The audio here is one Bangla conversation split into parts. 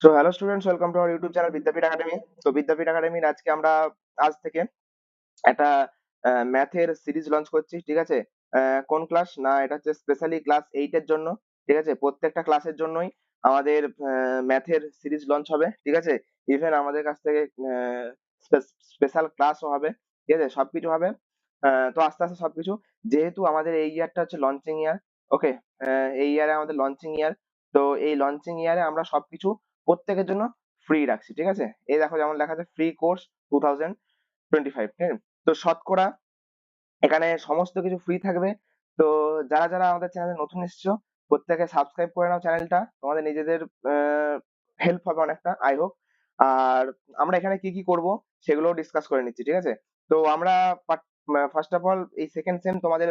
So hello students, welcome to our YouTube channel Vidyapeeth academy. তো বিদ্যাপীঠ একাডেমির আজকে আমরা আজ থেকে একটা ম্যাথের সিরিজ লঞ্চ করছি, ঠিক আছে? কোন ক্লাস না, এটা হচ্ছে স্পেশালি ক্লাস 8 এর জন্য, ঠিক আছে? প্রত্যেকটা ক্লাসের জন্যই আমাদের ম্যাথের সিরিজ লঞ্চ হবে, ঠিক আছে? ইভেন আমাদের কাছ থেকে স্পেশাল ক্লাসও হবে, ঠিক আছে? সবকিছু হবে। তো আস্তে আস্তে সবকিছু, যেহেতু আমাদের এই ইয়ারটা হচ্ছে লঞ্চিং ইয়ার, ওকে? এই ইয়ারে আমাদের লঞ্চিং ইয়ার। তো এই লঞ্চিং ইয়ারে আমরা সবকিছু প্রত্যেকের জন্য ফ্রি রাখছি, ঠিক আছে? এই দেখো, যেমন লেখা আছে ফ্রি কোর্স 2025, ঠিক আছে? তো শতকরা এখানে সমস্ত কিছু ফ্রি থাকবে। তো যারা যারা আমাদের চ্যানেলে নতুন এসেছো, প্রত্যেকে সাবস্ক্রাইব করে নাও চ্যানেলটা, তোমাদের নিজেদের হেল্প হবে অনেকটা, আই হোপ। আর আমরা এখানে কি কি করব সেগুলো ডিসকাস করে নিচ্ছি, ঠিক আছে? তো আমরা ফার্স্ট অফ অল এই সেকেন্ড সেম তোমাদের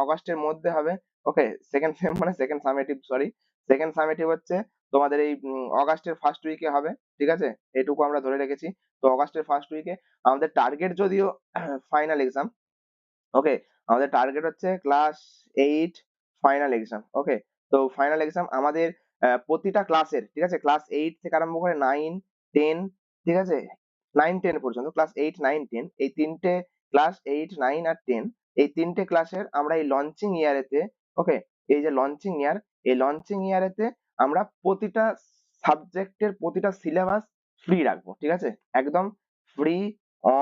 অগাস্টের মধ্যে হবে, ওকে? সেকেন্ড সেম মানে second summative, sorry, second summative হচ্ছে তোমাদের এই অগাস্টের ফার্স্ট উইকে হবে, ঠিক আছে? এটুকু আমরা ধরে রেখেছি। তো অগাস্টের ফার্স্ট উইকে আমাদের টার্গেট যদিও ফাইনাল এক্সাম, ওকে? আমাদের টার্গেট হচ্ছে ক্লাস 8 ফাইনাল এক্সাম, ওকে? তো ফাইনাল এক্সাম আমাদের প্রতিটা ক্লাসের, ঠিক আছে? ক্লাস 8 থেকে আরম্ভ করে 9 10, ঠিক আছে? 9 10 পর্যন্ত, ক্লাস 8 9 10, এই তিনটে ক্লাস 8 9 আর 10, এই তিনটে ক্লাসের আমরা এই লঞ্চিং ইয়ারেতে, ওকে, এই যে লঞ্চিং ইয়ার, এই লঞ্চিং ইয়ারেতে আমরা প্রতিটা সাবজেক্টের প্রতিটা সিলেবাস ফ্রি রাখবো, ঠিক আছে? একদম ফ্রি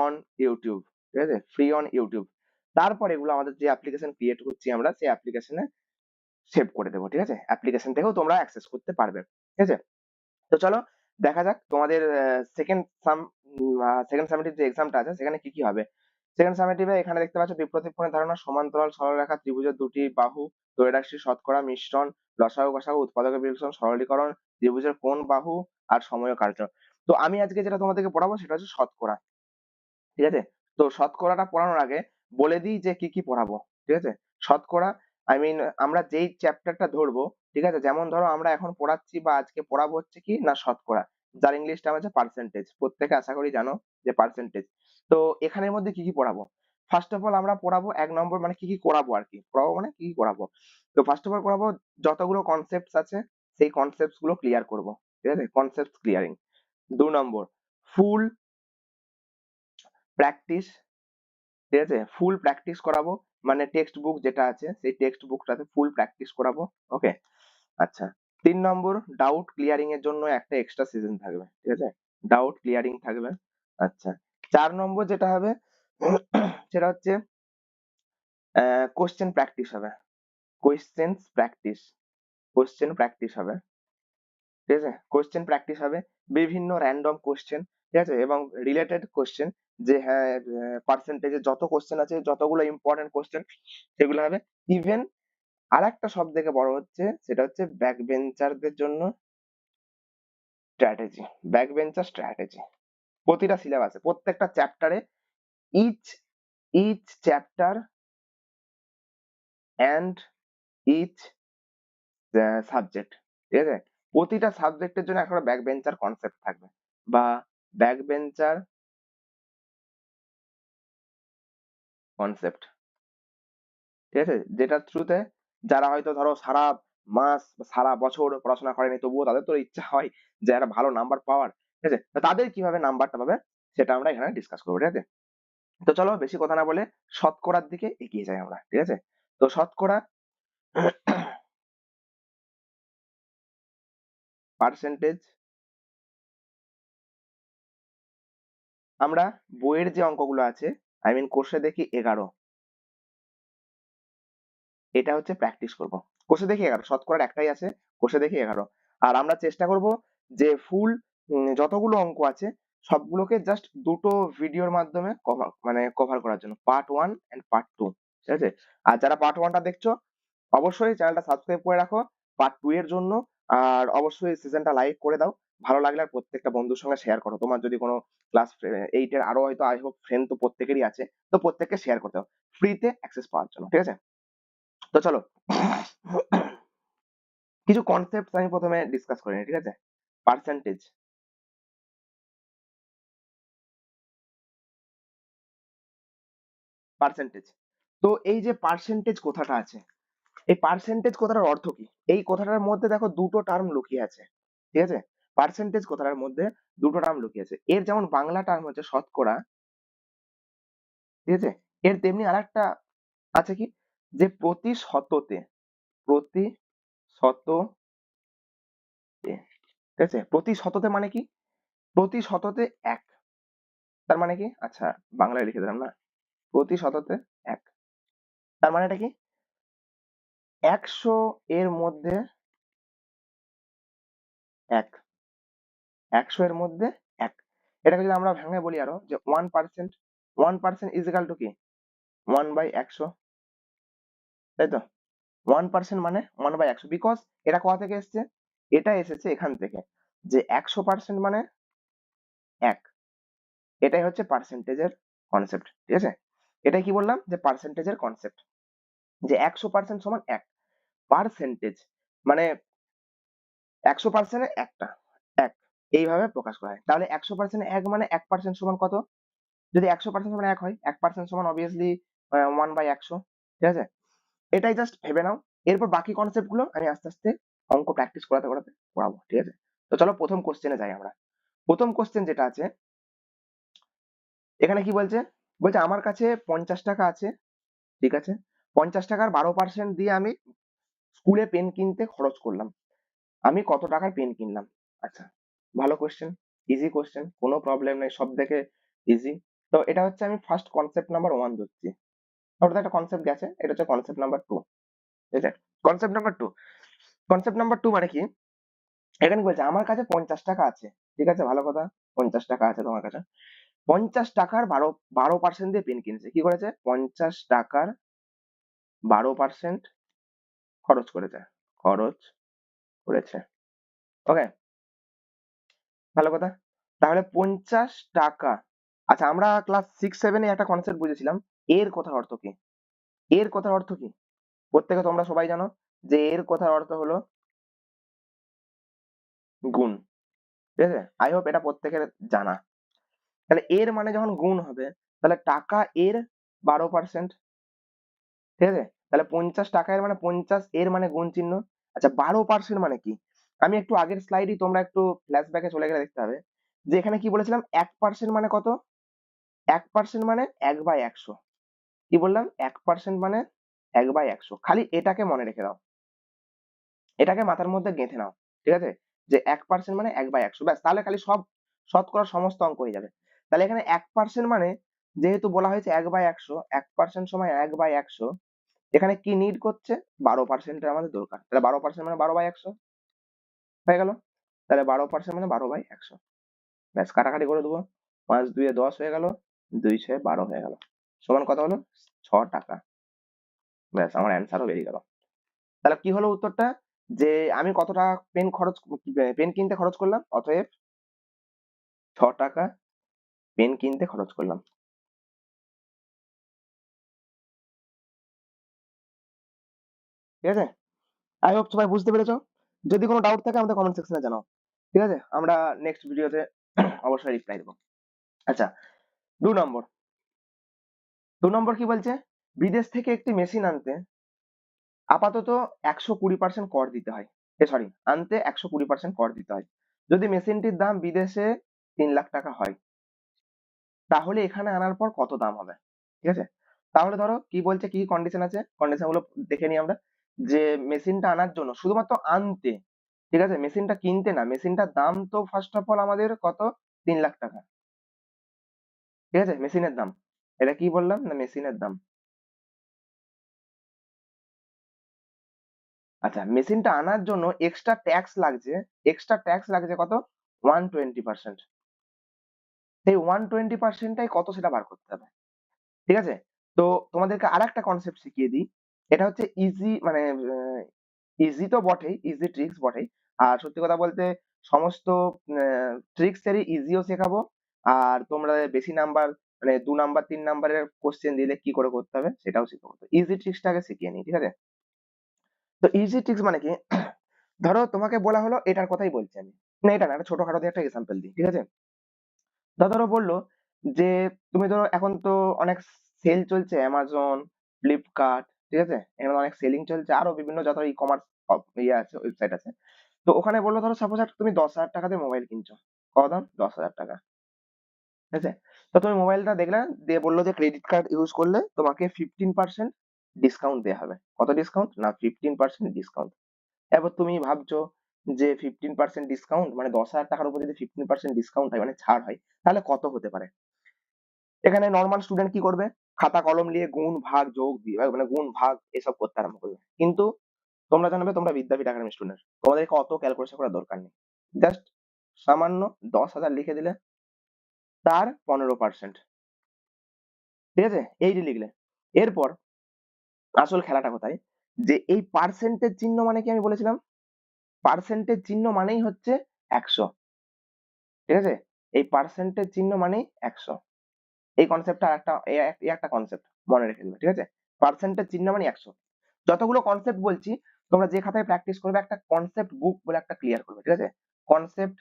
অন ইউটিউব, ঠিক আছে? Free on YouTube. তারপর এগুলো আমাদের যে অ্যাপ্লিকেশন ক্রিয়েট করছি আমরা, সেই অ্যাপ্লিকেশনে সেভ করে দেবো, ঠিক আছে? অ্যাপ্লিকেশন থেকেও তোমরা অ্যাক্সেস করতে পারবে, ঠিক আছে? তো চলো দেখা যাক তোমাদের সেকেন্ড সামেটিভ যে এক্সামটা আছে সেখানে কি কি হবে। সেকেন্ড সামেটিভে এখানে দেখতে পাচ্ছ বিপ্রতীপণের ধারণা, সমান্তরাল সরলরেখা, ত্রিভুজের দুটি বাহু, দৈর্ঘ্য, শতকরা, মিশ্রণ, লসাগু গসাগু, উৎপাদকের বিশ্লেষণ, সরলীকরণ, ত্রিভুজের কোণ বাহু আর সময় কার্য। তো আমি আজকে যেটা তোমাদেরকে পড়াবো সেটা হচ্ছে শতকরা, ঠিক আছে? তো শতকরাটা পড়ানোর আগে বলে দিই যে কি কি পড়াবো, ঠিক আছে? শতকরা, আই মিন, আমরা যেই চ্যাপ্টারটা ধরবো, ঠিক আছে? যেমন ধরো আমরা এখন পড়াচ্ছি বা আজকে পড়াবো হচ্ছে কি না শতকরা, যার ইংলিশ টার্ম আছে পার্সেন্টেজ, প্রত্যেকে আশা করি জানো যে পার্সেন্টেজ। তো এখানের মধ্যে কি কি পড়াবো? ফার্স্ট অফ অল আমরা পড়াবো 1 নম্বর, মানে কি কি করাবো আর কি, পড়াবো মানে কি কি করাবো। তো ফার্স্ট অফ অল পড়াবো যতগুলো কনসেপ্ট আছে সেই কনসেপ্ট গুলো ক্লিয়ার করবো, ঠিক আছে? Concept clearing. 2 নম্বর, ফুল প্র্যাকটিস, ঠিক আছে? ফুল প্র্যাকটিস করাবো, মানে টেক্সট বুক যেটা আছে সেই টেক্সট বুকটাতে ফুল প্র্যাকটিস করাবো, ওকে? আচ্ছা। 3 নম্বর, ডাউট ক্লিয়ারিং এর জন্য একটা এক্সট্রা সিজন থাকবে, ঠিক আছে? ডাউট ক্লিয়ারিং থাকবে। আচ্ছা। 4 নম্বর যেটা হবে সেটা হচ্ছে কোশ্চেন প্র্যাকটিস হবে, কোশ্চেন প্র্যাকটিস, কোশ্চেন প্র্যাকটিস হবে, ঠিক আছে? কোশ্চেন প্র্যাকটিস হবে, বিভিন্ন র্যান্ডম কোশ্চেন, ঠিক আছে? এবং রিলেটেড কোশ্চেন, যে হ্যাঁ পার্সেন্টেজে যত কোশ্চেন আছে, যতগুলো ইম্পর্টেন্ট কোশ্চেন সেগুলো হবে। ইভেন আরেকটা সব থেকে বড় হচ্ছে সেটা হচ্ছে ব্যাক বেঞ্চারদের জন্য স্ট্র্যাটেজি, ব্যাক বেঞ্চার স্ট্র্যাটেজি। প্রতিটা সিলেবাসে, প্রত্যেকটা চ্যাপ্টারে, each each chapter and each subject, ঠিক আছে? প্রতিটা সাবজেক্টের জন্য একটা ব্যাক বেঞ্চার কনসেপ্ট থাকবে, বা ব্যাক বেঞ্চার কনসেপ্ট, ঠিক আছে? যেটার থ্রুতে যারা হয়তো ধরো সারা মাস বা সারা বছর পড়াশোনা করেনি, তবুও তাদের তো ইচ্ছা হয় যে একটা ভালো নাম্বার পাওয়ার, ঠিক আছে? তো তাদের কিভাবে নাম্বারটা পাবে সেটা আমরা এখানে ডিসকাস করবো, ঠিক আছে? তো চলো বেশি কথা না বলে শতকরার দিকে এগিয়ে যাই আমরা, ঠিক আছে? তো শতকরা পার্সেন্টেজ, আমরা বইয়ের যে অঙ্কগুলো আছে, আই মিন কোর্সে দেখি 11, এটা হচ্ছে প্র্যাকটিস করব। কোর্সে দেখি 11, শতকরার একটাই আছে, কোর্সে দেখি 11। আর আমরা চেষ্টা করব যে ফুল যতগুলো অঙ্ক আছে সবগুলোকে জাস্ট দুটো ভিডিওর মাধ্যমে কভার করার জন্য, পার্ট 1 এন্ড পার্ট 2, ঠিক আছে? আর যারা পার্ট 1টা দেখছো অবশ্যই চ্যানেলটা সাবস্ক্রাইব করে রাখো পার্ট 2 এর জন্য। আর অবশ্যই সিজনটা লাইক করে দাও, ভালো লাগলে আর প্রত্যেকটা বন্ধুর সঙ্গে শেয়ার করো। তোমার যদি কোনো ক্লাস 8 এর আরো হয়তো আই হোপ ফ্রেন্ড তো প্রত্যেকেরই আছে, তো প্রত্যেককে শেয়ার করতে দাও ফ্রিতে অ্যাক্সেস পাওয়ার জন্য, ঠিক আছে? তো চলো কিছু কনসেপ্ট আমি প্রথমে ডিসকাস করে নিই, ঠিক আছে? Percentage, percentage. তো এই যে পার্সেন্টেজ কথাটা আছে, এই পার্সেন্টেজ কথাটার অর্থ কি? এই কথাটার মধ্যে দেখো দুটো টার্ম লুকিয়ে আছে, ঠিক আছে? পার্সেন্টেজ কথাটার মধ্যে দুটো টার্ম লুকিয়েছে। এর যেমন বাংলা টার্ম হচ্ছে শতকরা, ঠিক আছে? এর তেমনি আরেকটা আছে কি, যে প্রতি শততে, প্রতি শততে, ঠিক আছে? প্রতি শততে মানে কি? প্রতি শততে ১। তার মানে কি? আচ্ছা, বাংলায় লিখে দিলাম না। প্রতি শততে ১। তার মানেটা কি? ১০০ এর মধ্যে ১। ১০০ এর মধ্যে ১। এটাকে যদি আমরা ভেঙে বলি আরো, যে 1%, 1% ইজ ইকুয়াল টু কি? 1/১০০, তাই তো? 1% মানে 1/১০০, বিকজ এটা কোথা থেকে এসছে? এটা এসেছে এখান থেকে, যে ১০০% মানে ১। এটাই হচ্ছে পার্সেন্টেজের কনসেপ্ট, ঠিক আছে? এটাই কি বললাম, যে পার্সেন্টেজের কনসেপ্ট, যে ১০০% সমান ১। পার্সেন্টেজ মানে ১০০% এ একটা ১, এইভাবে প্রকাশ করা হয়। তাহলে ১০০% এ ১ মানে ১% সমান কত? যদি ১০০% সমান ১ হয়, ১% সমান obviously 1/১০০, ঠিক আছে? এটাই জাস্ট ভেবে নাও। এরপর বাকি কনসেপ্ট গুলো আমি আস্তে আস্তে অঙ্ক প্র্যাকটিস করাতে করাতে পড়াবো, ঠিক আছে? তো চলো প্রথম কোশ্চেনে যাই আমরা। প্রথম কোশ্চেন যেটা আছে, এখানে কি বলছে? বলছে আমার কাছে ৫০ টাকা আছে, ঠিক আছে? ৫০ টাকার ১২% দিয়ে আমি স্কুলে পেন কিনতে খরচ করলাম। আমি কত টাকার পেন কিনলাম? আচ্ছা, ভালো কোশ্চেন, ইজি কোশ্চেন, কোনো প্রবলেম নেই, সব থেকে ইজি। তো এটা হচ্ছে আমি ফার্স্ট কনসেপ্ট নাম্বার 1 ধরছি। ওটাতে একটা কনসেপ্ট গেছে, এটা হচ্ছে কনসেপ্ট নাম্বার 2, ঠিক আছে? কনসেপ্ট নাম্বার 2, কনসেপ্ট নাম্বার 2 মানে কি? এখানে কি বলছে, আমার কাছে ৫০ টাকা আছে, ঠিক আছে? ভালো কথা, ৫০ টাকা আছে তোমার কাছে। ৫০ টাকার ১২% দিয়ে পেন কিনছে। কি করেছে? ৫০ টাকার ১২% খরচ করেছে। খরচ করেছে। ওকে? ভালো কথা। তাহলে ৫০ টাকা। আচ্ছা, আমরা ক্লাস 6-7 এ একটা কনসেপ্ট বুঝেছিলাম। এর কথার অর্থ কি? এর কথার অর্থ কি? প্রত্যেকে তোমরা সবাই জানো যে এর কথার অর্থ হলো গুণ। ঠিক আছে? আই হোপ এটা প্রত্যেকের জানা। তাহলে এর মানে যখন গুণ হবে, তাহলে টাকা এর ১২%, ঠিক আছে? তাহলে ৫০ টাকা এর মানে ৫০, এর মানে গুণ চিহ্ন। আচ্ছা, ১২% মানে কি? আমি একটু আগের স্লাইডেই, তোমরা একটু ফ্ল্যাশব্যাকে চলে গেলে দেখতে পাবে যে এখানে কি বলেছিলাম, ১% মানে কত? ১% মানে ১/১০০। কি বললাম? ১% মানে ১/১০০। খালি এটাকে মনে রেখে দাও। এটাকে মাথার মধ্যে গেঁথে নাও। ঠিক আছে? যে ১% মানে ১/১০০, ব্যাস, তাহলে খালি সব শতকরা সমস্ত অঙ্ক হয়ে যাবে। তাহলে এখানে ১% মানে, যেহেতু বলা হয়েছে ১/১০০, ১% সমান ১/১০০, এখানে কি নিড করছে? ১২% এর আমাদের দরকার। তাহলে ১২% মানে ১২/১০০ হয়ে গেল। তাহলে ১২% মানে ১২/১০০। ব্যাস, কাটাকাটি করে দেবো। ৫ ২ এ ১০ হয়ে গেল, ২ ৬ ১২ হয়ে গেল। সমান কত হলো? ৬ টাকা। ব্যাস, আমার অ্যান্সারও বেরিয়ে গেল। তাহলে কি হলো উত্তরটা? যে আমি কত টাকা পেন কিনতে খরচ করলাম? অতএব ৬ টাকা পেন কিনতে খরচ করলাম। ঠিক আছে? আই হোপ সবাই বুঝতে পেরেছো। যদি কোনো ডাউট থাকে আমাদের কমেন্ট সেকশনে জানাও। ঠিক আছে? আমরা নেক্সট ভিডিওতে অবশ্যই রিপ্লাই দেবো। আচ্ছা, ২ নম্বর। ২ নম্বর কি বলছে? বিদেশ থেকে একটি মেশিন আনতে আপাতত ১২০% কর দিতে হয়। সরি, আনতে ১২০% কর দিতে হয়। যদি মেশিনটির দাম বিদেশে ৩ লাখ টাকা হয়, তাহলে এখানে আনার পর কত দাম হবে? ঠিক আছে? তাহলে ধরো কি বলছে, কি কন্ডিশন আছে, কন্ডিশন গুলো দেখে নিই আমরা। যে মেশিনটা আনার জন্য, শুধুমাত্র আনতে, ঠিক আছে? মেশিনটা কিনতে না, মেশিনটার দাম তো ফার্স্ট অফ অল আমাদের কত? ৩ লাখ টাকা। ঠিক আছে? মেশিনের দাম। এটা কি বললাম? না, মেশিনের দাম। আচ্ছা, মেশিনটা আনার জন্য এক্সট্রা ট্যাক্স লাগছে। এক্সট্রা ট্যাক্স লাগছে কত? 120%। সেই 120% টাই কত, সেটা বার করতে হবে। ঠিক আছে? তো তোমাদেরকে আরেকটা কনসেপ্ট শিখিয়ে দিই। এটা হচ্ছে ইজি, মানে ইজি তো বটেই, ইজি ট্রিক্স বটেই। আর সত্যি কথা বলতে, সমস্ত ট্রিক্স এরই ইজিও শেখাবো। আর তোমরা বেশি নাম্বার, মানে ২ নাম্বার ৩ নাম্বারের কোশ্চেন দিলে কি করে করতে হবে সেটাও শিখাবো। তো ইজি ট্রিক্সটাকে শিখিয়ে নিই, ঠিক আছে? তো ইজি ট্রিক্স মানে কি? ধরো তোমাকে বলা হলো, এটার কথাই বলছি আমি। না, এটা না, একটা ছোটখাটো দিয়ে একটা এক্সাম্পল দিই, ঠিক আছে? ধরো বললো যে তুমি ধরো এখন তো অনেক সেল চলছে, অ্যামাজন, ফ্লিপকার্ট, ঠিক আছে? এখানে অনেক সেলিং চলছে, আরো বিভিন্ন যত ই কমার্স ইয়ে আছে, ওয়েবসাইট আছে। তো ওখানে বললো ধরো সাপোজ একটা তুমি 10,000 টাকা দিয়ে মোবাইল কিনছো, কত দাম? 10,000 টাকা, ঠিক আছে? তো তুমি মোবাইলটা দেখলে, দিয়ে বললো যে ক্রেডিট কার্ড ইউজ করলে তোমাকে 15% ডিসকাউন্ট দেওয়া হবে। কত ডিসকাউন্ট? না 15% ডিসকাউন্ট। এবার তুমি ভাবছো যে 15% ডিসকাউন্ট মানে 10,000 টাকার উপর যদি 15% ডিসকাউন্ট হয় মানে ছাড় হয়, তাহলে কত হতে পারে? এখানে নর্মাল স্টুডেন্ট কি করবে? খাতা কলম নিয়ে গুণ ভাগ যোগ বিয়োগ মানে গুণ ভাগ এসব করতে আরম্ভ করবে। কিন্তু তোমরা জানবে তোমরা বিদ্যাপীঠ একাডেমি স্টুডেন্ট, তোমাদেরকে অত ক্যালকুলেশন করার দরকার নেই। জাস্ট সামান্য 10,000 লিখে দিলে তার 15%, ঠিক আছে? এইটি লিখলে এরপর আসল খেলাটা কোথায়, যে এই পার্সেন্টেজ চিহ্ন মানে কি আমি বলেছিলাম, পার্সেন্টেজ চিহ্ন মানেই হচ্ছে 100, ঠিক আছে? এই পার্সেন্টেজ চিহ্ন মানেই 100। এই কনসেপ্টটা একটা একটা কনসেপ্ট মনে রেখে দিবে, ঠিক আছে? পার্সেন্টেজ চিহ্ন মানে 100। যতগুলো কনসেপ্ট বলছি তোমরা যে খাতায় প্র্যাকটিস করবে একটা কনসেপ্ট বুক বলে একটা ক্লিয়ার করবে, ঠিক আছে? কনসেপ্ট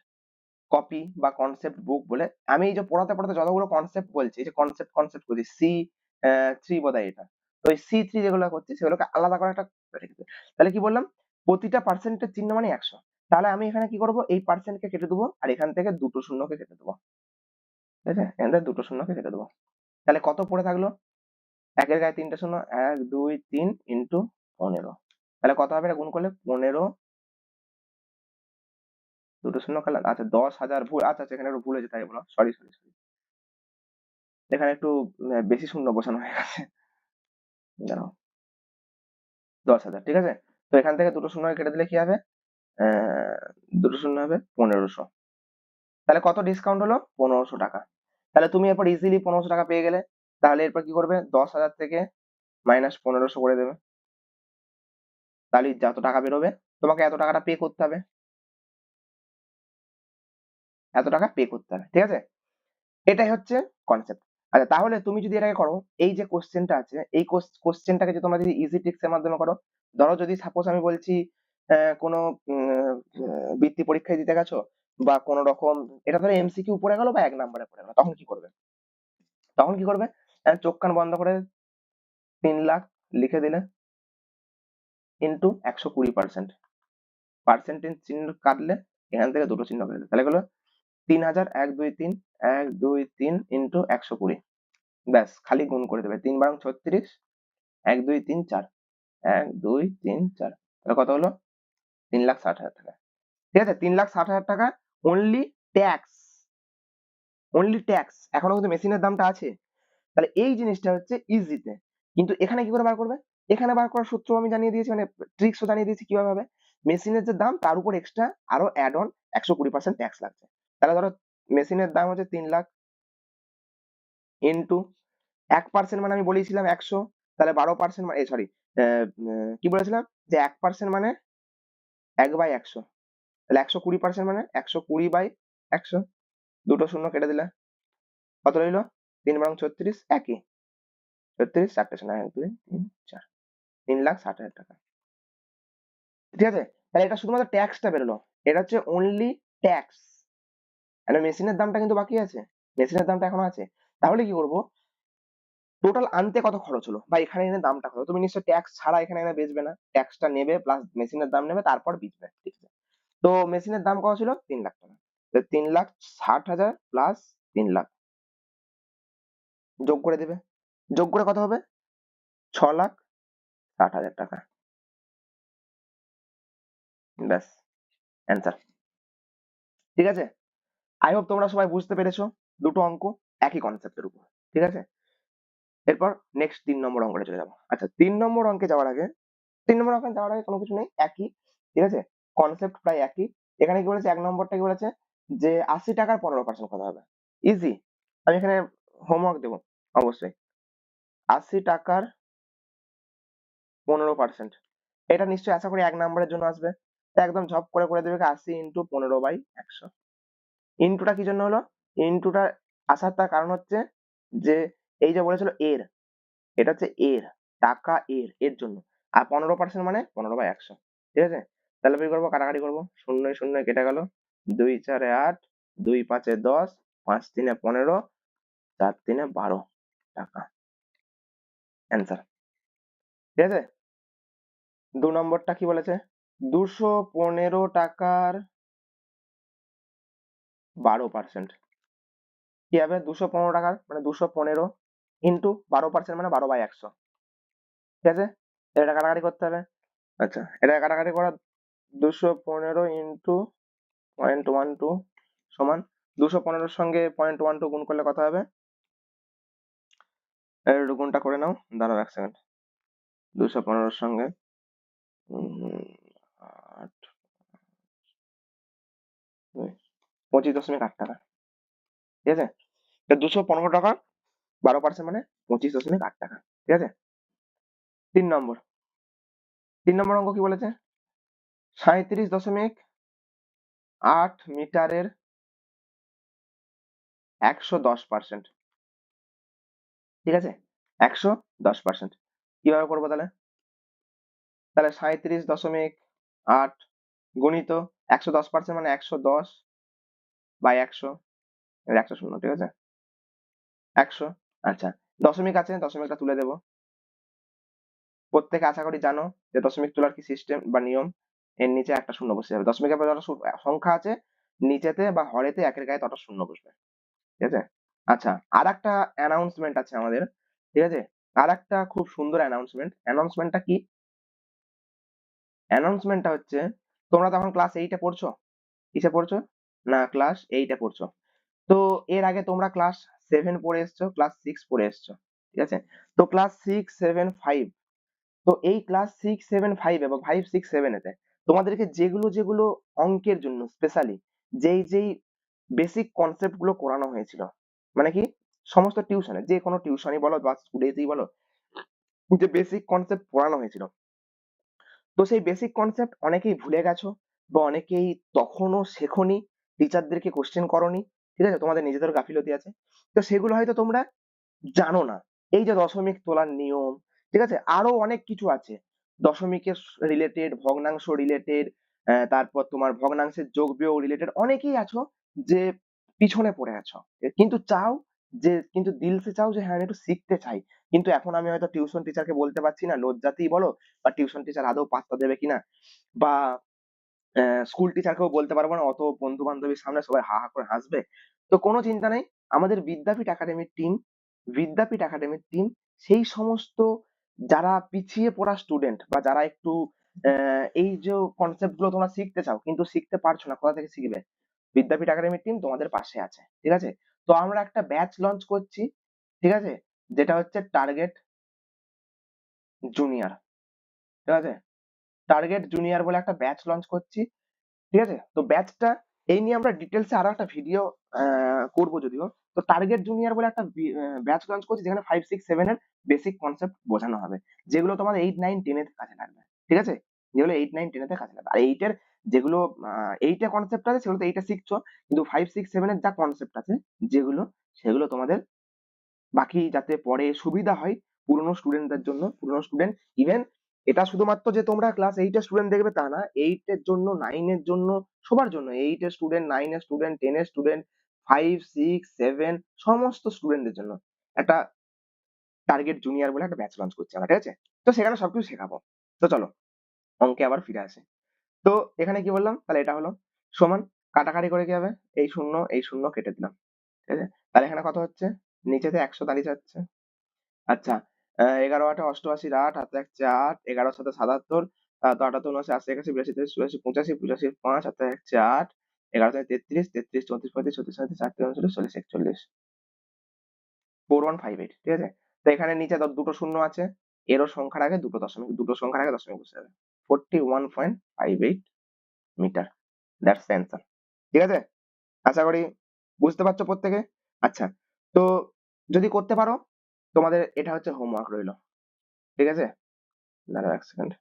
কপি বা কনসেপ্ট বুক বলে। আমি এই যে পড়াতে পড়াতে যতগুলো কনসেপ্ট বলছি, এই যে কনসেপ্ট কনসেপ্ট বলছি, C3 বোধহয় এটা। তো এই C3 যেগুলো করছি সেগুলোকে আলাদা করে একটা রেখে দিবে। তাহলে কি বললাম? প্রতিটা পার্সেন্টের চিহ্ন মানে 100। তাহলে আমি এখানে কি করব? এই পার্সেন্টকে কেটে দেবো আর এখান থেকে দুটো শূন্যকে কেটে দেবো, ঠিক আছে? এখান থেকে দুটো শূন্যকে কেটে দেবো। তাহলে কত পড়ে থাকলো? একের গায়ে তিনটে শূন্য, 1 2 3 ইন্টু 15। তাহলে কত হবে? এটা গুণ করলে 15, দুটো শূন্য কাটলাম, আচ্ছা 10,000 ভুল, আচ্ছা আচ্ছা এখানে একটু ভুল হয়েছে তাই বলো, সরি সরি সরি, এখানে একটু বেশি শূন্য বসানো হয়ে গেছে, দাঁড়াও, 10,000, ঠিক আছে? তো এখান থেকে দুটো শূন্য কেটে দিলে কি হবে? আহ, দুটো শূন্য হবে 1500। তাহলে কত ডিসকাউন্ট হলো? 1500 টাকা। তাহলে তুমি এরপর ইজিলি 1500 টাকা পেয়ে গেলে। তাহলে এরপর কি করবে? 10,000 থেকে মাইনাস 1500 করে দেবে। তাহলে যত টাকা বেরোবে তোমাকে এত টাকাটা পে করতে হবে, এত টাকা পে করতে হবে, ঠিক আছে? এটাই হচ্ছে কনসেপ্ট। আচ্ছা তাহলে তুমি যদি এটাকে করো, এই যে কোশ্চেনটা আছে এই কোশ্চেনটাকে যদি তোমরা যদি ইজি ট্রিক্স এর মাধ্যমে করো, ধরো যদি সাপোজ আমি বলছি কোনো বৃত্তি পরীক্ষায় দিতে গেছো বা কোন রকম, এটা ধরো এমসিকিউ পড়ে গেল বা 1 নম্বরে পড়ে গেল, তখন কি করবে? তখন কি করবে? চোখ কান বন্ধ করে 3 লাখ লিখে দিলে ইন্টু 120%, পার্সেন্টেজ চিহ্ন কাটলে এখান থেকে দুটো চিহ্ন কেটে দিলে, তাহলে হলো 3,000, 1 2 3, 1 2 3 ইন্টু 120। ব্যাস খালি গুণ করে দেবে, 3 × 36, 1 2 3 4, 1 2 3 4, তাহলে কত হলো? 3,60,000 টাকা, ঠিক আছে? 3,60,000 টাকা অনলি ট্যাক্স, অনলি ট্যাক্স। এখনো কিন্তু মেশিনের দামটা আছে। তাহলে এই জিনিসটা হচ্ছে ইজিতে। কিন্তু এখানে কি করে বার করবে? এখানে বার করার সূত্র আমি জানিয়ে দিয়েছি, মানে ট্রিক্সও জানিয়ে দিয়েছি কিভাবে হবে। মেশিনের যে দাম তার উপর এক্সট্রা আরো অ্যাড অন 120% ট্যাক্স লাগছে। তাহলে ধরো মেশিনের দাম হচ্ছে 3 লাখ ইন্টু 1% মানে আমি বলেছিলাম 100, তাহলে 12% মানে সরি, কি বলেছিলাম যে 1% মানে 1/100, তাহলে 120% মানে 120/100, দুটো শূন্য কেটে দিলে কত রইলো? 3 × 36 একই, 36 চারটে শূন্য, 1 2 3 4, 3,60,000 টাকা, ঠিক আছে? তাহলে এটা শুধুমাত্র ট্যাক্সটা বেরোলো, এটা হচ্ছে অনলি ট্যাক্স। মানে মেশিনের দামটা কিন্তু বাকি আছে, মেশিনের দামটা এখনো আছে। তাহলে কি করবো? টোটাল আনতে কত খরচ হলো বা এখানে এনে দামটা কত? তুমি নিশ্চয়ই ট্যাক্স ছাড়া এখানে এনে বেচবে না, ট্যাক্সটা নেবে প্লাস মেশিনের দাম নেবে তারপর বেচবে, ঠিক আছে? তো মেশিনের দাম কত ছিল? 3 লাখ টাকা। 3,60,000 প্লাস 3 লাখ যোগ করে দেবে, যোগ করে কত হবে? 6,60,000 টাকা। ব্যাস অ্যান্সার, ঠিক আছে? আই হোপ তোমরা সবাই বুঝতে পেরেছো দুটো অঙ্ক একই কনসেপ্টের উপর, ঠিক আছে? এরপর নেক্সট 3 নম্বর অঙ্কটা চলে যাবো। আচ্ছা 3 নম্বর অঙ্কে যাওয়ার আগে, 3 নম্বর অঙ্কে যাওয়ার আগে কোনো কিছু নেই, একই, ঠিক আছে? কনসেপ্ট প্রায় একই। এখানে কি বলেছে? 1 নম্বরটা কি বলেছে? যে 80 টাকার 15% কত হবে? ইজি, আমি এখানে হোমওয়ার্ক দেবো অবশ্যই। 80 টাকার 15%, এটা নিশ্চয়ই আশা করি 1 নম্বরের জন্য আসবে। তো একদম ঝপ করে করে দেবে 80 ইন্টু 15/100। ইন্টুটা কি জন্য হলো? ইন্টুটা আসার তার কারণ হচ্ছে যে এই যে বলেছিল এর, এটা হচ্ছে এর, টাকা এর, এর জন্য। আর 15% মানে 15/100, ঠিক আছে? তাহলে কি করবো? কাটাকাটি করবো, শূন্য শূন্য কেটে গেল, 2 4 8, 2 5 10, 5 3 15, 4 3 12 টাকা, অ্যান্সার, ঠিক আছে? 2 নম্বরটা কি বলেছে? 215 টাকার 12%। কি হবে? 215 টাকার মানে 215 ইন্টু 12% মানে 12/100। ঠিক আছে? এটা কাটাকাটি করতে হবে। আচ্ছা, এটা কাটাকাটি করা, 215 ইন্টু 0.12 সমান 215 সঙ্গে 0.12 গুণ করলে কত হবে? একটু গুণটা করে নাও, দাঁড়াও 1 সেকেন্ড। 215 সঙ্গে 8, 25.8 টাকা। ঠিক আছে? 215 টাকা 12% মানে 25.8 টাকা। ঠিক আছে? 3 নম্বর, 3 নম্বর অঙ্ক কি বলেছে? 37.8 মিটারের 110%। ঠিক আছে? 110%। কিভাবে করবো তাহলে? 37.8 গুণিত 110% মানে 110/100, 100 শূন্য। ঠিক আছে? 100। আচ্ছা, দশমিক আছে, দশমিকটা তুলে দেবো। প্রত্যেকে আশা করি জানো যে দশমিক তোলার কি সিস্টেম বা নিয়ম। এর নিচে একটা শূন্য বসে যাবে। দশমিকের পরে যত সংখ্যা আছে নিচেতে বা হরেতে একের গায়ে তত শূন্য বসবে। ঠিক আছে? আচ্ছা, আর একটা অ্যানাউন্সমেন্ট আছে আমাদের। ঠিক আছে? আর একটা খুব সুন্দর অ্যানাউন্সমেন্ট। অ্যানাউন্সমেন্টটা কি? অ্যানাউন্সমেন্টটা হচ্ছে, তোমরা তখন ক্লাস 8-এ পড়ছো। কিসে পড়ছো? না, ক্লাস 8-এ পড়ছো। তো এর আগে তোমরা ক্লাস 7 পড়ে এসছো, ক্লাস 6 পড়ে এসছো। ঠিক আছে? তো ক্লাস 6, 7, 5, তো এই ক্লাস 6, 7, 5 এবং 5, 6, 7 এতে তোমাদেরকে যেগুলো যেগুলো অঙ্কের জন্য স্পেশালি যেই বেসিক কনসেপ্ট গুলো করানো হয়েছিল, মানে কি সমস্ত টিউশনে, যে কোনো টিউশনই বলো বা স্কুলেতেই বলো, যে বেসিক কনসেপ্ট পড়ানো হয়েছিল, তো সেই বেসিক কনসেপ্ট অনেকেই ভুলে গেছো বা অনেকেই তখনও শেখোনি, টিচারদেরকে কোশ্চেন করোনি। ঠিক আছে? তোমাদের নিজেদের গাফিলতি আছে। তো সেগুলো হয়তো তোমরা জানো না। এই যে দশমিক তোলার নিয়ম, ঠিক আছে? আরো অনেক কিছু আছে। দশমিকের রিলেটেড, ভগ্নাংশ রিলেটেড, তারপর তোমার ভগ্নাংশের যোগ বিয়োগ রিলেটেড অনেকেই আছো যে পিছনে পড়ে আছো। কিন্তু চাও কিন্তু দিল সে চাও যে হ্যাঁ আমি একটু শিখতে চাই। কিন্তু এখন আমি হয়তো টিউশন টিচারকে বলতে পারছি না, লজ্জাতেই বলো, বা টিউশন টিচার আদৌ পাত্তা দেবে কিনা, বা স্কুল টিচারকেও বলতে পারবো না, অত বন্ধু বান্ধবের সামনে সবাই হা হা করে হাসবে। তো কোনো চিন্তা নেই, আমাদের বিদ্যাপীঠ একাডেমির টিম সেই সমস্ত যারা পিছিয়ে পড়া স্টুডেন্ট বা যারা একটু এই যে কনসেপ্ট গুলো তোমরা শিখতে চাও কিন্তু শিখতে পারছো না, কোথা থেকে শিখবে? বিদ্যাপীঠ একাডেমির টিম তোমাদের পাশে আছে। ঠিক আছে? তো আমরা একটা ব্যাচ লঞ্চ করছি। ঠিক আছে? যেটা হচ্ছে টার্গেট জুনিয়র। ঠিক আছে? টার্গেট জুনিয়র বলে একটা ব্যাচ লঞ্চ করছি। ঠিক আছে? তো ব্যাচটা এই নিয়ে আমরা ডিটেলসে আরো একটা ভিডিও করবো যদিও। তো টার্গেট জুনিয়র বলে একটা ব্যাচ লঞ্চ করছি যেখানে 5, 6, 7 এর বেসিক কনসেপ্ট বোঝানো হবে, যেগুলো তোমাদের 8, 9, 10 এর কাজে লাগবে। ঠিক আছে? যেগুলো 8, 9, 10 এর কাজে লাগবে। আর 8 এর যেগুলো 8 এ কনসেপ্ট আছে সেগুলো তো 8 এ শিখছো, কিন্তু 5, 6, 7 এর যা কনসেপ্ট আছে যেগুলো, সেগুলো তোমাদের বাকি যাতে পরে সুবিধা হয় পুরনো স্টুডেন্টদের জন্য, পুরনো স্টুডেন্ট ইভেন এটা শুধুমাত্র যে তোমরা ক্লাস 8 এর স্টুডেন্ট দেখবে তা না, 8 এর জন্য, 9 এর জন্য, সবার জন্য, 8 এর স্টুডেন্ট, 9 এর স্টুডেন্ট, 10 এর স্টুডেন্ট, 5, 6, 7 সমস্ত স্টুডেন্টদের জন্য একটা টার্গেট জুনিয়র বলে একটা ব্যাচ লঞ্চ করছি আমরা। ঠিক আছে? তো সেখানে সবকিছু শেখাবো। তো চলো অঙ্কে আবার ফিরে আসি। তো এখানে কি বললাম? তাহলে এটা হলো সমান, কাটাকাটি করে কি হবে? এই শূন্য কেটে দিলাম। ঠিক আছে? তাহলে এখানে কত হচ্ছে? নিচেতে 100 দাঁড়িয়ে যাচ্ছে। আচ্ছা, 11 8 88 8 হাতে 1 4, 11 7 77, তো 78 79 80 81 82 83 84 85 85 5 হাতে 1 4, 11 33 33 34 35 36 37 38 39 40 41 4158। ঠিক আছে? তো এখানে নিচে দুটো শূন্য আছে, এরও সংখ্যার আগে দুটো সংখ্যার আগে দশমিক বসে যাবে। 41.58 মিটার, দ্যাটস দ্য অ্যান্সার। ঠিক আছে? আশা করি বুঝতে পারছো প্রত্যেকে। আচ্ছা, তো যদি করতে পারো তোমাদের এটা হচ্ছে হোমওয়ার্ক রইলো। ঠিক আছে? দাঁড়াও 1 সেকেন্ড।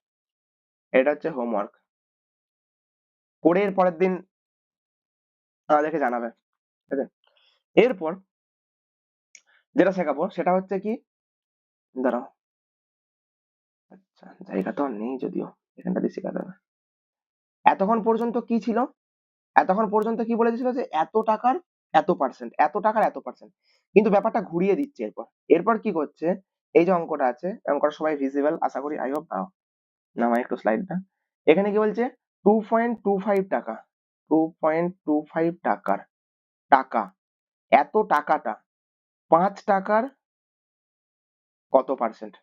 এটা হচ্ছে হোমওয়ার্ক, করে এর পরের দিন আমাদেরকে জানাবে। ঠিক আছে? এরপর যেটা শেখাবো সেটা হচ্ছে কি, দাঁড়াও, আচ্ছা জায়গা তো আর নেই যদিও, এখানটা দিয়ে শেখাতে হবে। এতক্ষণ পর্যন্ত কি ছিল? এতক্ষণ পর্যন্ত কি বলে দিয়েছিল যে এত টাকার এত পার্সেন্ট, এত টাকার এত পার্সেন্ট, কিন্তু ব্যাপারটা ঘুরিয়ে দিচ্ছে এরপর। এরপর কি করছে? এই যে অঙ্কটা আছে, অঙ্কটা সবাই ভিজিবল আশা করি, আই হোপ। নামাই একটু স্লাইডটা। এখানে কি বলছে 2.25 টাকা, 2.25 টাকার টাকা, এত টাকাটা 5 টাকার কত পার্সেন্ট?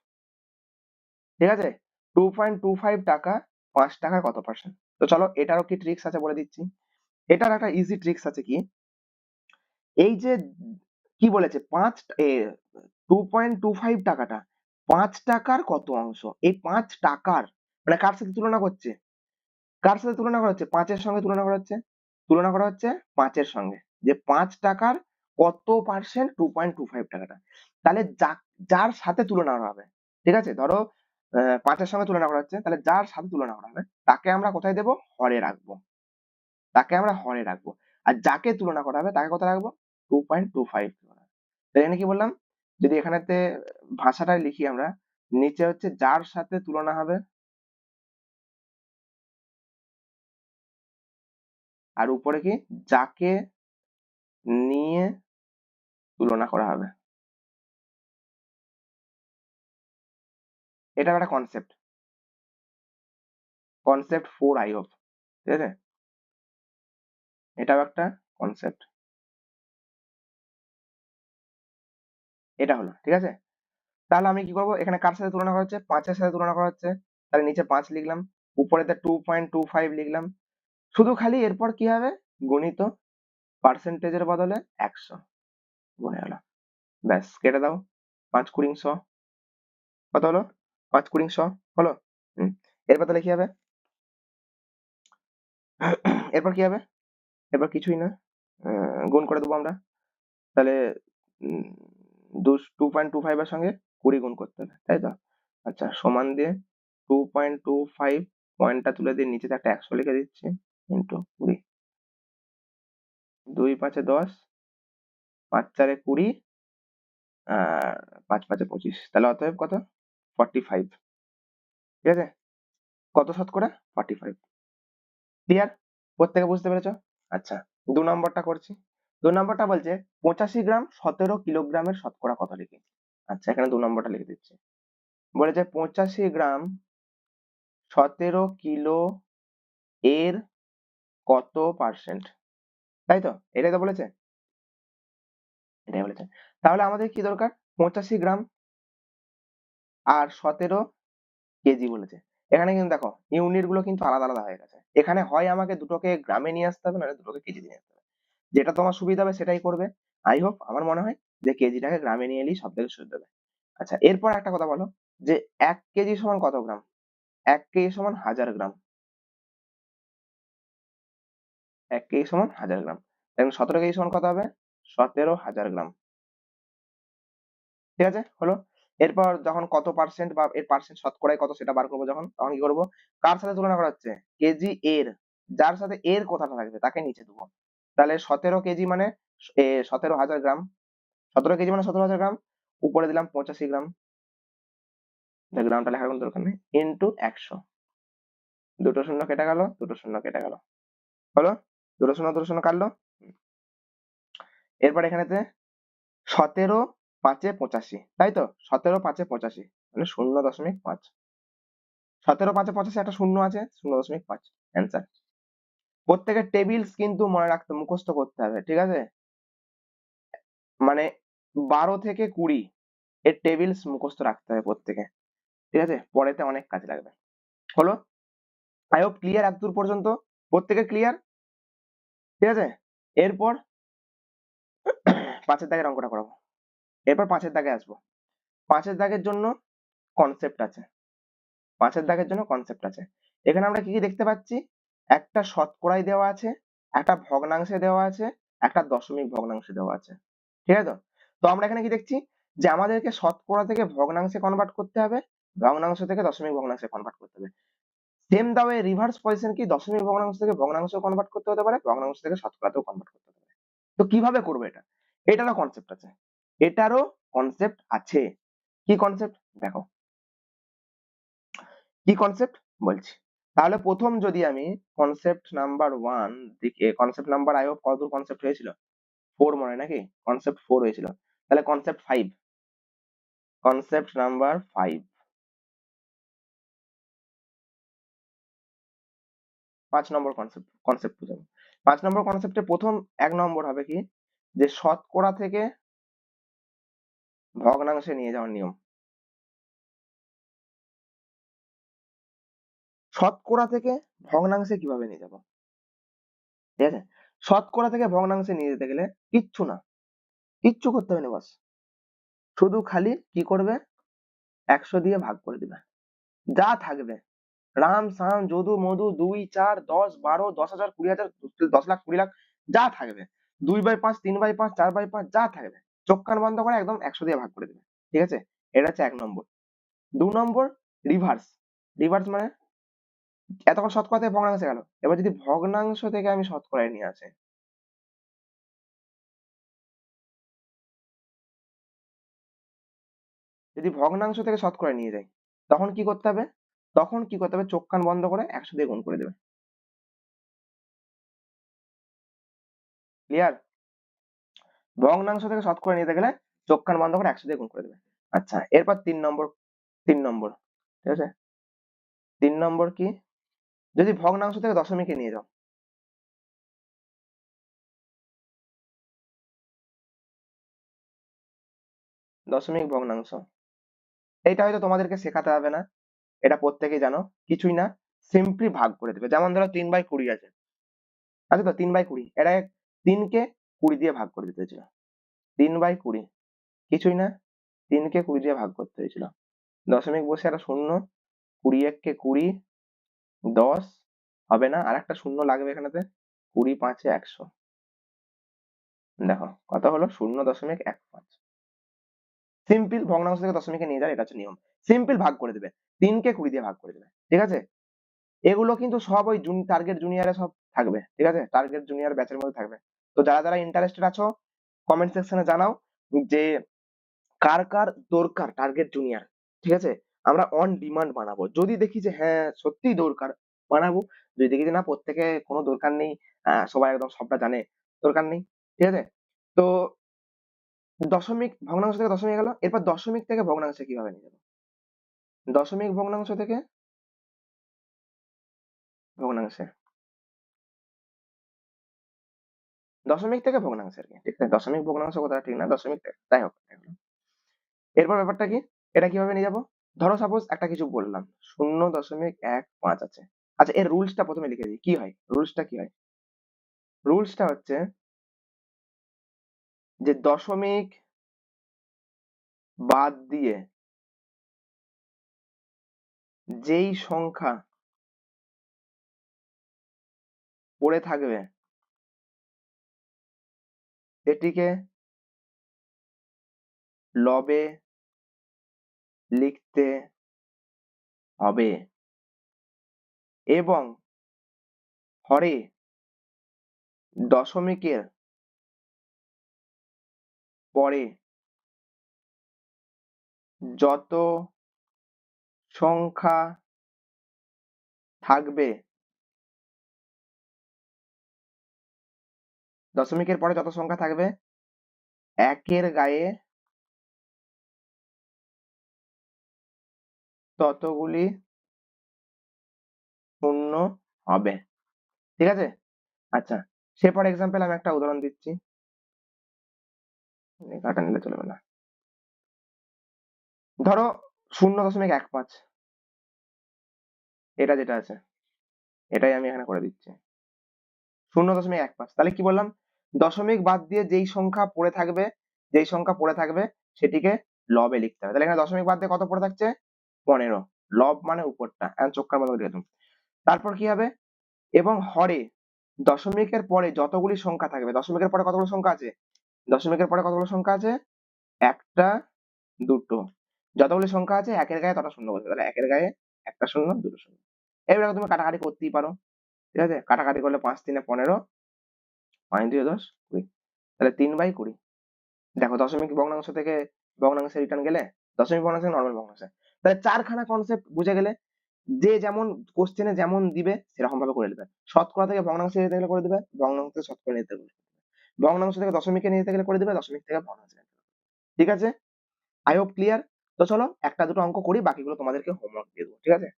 ঠিক আছে, 2.25 টাকা 5 টাকার কত পার্সেন্ট? তো চলো এটারও কি ট্রিক্স আছে বলে দিচ্ছি। এটার একটা ইজি ট্রিক্স আছে কি, এই যে কি বলেছে 2.25 টাকাটা 5 টাকার কত অংশ, এই 5 টাকার মানে কার সাথে তুলনা করছে, কার সাথে তুলনা করা হচ্ছে, 5-এর সঙ্গে তুলনা করা হচ্ছে, তুলনা করা হচ্ছে 5-এর সঙ্গে, যে 5 টাকার কত পার্সেন্ট 2.25 টাকাটা। তাহলে যার সাথে তুলনা করা হবে, ঠিক আছে, ধরো 5-এর সঙ্গে তুলনা করা হচ্ছে, তাহলে যার সাথে তুলনা করা হবে তাকে আমরা কোথায় দেবো, হরে রাখবো, তাকে আমরা হরে রাখবো। আর যাকে তুলনা করা হবে তাকে কোথায় রাখবো, 2.25। তাই এখানে কি বললাম, যদি এখানেতে ভাষাটাই লিখি আমরা, নিচে হচ্ছে যার সাথে তুলনা হবে, আর উপরে কি, যাকে নিয়ে তুলনা করা হবে। এটা একটা কনসেপ্ট, কনসেপ্ট 4 আই হোপ, ঠিক আছে, এটাও একটা কনসেপ্ট, এটা হলো, ঠিক আছে। তাহলে আমি কি করবো, এখানে কার সাথে তুলনা করা হচ্ছে, 5-এর সাথে তুলনা করা হচ্ছে, তাহলে নিচে 5 লিখলাম, উপরেতে 2.25 লিখলাম, শুধু খালি এরপর কি হবে, গণিত পার্সেন্টেজের বদলে 100 বনে গেল, ব্যাস কেটে দাও, 5×20 কত হলো, 5×20 হলো। হুম, এরপর তাহলে কি হবে, এরপর কি হবে, এরপর কিছুই না, গুণ করে দেবো আমরা, তাহলে 2.25 এর সঙ্গে 20 গুণ করতে হবে, তাই তো? আচ্ছা, সমান দিয়ে 2.25 পয়েন্টটা তুলে দিয়ে নিচে একটা 100 লিখে দিচ্ছি, ইন্টু 20, 2×5 = 10, 5×4 = 20, আর 5×5 = 25, তাহলে অতএব কত, 45, ঠিক আছে, কত শতকরা, 45, ক্লিয়ার, প্রত্যেকে বুঝতে পেরেছো? আচ্ছা, 2 নম্বরটা করছি, 2 নম্বরটা বলছে 85 গ্রাম 17 কিলোগ্রামের শতকরা কত লিখি। আচ্ছা, এখানে 2 নম্বরটা লিখে দিচ্ছি, বলেছে 85 গ্রাম 17 কিলো এর কত পার্সেন্ট, তাই তো, এটাই তো বলেছে, এটাই বলেছে। তাহলে আমাদের কি দরকার, 85 গ্রাম আর 17 কেজি বলেছে। এখানে কিন্তু দেখো ইউনিট গুলো কিন্তু আলাদা আলাদা হয়ে গেছে, এখানে হয় আমাকে দুটোকে গ্রামে নিয়ে আসতে হবে, নাহলে দুটোকে কেজি নিয়ে আসতে হবে, যেটা তোমার সুবিধা হবে সেটাই করবে। আই হোপ, আমার মনে হয় যে কেজিটাকে গ্রামে নিয়ে এলেই সব থেকে সুবিধা হবে। আচ্ছা, এরপর একটা কথা বলো, যে 1 কেজি সমান কত গ্রাম, 1 কেজি সমান 1000 গ্রাম, 1 কেজি সমান 1000 গ্রাম, এখন 17 কেজি সমান কত হবে, 17000 গ্রাম, ঠিক আছে, হলো। এরপর যখন কত পার্সেন্ট বা এর পার্সেন্ট শতকরায় কত সেটা বার করবো যখন, তখন কি করবো, কার সাথে তুলনা করা হচ্ছে, কেজি এর, যার সাথে এর কথাটা থাকবে তাকে নিচে দেবো, তাহলে 17 কেজি মানে 17000 গ্রাম, 17 কেজি মানে 17000 গ্রাম, উপরে দিলাম 85 গ্রাম, গ্রামটা লেখার কোনো দরকার নেই, ইন্টু 100, দুটো শূন্য কেটে গেল, দুটো শূন্য কেটে গেল, হলো, দুটো শূন্য কাটলো। এরপর এখানেতে 17×5 = 85, তাই তো, 17×5 = 85 মানে 0.5, 17×5 = 85, একটা শূন্য আছে, 0.5 অ্যান্সার। প্রত্যেকের টেবিলস কিন্তু মনে রাখতে মুখস্থ করতে হবে, ঠিক আছে, মানে 12 থেকে 20 এর টেবিলস মুখস্থ রাখতে হবে প্রত্যেকে, ঠিক আছে, পরেতে অনেক কাজে লাগবে, হলো। আই হোপ ক্লিয়ার এতদূর পর্যন্ত, প্রত্যেকে ক্লিয়ার, ঠিক আছে। এরপর 5-এর দাগের অঙ্কটা করাবো, এরপর 5-এর দাগে আসবো, 5-এর দাগের জন্য কনসেপ্ট আছে, 5-এর দাগের জন্য কনসেপ্ট আছে। এখানে আমরা কি কি দেখতে পাচ্ছি, একটা শতকরায় দেওয়া আছে, একটা ভগ্নাংশে দেওয়া আছে, একটা দশমিক ভগ্নাংশে দেওয়া আছে, ঠিক আছে তো। তো আমরা এখানে কি দেখছি, যে আমাদেরকে শতকরা থেকে ভগ্নাংশে কনভার্ট করতে হবে, ভগ্নাংশ থেকে দশমিক ভগ্নাংশে কনভার্ট করতে হবে। Same the way reverse position কি, দশমিক ভগ্নাংশ থেকে ভগ্নাংশ কনভার্ট করতে হতে পারে, ভগ্নাংশ থেকে শতকরাতেও কনভার্ট করতে হতে পারে। তো কিভাবে করবো এটা, এটারও কনসেপ্ট আছে, এটারও কনসেপ্ট আছে, কি কনসেপ্ট দেখো, কি কনসেপ্ট বলছি। তাহলে প্রথম যদি আমি কনসেপ্ট নাম্বার 1 দিকে, কনসেপ্ট নাম্বার আই হোপ কতদূর কনসেপ্ট হয়েছিল, 4 মনে হয় নাকি, কনসেপ্ট 4 হয়েছিল, তাহলে কনসেপ্ট 5, কনসেপ্ট নাম্বার 5, 5 নম্বর কনসেপ্ট বুঝাবো। 5 নম্বর কনসেপ্টে প্রথম 1 নম্বর হবে কি, যে শতকরা থেকে ভগ্নাংশে নিয়ে যাওয়ার নিয়ম। শতকরা থেকে ভগ্নাংশে কিভাবে নিয়ে যাবো, ঠিক আছে? শতকরা থেকে ভগ্নাংশে নিয়ে যেতে গেলে কিচ্ছু না, কিচ্ছু করতে হবে না, বাস শুধু খালি কি করবে, 100 দিয়ে ভাগ করে দিবে, যা থাকবে রাম সাম যদু মধু 2 4 10 12 10,000 20,000 10 লাখ 20 লাখ যা থাকবে, 2/5 3/5 4/5 যা থাকবে, চোখ কান বন্ধ করে একদম 100 দিয়ে ভাগ করে দিবে, ঠিক আছে? এটা হচ্ছে 1 নম্বর। 2 নম্বর রিভার্স। রিভার্স মানে এতক্ষণ শতকরা থেকে ভগ্নাংশে গেল, এবার যদি ভগ্নাংশ থেকে আমি শতকরায় নিয়ে আসি, যদি ভগ্নাংশ থেকে শতকরায় নিয়ে যাই, তখন কি করতে হবে, তখন কি করতে হবে, চোখ কান বন্ধ করে 100 দিয়ে গুণ করে দেবে। ক্লিয়ার? ভগ্নাংশ থেকে শতকরা নিতে গেলে চোখ কান বন্ধ করে 100 দিয়ে গুণ করে দেবে। আচ্ছা, এরপর 3 নম্বর। 3 নম্বর, ঠিক আছে? 3 নম্বর কি, যদি ভগ্নাংশ থেকে দশমিকে নিয়ে যাও, দশমিক ভগ্নাংশ, এইটা হয়তো তোমাদেরকে শেখাতে হবে না, এটা প্রত্যেকেই জানো, কিছুই না, সিম্পলি ভাগ করে দেবে। যেমন ধরো 3/20 আছে, আছে তো 3/20, এটা 3 কে 20 দিয়ে ভাগ করে দিতে হয়েছিল, 3/20, কিছুই না, 3 কে 20 দিয়ে ভাগ করতে হয়েছিল, দশমিক বসে একটা শূন্য, 20 1 20, 10 হবে না, আর একটা শূন্য লাগবে এখানেতে, 20 5 100, দেখো কত হলো, 0.15। সিম্পল ভগ্নাংশ থেকে দশমিকে নিয়ে যায়, এটা হচ্ছে নিয়ম। সিম্পল ভাগ করে দেবে, 3 কে 20 দিয়ে ভাগ করে দেবে, ঠিক আছে? এগুলো কিন্তু সব ওই টার্গেট জুনিয়রে সব থাকবে, ঠিক আছে? টার্গেট জুনিয়র ব্যাচের মধ্যে থাকবে। তো যারা যারা ইন্টারেস্টেড আছো, কমেন্ট সেকশনে জানাও যে কার কার দরকার টার্গেট জুনিয়র, ঠিক আছে? আমরা অন ডিমান্ড বানাবো, যদি দেখি যে হ্যাঁ সত্যিই দরকার, বানাবো। যদি দেখি যে না প্রত্যেকে কোনো দরকার নেই, সবাই একদম সবটা জানে, দরকার নেই, ঠিক আছে? তো দশমিক ভগ্নাংশ থেকে দশমিক গেল, এরপর দশমিক থেকে ভগ্নাংশে কিভাবে নিয়ে যাবো, দশমিক ভগ্নাংশ থেকে ভগ্নাংশে, দশমিক থেকে ভগ্নাংশে আর কি, ঠিক আছে? দশমিক ভগ্নাংশ কথাটা ঠিক না, দশমিক থেকে, যাই হোক। এরপর ব্যাপারটা কি, এটা কিভাবে নিয়ে যাবো, ধরো সাপোজ একটা কিছু বললাম, 0.15 আছে। আচ্ছা, এর রুলসটা প্রথমে লিখে দিই, কি হয় রুলসটা, কি হয় রুলসটা হচ্ছে যে দশমিক বাদ দিয়ে যেই সংখ্যা পড়ে থাকবে সেটিকে লবে লিখতে হবে, এবং হরে দশমিকের পরে যত সংখ্যা থাকবে, দশমিকের পরে যত সংখ্যা থাকবে, একের গায়ে ততগুলি শূন্য হবে, ঠিক আছে? আচ্ছা, সে ফর এক্সাম্পল আমি একটা উদাহরণ দিচ্ছি, কাটা নিলে চলবে না, ধরো 0.15, এটা যেটা আছে এটাই আমি এখানে করে দিচ্ছি, 0.15, তাহলে কি বললাম, দশমিক বাদ দিয়ে যেই সংখ্যা পড়ে থাকবে, যেই সংখ্যা পড়ে থাকবে সেটিকে লবে লিখতে হবে। তাহলে এখানে দশমিক বাদ দিয়ে কত পড়ে থাকছে, 15, লব মানে উপরটা, এখন চোখ কান বন্ধ করে দিলাম। তারপর কি হবে, এবং হরে দশমিকের পরে যতগুলি সংখ্যা থাকবে, দশমিকের পরে কতগুলো সংখ্যা আছে, দশমিকের পরে কতগুলো সংখ্যা আছে, একটা দুটো, যতগুলি সংখ্যা আছে একের গায়ে তটা শূন্য বসবে, তাহলে একের গায়ে একটা শূন্য দুটো শূন্য। এবার তুমি কাটাকাটি করতেই পারো, ঠিক আছে? কাটাকাটি করলে 5 3 15, 5 2 10 20, তাহলে 3/20। দেখো দশমিক ভগ্নাংশ থেকে ভগ্নাংশে রিটার্ন গেলে, দশমিক ভগ্নাংশ নর্মাল ভগ্নাংশে, তাহলে চারখানা কনসেপ্ট বুঝে গেলে, যে যেমন কোশ্চেনে যেমন দিবে সেরকম ভাবে করে নেবে। শতকরা থেকে ভগ্নাংশে নিতে গেলে করে দিবে, ভগ্নাংশ থেকে শতকরা নিতে গেলে, ভগ্নাংশ থেকে দশমিকে নিতে গেলে করে দিবে, দশমিক থেকে ভগ্নাংশে নিতে গেলে। ঠিক আছে? I hope clear. তো চলো একটা দুটো অঙ্ক করি, বাকিগুলো তোমাদেরকে হোমওয়ার্ক দিয়ে দেবো, ঠিক আছে?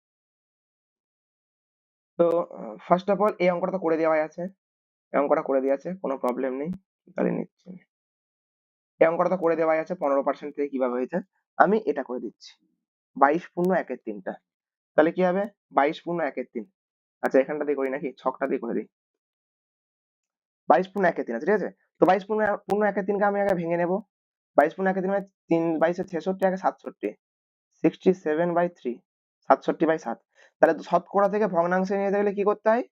তো ফার্স্ট অফ অল এই অঙ্কটা তো করে দেওয়া আছে, এই অঙ্কটা করে দেওয়া আছে, কোনো প্রবলেম নেই। তাহলে নিচ্ছি এই অঙ্কটা তো করে দেওয়া আছে 15% থেকে কিভাবে হয়েছে, আমি এটা করে দিচ্ছি 22 পূর্ণ 1/3টা। তাহলে কি হবে 22 পূর্ণ 1/3। আচ্ছা এখানটা দিয়ে করি নাকি, ছকটা দিয়ে করে দিই। 22 পূর্ণ 1/3 আছে, ঠিক আছে। তো 22 পূর্ণ 1/3কে আমি আগে ভেঙে নেবো। 22 পূর্ণ 1/3 মানে 3 22 66 আগে 67, 67/3, 67/7। তাহলে শতকরা থেকে ভগ্নাংশে নিয়ে যেতে গেলে কি করতে হয়,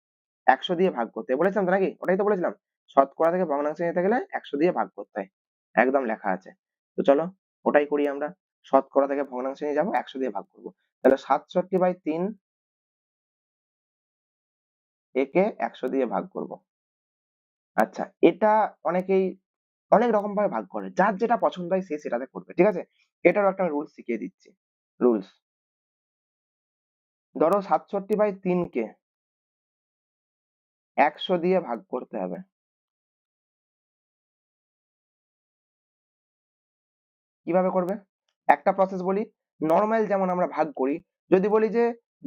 100 দিয়ে ভাগ করতে হয়, বলেছিলাম তো নাকি, ওটাই তো বলেছিলাম। শতকরা থেকে ভগ্নাংশে নিতে গেলে 100 দিয়ে ভাগ করতে হয়, একদম লেখা আছে। তো চলো ওটাই করি আমরা। শতকরা থেকে ভগ্নাংশে নিয়ে যাবো, 100 দিয়ে ভাগ করবো। তাহলে 67/3 একে 100 দিয়ে ভাগ করব। আচ্ছা এটা অনেকেই অনেক রকম ভাবে ভাগ করে, যার যেটা পছন্দ হয় সে সেটাতে করবে, ঠিক আছে। এটারও একটা রুলস শিখিয়ে দিচ্ছি। রুলস, ধরো 67/3 কে 100 দিয়ে ভাগ করতে হবে। কিভাবে করবে, একটা প্রসেস বলি। নর্মাল যেমন আমরা ভাগ করি, যদি বলি যে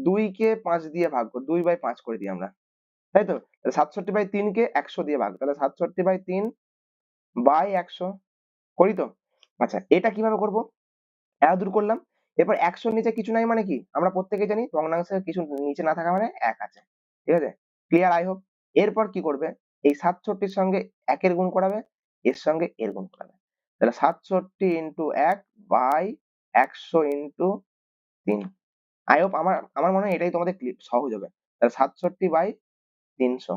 2 কে 5 দিয়ে ভাগ করি, 2/5 করে দিই আমরা, তাই তো। 67/3 কে 100 দিয়ে ভাগ, তাহলে 67/3 বাই 100 করি তো। আচ্ছা এটা কিভাবে করব, এত দূর করলাম। এরপর 100 নিচে কিছু নাই মানে কি, আমরা প্রত্যেকেই জানি ভগ্নাংশের কিছু নিচে না থাকা মানে 1 আছে, ঠিক আছে। Clear I hope. এরপর কি করবে, এই 67 সঙ্গে 1 গুণ করাবে, এর সঙ্গে এর গুণ করাবে। তাহলে 67 into 1 by 100 into 3। I hope আমার আমার মনে হয় এটাই তোমাদের সহজ হবে। তাহলে 67/300,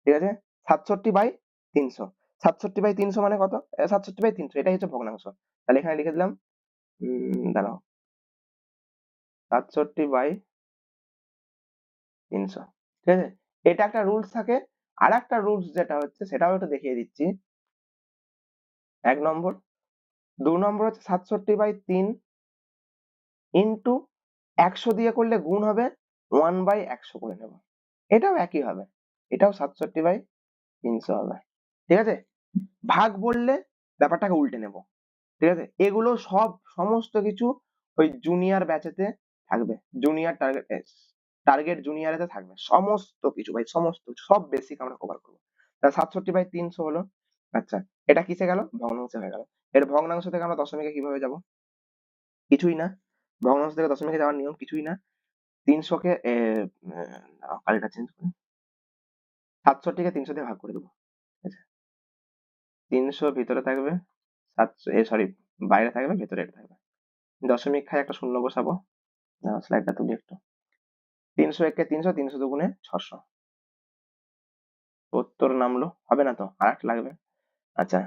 ঠিক আছে। 67/300, 67/300 মানে কত, 67/300 এটাই হচ্ছে ভগ্নাংশ। তাহলে এখানে লিখে দিলাম, দাঁড়াও, 67/300, ঠিক আছে। এটা একটা রুলস থাকে। আর একটা রুলস যেটা হচ্ছে সেটাও একটু দেখিয়ে দিচ্ছি। 1 নম্বর, 2 নম্বর হচ্ছে 67/3 ইন্টু 100 দিয়ে করলে গুণ হবে, 1/100 করে নেব, এটাও একই হবে, এটাও 67/300 হবে, ঠিক আছে। ভাগ বললে ব্যাপারটাকে উল্টে নেব, ঠিক আছে। এগুলো সব সমস্ত কিছু ওই জুনিয়র ব্যাচেতে থাকবে, জুনিয়র টার্গেট টার্গেট জুনিয়রেতে থাকবে সমস্ত কিছু ভাই, সমস্ত কিছু, সব বেসিক আমরা কভার করবো। তাহলে 67/300 হলো। আচ্ছা এটা কিসে গেল, ভগ্নাংশে হয়ে গেল। এর ভগ্নাংশ থেকে আমরা দশমিকে কিভাবে যাব, কিছুই না। ভগ্নাংশ থেকে দশমিকে যাওয়ার নিয়ম কিছুই না। 300 কে কালিটা চেঞ্জ করি, 67 কে 300 দিয়ে ভাগ করে দেবো, ঠিক আছে। 300 ভিতরে থাকবে, 700 সরি বাইরে থাকবে, ভেতরে এটা থাকবে। দশমিক খাই একটা শূন্য বসাবো, স্লাইডটা তুলি একটু। 300 300, 300 দুগুণে 600, 70 নামলো, হবে না তো, আর একটা লাগবে। আচ্ছা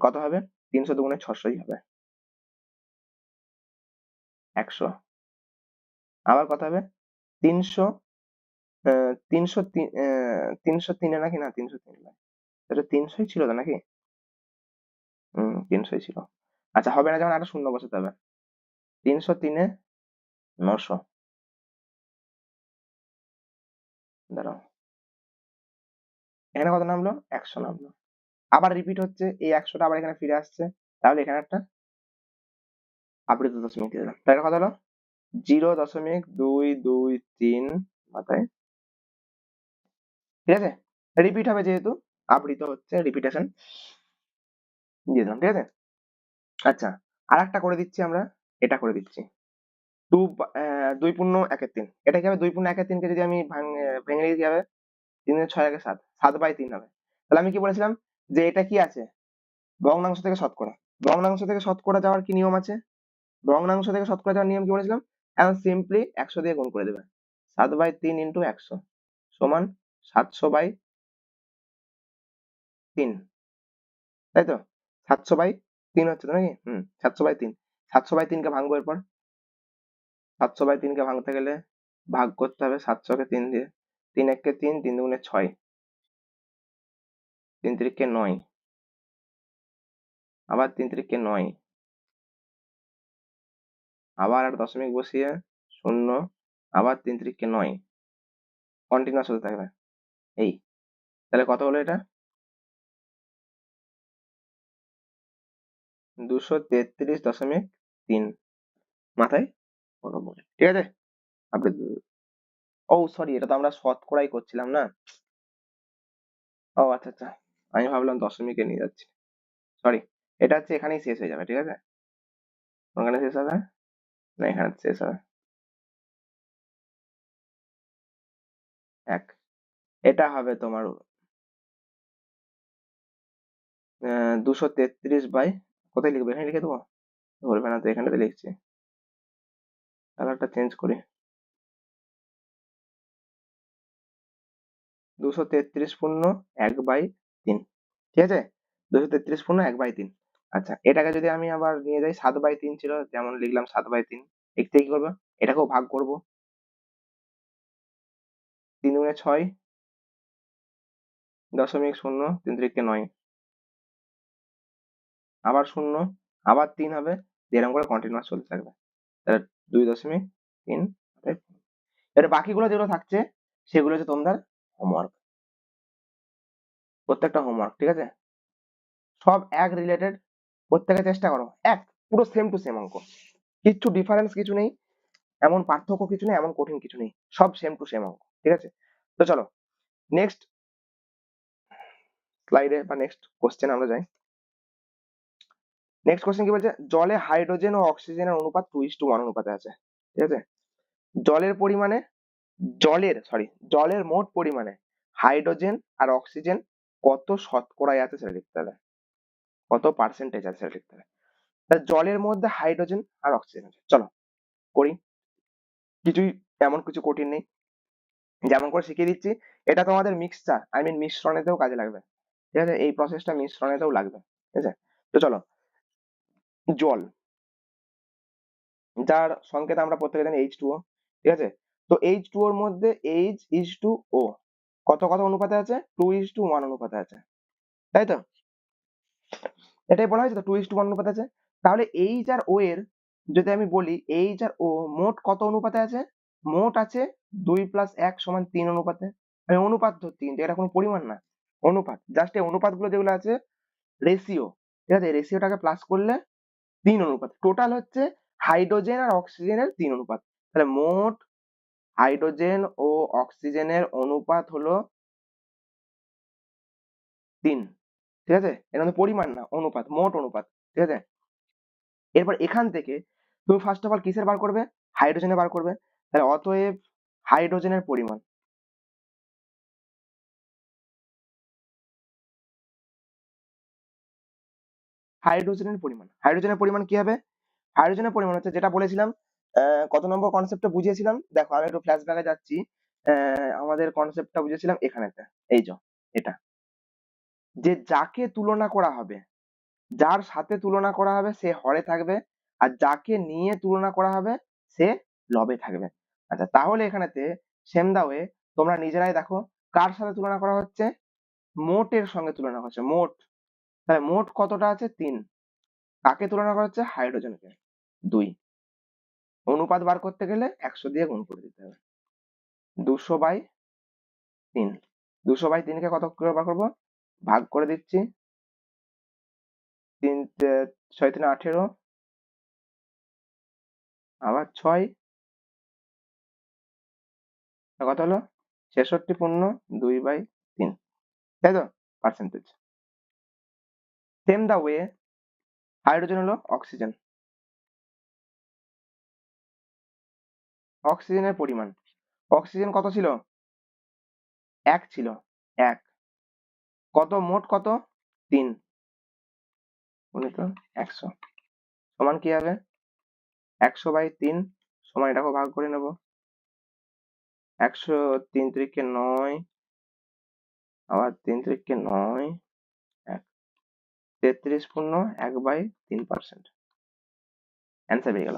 কত হবে, 300 দুগুণে 600ই হবে, 100। আবার কত হবে, 300, 303 নাকি, না 303 নয়, এটা 300ই ছিল তো নাকি, 300ই ছিল। আচ্ছা হবে না যখন একটা শূন্য বসাতে হবে, 303-এ 900, দাঁড়াও, এখানে কত নামলো, 100 নামলো। আবার রিপিট হচ্ছে, এই 100টা আবার এখানে ফিরে আসছে, তাহলে এখানে একটা আবৃত দশমিক দিয়ে দিলাম, তাহলে কত হলো 0.223 মাথায়, ঠিক আছে। রিপিট হবে যেহেতু, আবৃত হচ্ছে, রিপিটেশন দিয়ে দিলাম, ঠিক আছে। আচ্ছা আর একটা করে দিচ্ছি আমরা, এটা করে দিচ্ছি 2 পূর্ণ 1/3, এটা কি হবে, 2 পূর্ণ 1/3 কে যদি আমি ভেঙে দিই কি হবে, 3 6 7/3 হবে। তাহলে আমি কি বলেছিলাম, যে এটা কি আছে, ভগ্নাংশ থেকে শতকরা, ভগ্নাংশ থেকে শতকরা যাওয়ার কি নিয়ম আছে, ভগ্নাংশ থেকে শতকরা যাওয়ার নিয়ম কি বলেছিলাম, এখন সিম্পলি 100 দিয়ে গুণ করে দেবে, 7/3 ইন্টু 100 সমান 700/3, তাই তো। 700/3 হচ্ছে তো নাকি, 700/3, 700/3 কে ভাঙবো। এরপর 700/3 কে ভাঙতে গেলে ভাগ করতে হবে 700 কে 3 দিয়ে, 3 1 কে 3, 3 2 6, 3 3 9, আবার 3 3 9, আবার একটা দশমিক বসিয়ে শূন্য, আবার 3 3 9, কন্টিনিউয়াস হতে থাকবে এই। তাহলে কত হলো এটা, 233.3 মাথায় বরাবর, ঠিক আছে। আপনি ও সরি, এটা তো আমরা শতকরাই করছিলাম না। ও আচ্ছা আচ্ছা, আমি ভাবলাম দশমিকে নিয়ে যাচ্ছি। সরি, এটা হচ্ছে এখানেই শেষ হয়ে যাবে, ঠিক আছে? ওখানে শেষ হবে না, এখানে শেষ হবে। এক, এটা হবে তোমার 233 বাই, কোথায় লিখবো, এখানে লিখে দেবো? ধরবে না তো, এখানে তো লিখছি। কালারটা চেঞ্জ করি। 233 পূর্ণ 1/3, ঠিক আছে? 233 পূর্ণ 1/3। আচ্ছা, এটাকে যদি আমি আবার নিয়ে যাই, 7/3 ছিল, যেমন লিখলাম 7/3। এর থেকে কি করবো? এটাকেও ভাগ করবো। 3 × 6 .0, 3 × 9, আবার 0, আবার 3 হবে, এরকম করে কন্টিনিউয়াস চলতে থাকবে। তাহলে 2.3। এবার বাকিগুলো যেগুলো থাকছে সেগুলো হচ্ছে তোমাদের হোমওয়ার্ক, প্রত্যেকটা হোমওয়ার্ক, ঠিক আছে? সব এক রিলেটেড, প্রত্যেকে চেষ্টা করো এক, পুরো সেম টু সেম অঙ্ক, কিচ্ছু ডিফারেন্স কিছু নেই, এমন পার্থক্য কিছু নেই, এমন কঠিন কিছু নেই, সব সেম টু সেম অঙ্ক, ঠিক আছে? তো চলো নেক্সট স্লাইডে বা নেক্সট কোশ্চেন আমরা যাই। নেক্সট কোশ্চেন কি বলছে, জলে হাইড্রোজেন ও অক্সিজেনের অনুপাত 2:1 অনুপাতে আছে, ঠিক আছে? জলের পরিমাণে, জলের মোট পরিমাণে হাইড্রোজেন আর অক্সিজেন কত শতকরায় আছে সেটা লিখতে হবে, কত পার্সেন্টেজ আছে সেটা লিখতে হবে। তা জলের মধ্যে হাইড্রোজেন আর অক্সিজেন আছে, চলো করি। কিছুই এমন কিছু কঠিন নেই, যেমন করে শিখিয়ে দিচ্ছি। এটা তোমাদের মিক্সচার, আই মিন মিশ্রণেতেও কাজে লাগবে, ঠিক আছে? এই প্রসেসটা মিশ্রণেতেও লাগবে, ঠিক আছে? তো চলো, জল, যার সংকেত আমরা প্রত্যেকে জানি H2O, ঠিক আছে? তো H2O এর মধ্যে H is to O কত কত অনুপাতে আছে? 2:1 অনুপাতে আছে, তাই তো? এটাই বলা হয়েছে তো, 2:1 অনুপাতে আছে। তাহলে H আর O এর, যদি আমি বলি H আর O মোট কত অনুপাতে আছে? মোট আছে 2+1 = 3 অনুপাতে। আমি অনুপাত ধরছি, কিন্তু এটা কোনো পরিমাণ না, অনুপাত। জাস্ট এই অনুপাতগুলো যেগুলো আছে রেশিও, ঠিক আছে? রেশিওটাকে প্লাস করলে 3 অনুপাত। টোটাল হচ্ছে হাইড্রোজেন আর অক্সিজেনের 3 অনুপাত। তাহলে মোট হাইড্রোজেন ও অক্সিজেনের অনুপাত হলো 3, ঠিক আছে? এটা মানে পরিমাণ না, অনুপাত, মোট অনুপাত, ঠিক আছে? এরপর এখান থেকে তুমি ফার্স্ট অফ অল কিসের বার করবে? হাইড্রোজেনের বার করবে। তাহলে অতএব হাইড্রোজেনের পরিমাণ, হাইড্রোজেনের পরিমাণ কি হবে? হাইড্রোজেনের পরিমাণ হচ্ছে, যেটা বলেছিলাম, কত নম্বর কনসেপ্টে বুঝিয়েছিলাম, দেখো আমি একটু ফ্ল্যাশব্যাকে যাচ্ছি। আমাদের কনসেপ্টটা বুঝিয়েছিলাম এখানেতে, এই যে এটা, যে যাকে তুলনা করা হবে, যার সাথে তুলনা করা হবে সে হরে থাকবে, আর যাকে নিয়ে তুলনা করা হবে সে লবে থাকবে। আচ্ছা, তাহলে এখানেতে সেম দা ওয়ে তোমরা নিজেরাই দেখো, কার সাথে তুলনা করা হচ্ছে? মোটের সঙ্গে তুলনা হচ্ছে, মোট। তাহলে মোট কতটা আছে? 3। কাকে তুলনা করা হচ্ছে? হাইড্রোজেনকে। 2। অনুপাত বার করতে গেলে 100 দিয়ে গুণ করে দিতে হবে। 200/3, 200/3 কে কত করে বার করবো? ভাগ করে দিচ্ছি, 3 6 3 18, আবার 6, কত হলো? 66.2/3, তাই তো? Percentage. Same the way hydrogen হলো অক্সিজেন, অক্সিজেনের পরিমাণ, অক্সিজেন কত ছিল? 1 ছিল, 1, কত মোট কত? 3 গুণিত 100 সমান কি হবে? 100/3 সমান, এটাকেও ভাগ করে নেব। 100, 3 3 9, আবার 3 3 9, 33.1/3%, অ্যান্সার বেরিয়ে গেল,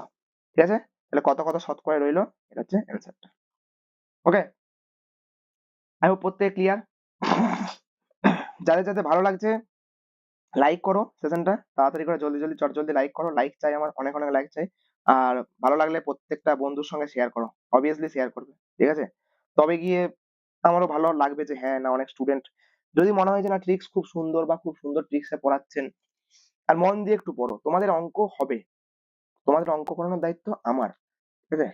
ঠিক আছে? তাহলে কত কত শতকরা রইলো, এটা হচ্ছে অ্যান্সারটা। ওকে, আই হোপ প্রত্যেক ক্লিয়ার। যাদের যাদের ভালো লাগছে লাইক করো সেশনটা, তাড়াতাড়ি করে জলদি জলদি চটজলদি লাইক করো, লাইক চাই আমার, অনেক অনেক লাইক চাই। আর ভালো লাগলে প্রত্যেকটা বন্ধুর সঙ্গে শেয়ার করো, অবভিয়াসলি শেয়ার করবে, ঠিক আছে? তবে গিয়ে আমারও ভালো লাগবে যে হ্যাঁ, না অনেক স্টুডেন্ট, যদি মনে হয় যে না ট্রিক্স খুব সুন্দর বা খুব সুন্দর ট্রিক্সে পড়াচ্ছেন, আর মন দিয়ে একটু পড়ো, তোমাদের অঙ্ক হবে, তোমাদের অঙ্ক করানোর দায়িত্ব আমার, ঠিক আছে?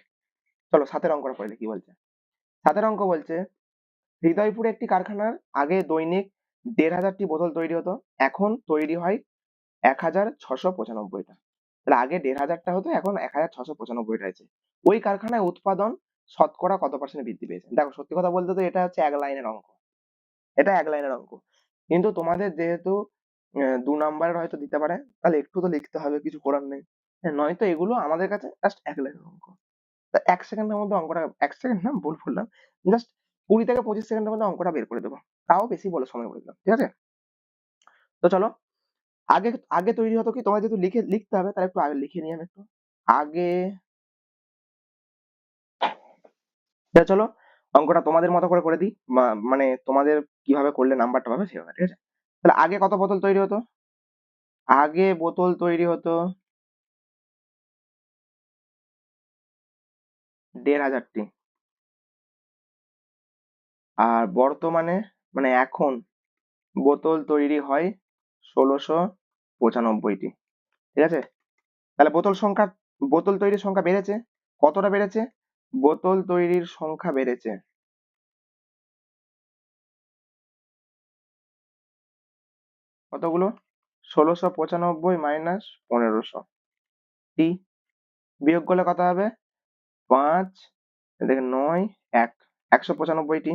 চলো 7 অঙ্কটা পড়ে দেখি কি বলছে। 7 অঙ্ক বলছে হৃদয়পুরে একটি কারখানার আগে দৈনিক 1500টি বোতল তৈরি হতো, এখন তৈরি হয় 1695টা। তাহলে আগে 1500টা হতো, এখন 1695টা হয়েছে। ওই কারখানায় উৎপাদন শতকরা কত পার্সেন্ট বৃদ্ধি পেয়েছে? দেখো সত্যি কথা বলতে তো এটা হচ্ছে এক লাইনের অঙ্ক, এটা এক লাইনের অঙ্ক। কিন্তু তোমাদের যেহেতু 2 নাম্বারের হয়তো দিতে পারে, তাহলে একটু তো লিখতে হবে, কিছু করার নেই। নয়তো এগুলো আমাদের কাছে জাস্ট এক লাইনের অঙ্ক। তা 1 সেকেন্ডের মধ্যে অঙ্কটা, 1 সেকেন্ড না, ভুল বললাম, জাস্ট 20 থেকে 25 সেকেন্ডের মধ্যে অঙ্কটা বের করে দেবো। তাও বেশি বলে সময় বলে দিলাম, ঠিক আছে? তো চলো, আগে আগে তৈরি হতো কি, তোমার যেহেতু লিখতে হবে তাহলে একটু আগে লিখে নিই আমি একটু আগে। চলো অঙ্কটা তোমাদের মতো করে দিই, মানে তোমাদের কিভাবে করলে নাম্বারটা পাবে সেভাবে, ঠিক আছে? তাহলে আগে কত বোতল তৈরি হতো? আগে বোতল তৈরি হতো 1500টি। আর বর্তমানে, মানে এখন, বোতল তৈরি হয় 1695টি, ঠিক আছে? তাহলে বোতল তৈরির সংখ্যা বেড়েছে, কতটা বেড়েছে? বোতল তৈরির সংখ্যা বেড়েছে কতগুলো? 1695 মাইনাস 1500 টি, বিয়োগ করলে কত হবে? 5, এদিকে 9, 1, 195টি,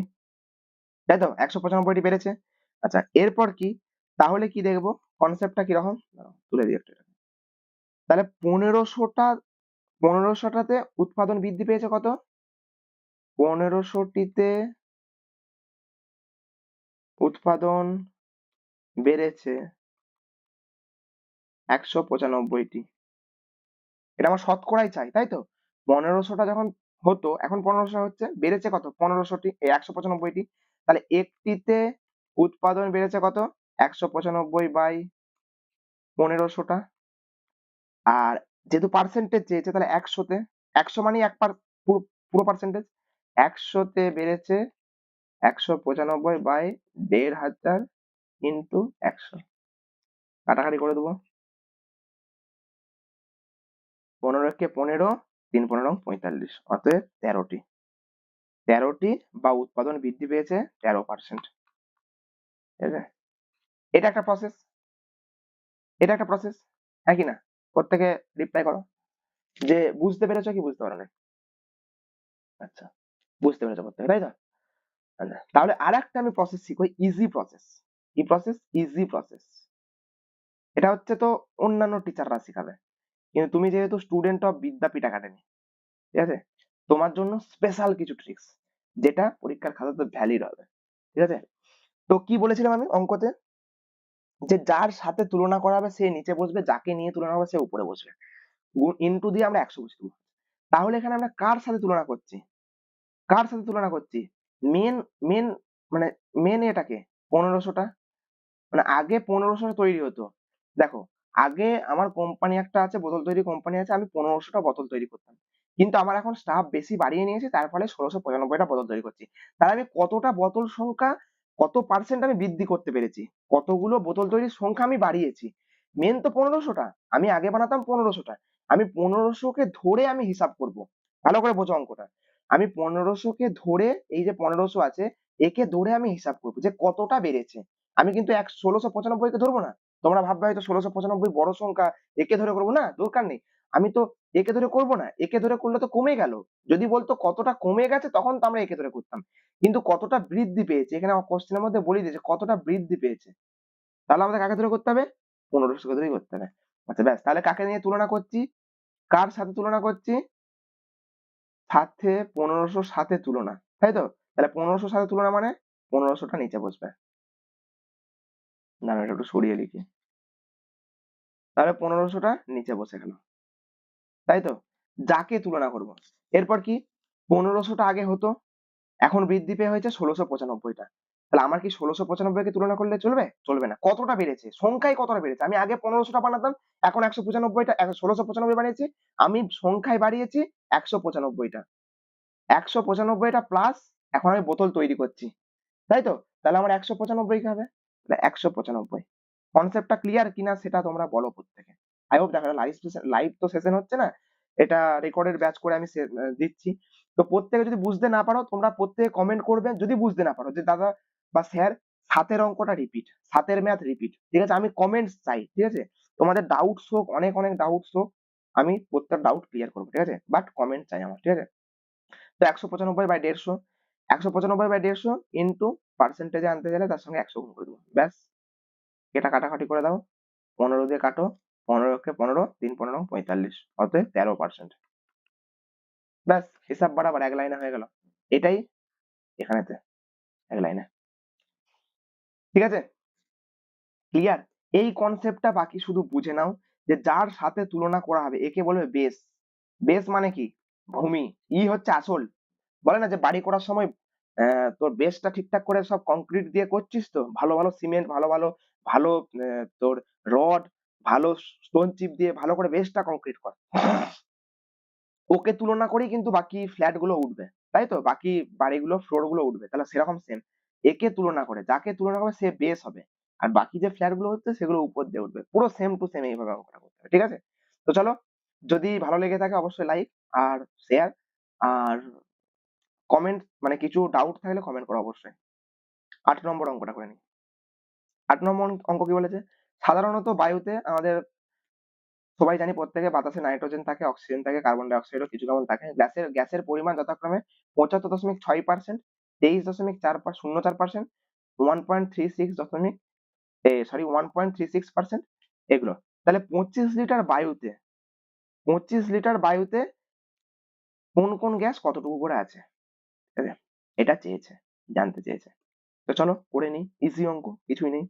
তাই তো? 195টি বেড়েছে। আচ্ছা, এরপর কি? তাহলে কি দেখবো, কনসেপ্টটা কিরকম, দাঁড়াও, তুলে দিই একটা। তাহলে 1500টাতে উৎপাদন বৃদ্ধি পেয়েছে কত? 1500টিতে উৎপাদন বেড়েছে 195টি। এটা আমার শতকরাই চাই, তাই তো? 1500টা যখন হতো, এখন 1500 হচ্ছে, বেড়েছে কত? 1500টি, এই 195টি। তাহলে একটিতে উৎপাদন বেড়েছে কত? 195/1500টা। আর যেহেতু পার্সেন্টেজ চেয়েছে, তাহলে 100তে, 100 মানেই পুরো পুরো পার্সেন্টেজ। 100তে বেড়েছে 195/1500 ইন্টু 100, কাটাকাটি করে দেবো। 15 × 15, 3×15 = 45, অতএব 13টি। 13টি বা উৎপাদন বৃদ্ধি পেয়েছে 13%, ঠিক আছে? এটা একটা প্রসেস, এটা একটা প্রসেস, হ্যাঁ কি না? প্রত্যেকে রিপ্লাই করো যে বুঝতে পেরেছো কি বুঝতে পারো না। আচ্ছা, বুঝতে পেরেছো প্রত্যেকে, তাই তো? আচ্ছা, তাহলে আর একটা আমি প্রসেস শিখবো, ইজি প্রসেস। কি প্রসেস? Easy process. এটা হচ্ছে তো অন্যান্য টিচাররা শিখাবে, কিন্তু তুমি যেহেতু স্টুডেন্ট অফ বিদ্যাপীঠ একাডেমি, ঠিক আছে, তোমার জন্য স্পেশাল কিছু ট্রিক্স, যেটা পরীক্ষার খাতাতে ভ্যালিড হবে, ঠিক আছে? তো কি বলেছিলাম আমি অঙ্কতে, যে যার সাথে তুলনা করা হবে সে নিচে বসবে, যাকে নিয়ে তুলনা হবে সে উপরে বসবে, ইনটু দিয়ে আমরা 100 বসে দেবো। তাহলে এখানে আমরা কার সাথে তুলনা করছি? কার সাথে তুলনা করছি? মেন মেন মানে মেন এটাকে 1500টা, মানে আগে 1500 তৈরি হতো। দেখো, আগে আমার কোম্পানি একটা আছে, বোতল তৈরি কোম্পানি আছে, আমি 1500টা বোতল তৈরি করতাম। কিন্তু আমার এখন স্টাফ বেশি বাড়িয়ে নিয়েছে, তার ফলে 1695টা বোতল তৈরি করছি। তাহলে আমি কতটা বোতল সংখ্যা, কত পার্সেন্ট আমি বৃদ্ধি করতে পেরেছি, কতগুলো বোতল তৈরির সংখ্যা আমি বাড়িয়েছি। মেন তো 1500টা, আমি আগে বানাতাম 1500টা, আমি 1500কে ধরে আমি হিসাব করব। ভালো করে বোঝো অঙ্কটা। আমি 1500কে ধরে, এই যে 1500 আছে, একে ধরে আমি হিসাব করবো যে কতটা বেড়েছে। আমি কিন্তু 1695কে ধরবো না। তোমরা ভাববে হয়তো 1695 বড় সংখ্যা, একে ধরে করবো না, দরকার নেই। আমি তো একে ধরে করবো না, একে ধরে করলে তো কমে গেল। যদি বলতো কতটা কমে গেছে, তখন তো আমরা একে ধরে করতাম। কিন্তু কতটা বৃদ্ধি পেয়েছে, এখানে আমার কোশ্চেনের মধ্যে বলে দিয়েছে কতটা বৃদ্ধি পেয়েছে। তাহলে আমাদের কাকে ধরে করতে হবে? 1500কে ধরেই করতে হবে। আচ্ছা ব্যাস, তাহলে কাকে নিয়ে তুলনা করছি? কার সাথে তুলনা করছি? সাথে, 1500 সাথে তুলনা, তাই তো? তাহলে 1500 সাথে তুলনা মানে 1500টা নিচে বসবে। না, এটা একটু সরিয়ে লিখি। তাহলে 1500টা নিচে বসে গেল, তাই তো? যাকে তুলনা করব। এরপর কি? 1500টা আগে হতো, এখন বৃদ্ধি পেয়ে হয়েছে 1695টা। তাহলে আমার কি 1695 কে তুলনা করলে চলবে? চলবে না। কতটা বেড়েছে? সংখ্যায় কতটা বেড়েছে? আমি আগে 1500টা বানাতাম, এখন 195টা, 1695 বানিয়েছি। আমি সংখ্যায় বাড়িয়েছি 195টা। 195টা প্লাস, এখন আমি বোতল তৈরি করছি, তাই তো? তাহলে আমার 195 কি হবে? 195। কনসেপ্টটা ক্লিয়ার কিনা সেটা তোমরা বলো প্রত্যেকে। I hope. দেখো, লাইভ তো সেশন হচ্ছে না, এটা রেকর্ডেড ব্যাচ করে আমি দিচ্ছি। তো প্রত্যেকে যদি বুঝতে না পারো তোমরা প্রত্যেকে কমেন্ট করবে, যদি বুঝতে না পারো যে দাদা বা স্যার 7 অঙ্কটা রিপিট, 7 ম্যাথ রিপিট, ঠিক আছে, আমি কমেন্টস চাই, ঠিক আছে, তোমাদের ডাউটস হোক, অনেক অনেক ডাউটস হোক, আমি প্রত্যেক ডাউট ক্লিয়ার করবো, ঠিক আছে, বাট কমেন্ট চাই আমার, ঠিক আছে। তো 195/150, 195/150 ইন্টু পার্সেন্টেজে আনতে গেলে তার সঙ্গে 100 গুণ করে দেবো, ব্যাস। এটা কাটাকাটি করে দাও, 15 দিয়ে কাটো, 15 কে 15, 3 15 45, অতএব 13%। ব্যাস, হিসাব বরাবর এক লাইনে হয়ে গেল, এটাই এখানেতে এক লাইনে, ঠিক আছে, ক্লিয়ার। এই কনসেপ্টটা বাকি শুধু বুঝে নাও, যে যার সাথে তুলনা করা হবে একে বলবে বেস। বেস মানে কি? ভূমি। হচ্ছে আসল। বলে না যে বাড়ি করার সময় তোর বেসটা ঠিকঠাক করে সব কংক্রিট দিয়ে করছিস তো, ভালো ভালো সিমেন্ট, ভালো ভালো ভালো তোর রড, ভালো স্টোন চিপ দিয়ে ভালো করে বেসটা কংক্রিট কর, ওকে তুলনা করেই কিন্তু বাকি ফ্ল্যাট গুলো উঠবে, তাই তো, বাকি বাড়িগুলো ফ্লোর গুলো উঠবে, তাহলে সেরকম সেম একে তুলনা করে, যাকে তুলনা করে সে বেস হবে, আর বাকি যে ফ্ল্যাট গুলো হচ্ছে সেগুলো উপর দিয়ে উঠবে, পুরো সেম টু সেম এইভাবে অঙ্কটা করতে হবে, ঠিক আছে। তো চলো, যদি ভালো লেগে থাকে অবশ্যই লাইক আর শেয়ার, আর কমেন্ট, মানে কিছু ডাউট থাকলে কমেন্ট করো অবশ্যই। 8 নম্বর অঙ্কটা করে নি। 8 নম্বর অঙ্ক কি বলেছে? সাধারণত বায়ুতে আমাদের সবাই জানি প্রত্যেকে বাতাসে নাইট্রোজেন থাকে, অক্সিজেন থাকে, কার্বন ডাই অক্সাইডও কিছু কেমন থাকে। গ্যাসের পরিমাণ যথাক্রমে 75.6%, 23.04%, 1.36 1.36%, এগুলো। তাহলে 25 লিটার বায়ুতে কোন কোন গ্যাস কতটুকু করে আছে, ঠিক আছে? এটা চেয়েছে, জানতে চেয়েছে। তো চলো করে নিই, ইজি অঙ্ক, কিছুই নেই।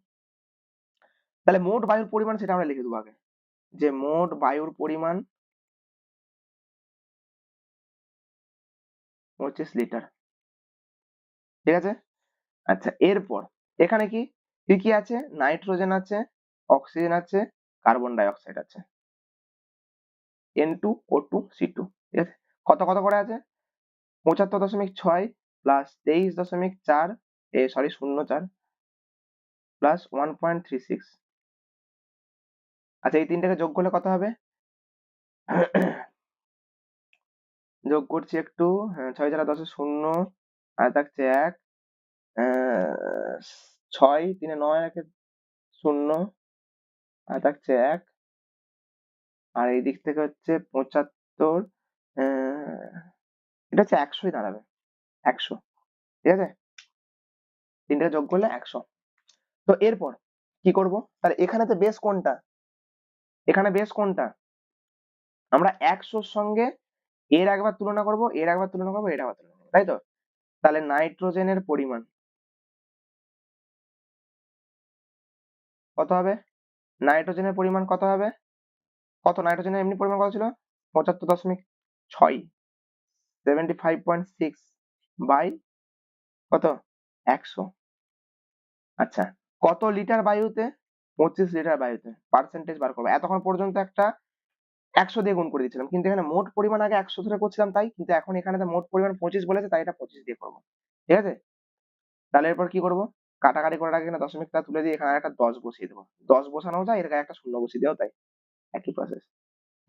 তাহলে মোট বায়ুর পরিমাণ সেটা আমরা লিখে দেবো আগে, যে মোট বায়ুর পরিমাণ 25 লিটার, ঠিক আছে। আচ্ছা, এরপর এখানে কি কি কি আছে? নাইট্রোজেন আছে, অক্সিজেন আছে, কার্বন ডাই অক্সাইড আছে, N2O2 C2, ঠিক আছে। কত কত করে আছে? 75.6 প্লাস 23.4, 04 প্লাস 1.36। আচ্ছা, এই তিনটাকে যোগ করলে কত হবে? যোগ করছি একটু, হ্যাঁ, 6 4 10 শূন্য, আর থাকছে 1, 6 3 9 1 শূন্য, আর থাকছে 1, আর এই দিক থেকে হচ্ছে 75, এটা হচ্ছে 100ই দাঁড়াবে, 100, ঠিক আছে, তিনটে যোগ করলে 100। তো এরপর কি করব? তাহলে এখানে তো বেস কোনটা? এখানে বেস কোনটা? আমরা 100র সঙ্গে এর একবার তুলনা করব, এর একবার তুলনা করব, এর একবার তুলনা করবো, তাই তো। তাহলে নাইট্রোজেনের পরিমাণ কত হবে? নাইট্রোজেনের পরিমাণ কত হবে? কত নাইট্রোজেনের এমনি পরিমাণ কত ছিল? 75.6, 75.6 বাই কত? 100। আচ্ছা, কত লিটার বায়ুতে? 25 লিটার বায়ুতে। পার্সেন্টেজ বার করবো, এতক্ষণ পর্যন্ত একটা 100 দিয়ে গুণ করে দিচ্ছিলাম, কিন্তু এখানে মোট পরিমাণ আগে 100 ধরে করছিলাম, তাই, কিন্তু এখন এখানে তো মোট পরিমাণ 25 বলেছে, তাই এটা 25 দিয়ে করবো, ঠিক আছে। তাহলে এরপর কি করবো? কাটাকাটি করার আগে এখানে দশমিকটা তুলে দিয়ে এখানে একটা 10 বসিয়ে দেবো, 10 বসানো যায়, এর গায়ে একটা শূন্য বসিয়ে দেওয়া, তাই একই প্রসেস।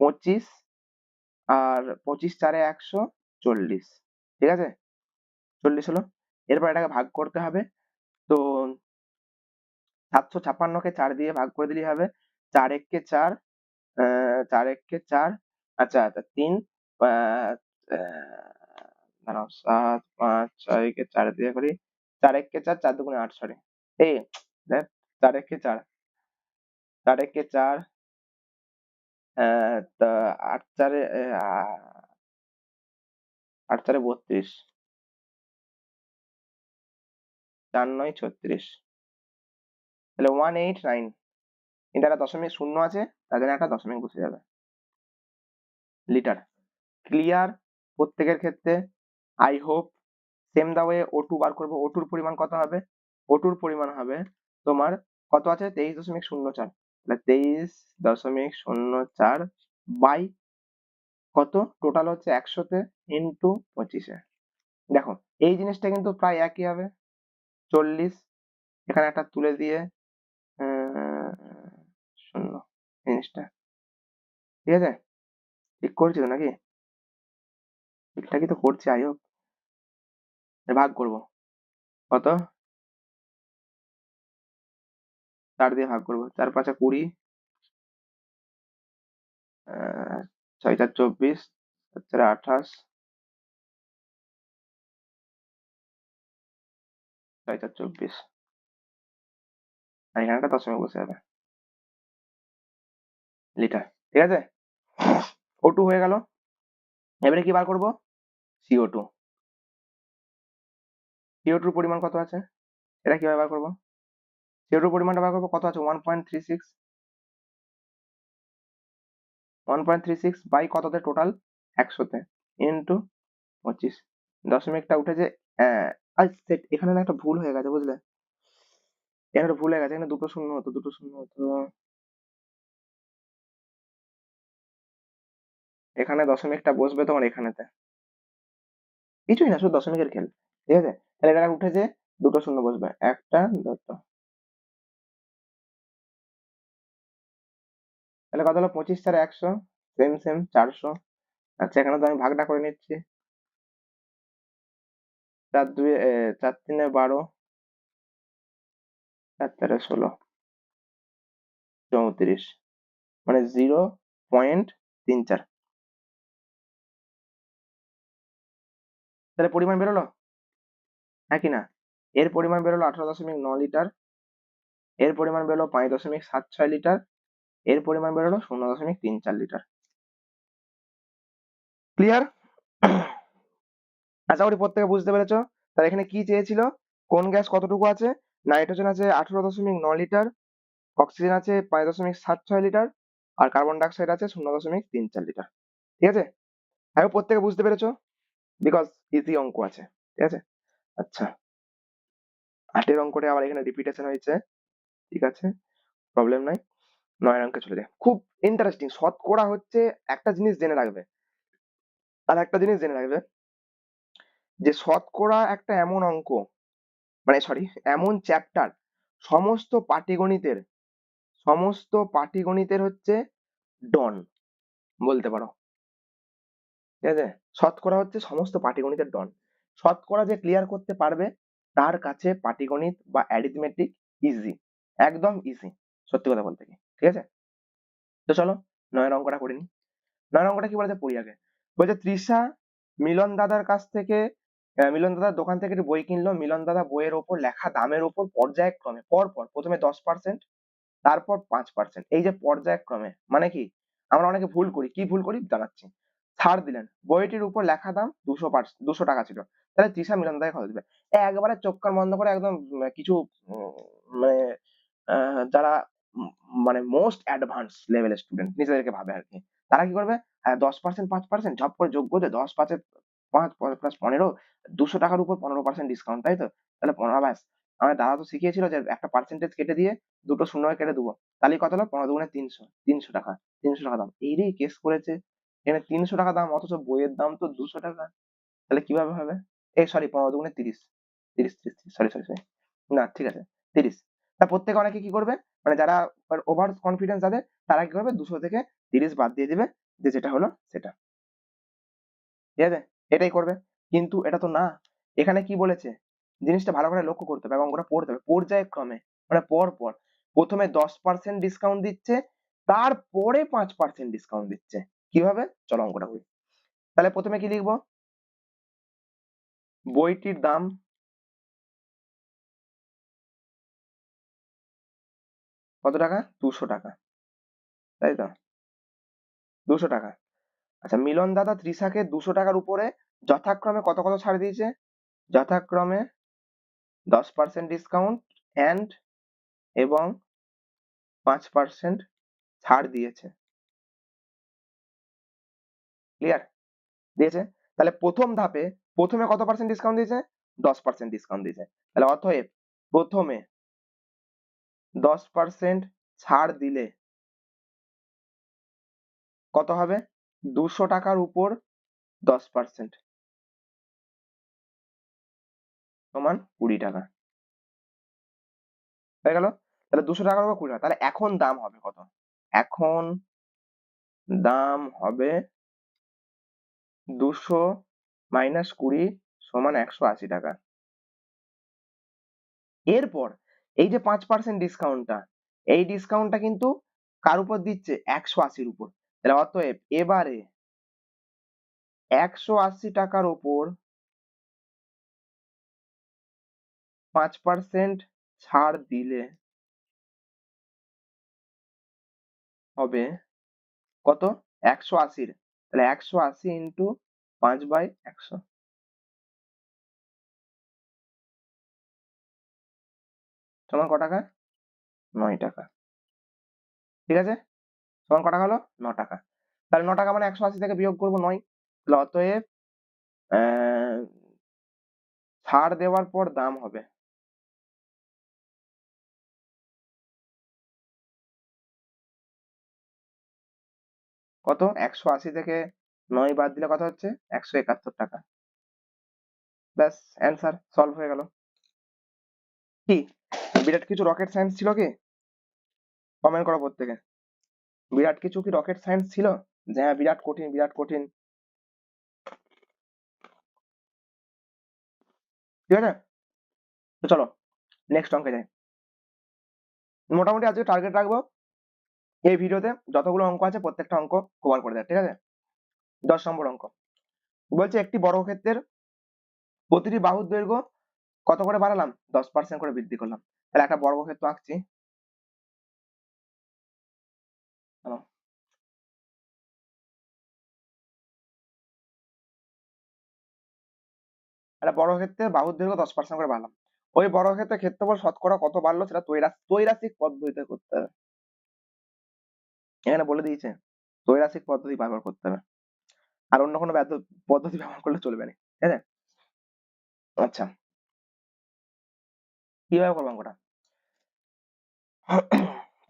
25 আর 25 4 140, ঠিক আছে, 40 হলো। এরপর এটাকে ভাগ করতে হবে। তো 756কে 4 দিয়ে ভাগ করে দিলেই হবে। 4 1 4, 4 1 4, আচ্ছা আচ্ছা 3, দাঁড়াও, 7 5 6 কে 4 দিয়ে করি, 4 1 4, 4 2 8, সরি, এই দেখ, 4 1 4, 4 1 4, তা 8 4, 8 4 32, 4 9 36, তাহলে 189, কিন্তু একটা দশমিক শূন্য আছে, তার জন্য একটা দশমিক বসে যাবে, লিটার। ক্লিয়ার প্রত্যেকের ক্ষেত্রে? I hope. Same the way O2 বার করবো, O2 পরিমাণ কত হবে? O2 পরিমাণ হবে তোমার, কত আছে? 23.04, তাহলে 23.04 বাই কত? টোটাল হচ্ছে 100তে ইন্টু 25-এ। দেখো এই জিনিসটা কিন্তু প্রায় একই হবে, 40, এখানে একটা তুলে দিয়ে শূন্য, জিনিসটা, ঠিক আছে, ঠিক করছি তো নাকি? ঠিকঠাকই তো করছি, আই হোপ। ভাগ করবো কত, 4 দিয়ে ভাগ করবো, 4 5 20, 6 4 24, 4 4 28, 6 4 24, আর এখানে একটা দশমিক বসে যাবে, লিটার। ঠিক আছে, O2 হয়ে গেল। এবারে কি বার করবো, CO2। CO2 এর পরিমাণ কত আছে, এটা কিভাবে বার করবো, CO2 এর পরিমাণটা বার করবো, কত আছে 1.36, 1.36 বাই কততে টোটাল, 100 তে, ইন্টু 25, দশমিকটা উঠেছে। আর এখানে না একটা ভুল হয়ে গেছে বুঝলে, এখানে একটা ভুল হয়ে গেছে, এখানে দুটো শূন্য হতো, দুটো শূন্য হতো, এখানে দশমিকটা বসবে তোমার এখানেতে, কিছুই না, শুধু দশমিকের খেল। ঠিক আছে, তাহলে এটা উঠেছে, দুটো শূন্য বসবে, একটা দুটো, তাহলে কত হলো, 25 4 100, সেম সেম 400। আচ্ছা, এখানে তো আমি ভাগটা করে নিচ্ছি, 4 2 4 3 12, 4 4 16, 34, মানে 0.34। তাহলে পরিমাণ বেরোলো, হ্যাঁ কি না, এর পরিমাণ বেরোলো 18.9 লিটার, এর পরিমাণ বেরোলো 5.76 লিটার, এর পরিমাণ বেরোলো 0.34 লিটার। ক্লিয়ার? আশা করি প্রত্যেকে বুঝতে পেরেছো। তাহলে এখানে কি চেয়েছিল, কোন গ্যাস কতটুকু আছে, নাইট্রোজেন আছে 18.9 লিটার, অক্সিজেন আছে 5.76 লিটার, আর কার্বন ডাইঅক্সাইড আছে 0.34 লিটার। ঠিক আছে, আমি প্রত্যেকে বুঝতে পেরেছো, বিকজ ইজি অঙ্ক আছে। ঠিক আছে, আচ্ছা, 8 অঙ্কটা আবার এখানে রিপিটেশন হয়েছে, ঠিক আছে, প্রবলেম নাই। 9 অঙ্কে চলে যায়, খুব ইন্টারেস্টিং। শতকরা হচ্ছে, একটা জিনিস জেনে রাখবে, আর একটা জিনিস জেনে রাখবে, যে শতকরা একটা এমন অঙ্ক, মানে সরি, এমন চ্যাপ্টার, সমস্ত পাটিগণিতের, সমস্ত পাটিগণিতের হচ্ছে ডন বলতে পারো। ঠিক আছে, শতকরা হচ্ছে সমস্ত পাটিগণিতের ডন। শতকরা যে ক্লিয়ার করতে পারবে, তার কাছে পাটিগণিত বা অ্যারিথমেটিক ইজি, একদম ইজি, সত্যি কথা বলতে কি। ঠিক আছে, তো চলো 9 অঙ্কটা করে নি। 9 অঙ্কটা কি বলেছে পড়ি আগে। বলছে তৃষা মিলন দাদার কাছ থেকে, মিলন দাদার দোকান থেকে একটি বই কিনলো। মিলন দাদা বইয়ের ওপর লেখা দামের ওপর পর্যায়ক্রমে পরপর প্রথমে 10%, তারপর 5%, এই যে পর্যায়ক্রমে মানে কি, আমরা অনেকে ভুল করি, কি ভুল করি জানাচ্ছি। ছাড় দিলেন, বইটির উপর লেখা দাম 200 টাকা ছিল, তাহলে তৃষা মিলন দাদাকে কত দিবে। একবারে চোখ কান বন্ধ করে একদম, কিছু মানে যারা উম মানে মোস্ট অ্যাডভান্স লেভেলের স্টুডেন্ট নিজেদেরকে ভাবে আর কি, তারা কি করবে, 10%, 5%, ঝপ করে যোগ করবে, 10 5 5 প্লাস 15, 200 টাকার উপর 15% ডিসকাউন্ট, তাই তো, তাহলে 15, ব্যাস। আমার দাদা তো শিখিয়েছিল যে একটা পার্সেন্টেজ কেটে দিয়ে দুটো শূন্যকে কেটে দেবো, তাহলে কত হলো, 15 দুগুণে 300, 300 টাকা, 300 টাকা দাম, এই রে কেস করেছে। এখানে 300 টাকা দাম, অথচ বইয়ের দাম তো 200 টাকা, তাহলে কিভাবে হবে, এই সরি, 15 দুগুণে 30, 30, সরি সরি সরি, না ঠিক আছে, 30। তা প্রত্যেকে অনেকে কি করবে, মানে যারা ওভার কনফিডেন্স যাদের, তারা কি করবে, 200 থেকে 30 বাদ দিয়ে দিবে, যে যেটা হলো সেটা। ঠিক আছে, এটাই করবে। কিন্তু এটা তো না, এখানে কি বলেছে, জিনিসটা ভালো করে লক্ষ্য করতে হবে এবং ওটা পড়তে হবে পর্যায়ক্রমে, মানে পর পর, প্রথমে 10% ডিসকাউন্ট দিচ্ছে, তারপরে 5% ডিসকাউন্ট দিচ্ছে। কিভাবে, চলো অঙ্কটা করি। তাহলে প্রথমে কি লিখবো, বইটির দাম কত টাকা, 200 টাকা, তাই তো, 200 টাকা। আচ্ছা, মিলন দাদা তৃষাকে 200 টাকার উপরে যথাক্রমে কত কত ছাড় দিয়েছে, যথাক্রমে 10% ডিসকাউন্ট অ্যান্ড এবং 5% ছাড় দিয়েছে। ক্লিয়ার, দিয়েছে। তাহলে প্রথম ধাপে প্রথমে কত পার্সেন্ট ডিসকাউন্ট দিয়েছে, 10% ডিসকাউন্ট দিয়েছে। তাহলে অতএব প্রথমে 10% ছাড় দিলে কত হবে, 200 টাকার উপর 10% সমান 20 টাকা, হয়ে গেল। তাহলে 200 টাকার উপর 20 টাকা, তাহলে এখন দাম হবে কত, এখন দাম হবে 200 -20 সমান 180 টাকা। এরপর এই যে 5% ডিসকাউন্টটা, এই ডিসকাউন্টটা কিন্তু কার উপর দিচ্ছে? 180 র উপর। তাহলে অতএব এবারে 180 টাকার উপর 5% ছাড় দিলে হবে কত? 180 র। তাহলে 180 ইন্টু 5/100 সমান ক টাকা? 9 টাকা। ঠিক আছে? সমান ক টাকা হলো? 9 টাকা। তাহলে 9 টাকা মানে 180 থেকে বিয়োগ করব 9। তাহলে অতএব ছাড় দেওয়ার পর দাম হবে কত? 180 থেকে 9 বাদ দিলে কত হচ্ছে? 171 টাকা। ব্যাস অ্যান্সার সলভ হয়ে গেল। কি? বিরাট কিছু রকেট সায়েন্স ছিল কি? কমেন্ট করো প্রত্যেকে। বিরাট কিছু কি রকেট সায়েন্স ছিল? যে হ্যাঁ বিরাট কঠিন, বিরাট কঠিন। ঠিক আছে? তো চলো নেক্সট অঙ্কে যাই। মোটামুটি আজকে টার্গেট রাখবো এই ভিডিওতে যতগুলো অঙ্ক আছে প্রত্যেকটা অঙ্ক কভার করে দেয়। ঠিক আছে? 10 নম্বর অঙ্ক। বলছে একটি বর্গক্ষেত্রের প্রতিটি বাহুর দৈর্ঘ্য কত করে বাড়ালাম? 10% করে বৃদ্ধি করলাম। তাহলে একটা বর্গক্ষেত্র আঁকছি। চলো। একটা বর্গক্ষেত্রের বাহুর দৈর্ঘ্য 10% করে বাড়ালাম। ওই বর্গক্ষেত্রের ক্ষেত্রফল শতকরা কত বাড়লো সেটা ত্রৈরাসিক পদ্ধতিতে করতে হবে। এখানে বলে দিয়েছে ত্রৈরাসিক পদ্ধতি ব্যবহার করতে হবে। আর অন্য কোনো পদ্ধতি ব্যবহার করলে চলবে না। ঠিক আছে? আচ্ছা, কিভাবে করবো অঙ্কটা?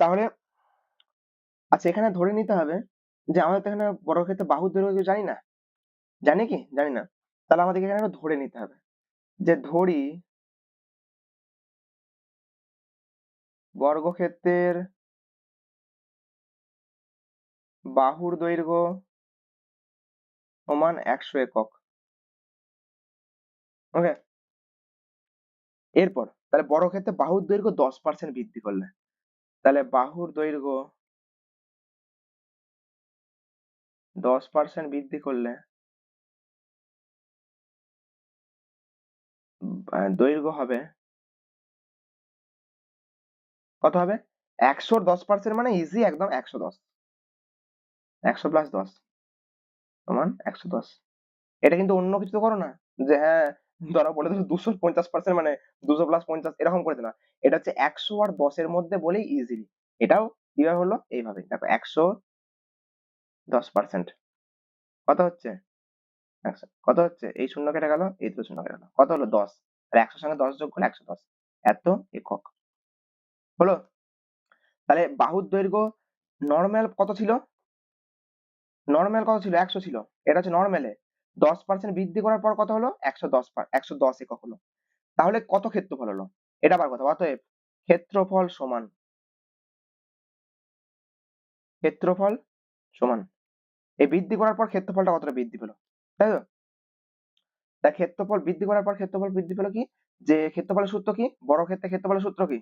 তাহলে আচ্ছা এখানে ধরে নিতে হবে যে আমাদের তো এখানে বর্গক্ষেত্রের বাহুর দৈর্ঘ্য কেউ জানি না। জানি কি? জানি না। তাহলে আমাদেরকে এখানে একটা ধরে নিতে হবে। যে ধরি বর্গক্ষেত্রের বাহুর দৈর্ঘ্য সমান 100 একক। ওকে? এরপর তাহলে বর্গক্ষেত্রে বাহুর দৈর্ঘ্য 10% বৃদ্ধি করলে তাহলে বাহুর দৈর্ঘ্য 10% বৃদ্ধি করলে দৈর্ঘ্য হবে কত হবে? 100 র 10% মানে ইজি একদম 110। 100 প্লাস 10 সমান 110। এটা কিন্তু অন্য কিছু তো করো না যে হ্যাঁ ধরো বলে দিল 250% মানে 200 প্লাস 50 এরকম করে দিল না। এটা হচ্ছে 100 আর 10 এর মধ্যে বলেই ইজিলি। এটাও কিভাবে হলো? এইভাবে দেখো 100 10% কত হচ্ছে? 100 কত হচ্ছে? এই শূন্য কেটে গেল, এই দুটো শূন্য কেটে গেল। কত হলো? 10। আর 100 সঙ্গে 10 যোগ করলে 110 এত একক। হলো? তাহলে বাহুর দৈর্ঘ্য নরমাল কত ছিল? নরমাল কত ছিল? 100 ছিল। এটা হচ্ছে নরমালে 10% বৃদ্ধি করার পর কত হলো? 110 একক হলো। তাহলে কত ক্ষেত্রফল হলো? এটা বার কথা। অতএব ক্ষেত্রফল সমান ক্ষেত্রফল সমান এই বৃদ্ধি করার পর ক্ষেত্রফলটা কতটা বৃদ্ধি পেল? তাই তো? তা ক্ষেত্রফল বৃদ্ধি করার পর ক্ষেত্রফল বৃদ্ধি পেল কি? যে ক্ষেত্রফলের সূত্র কি? বর্গক্ষেত্রের ক্ষেত্রফলের সূত্র কি?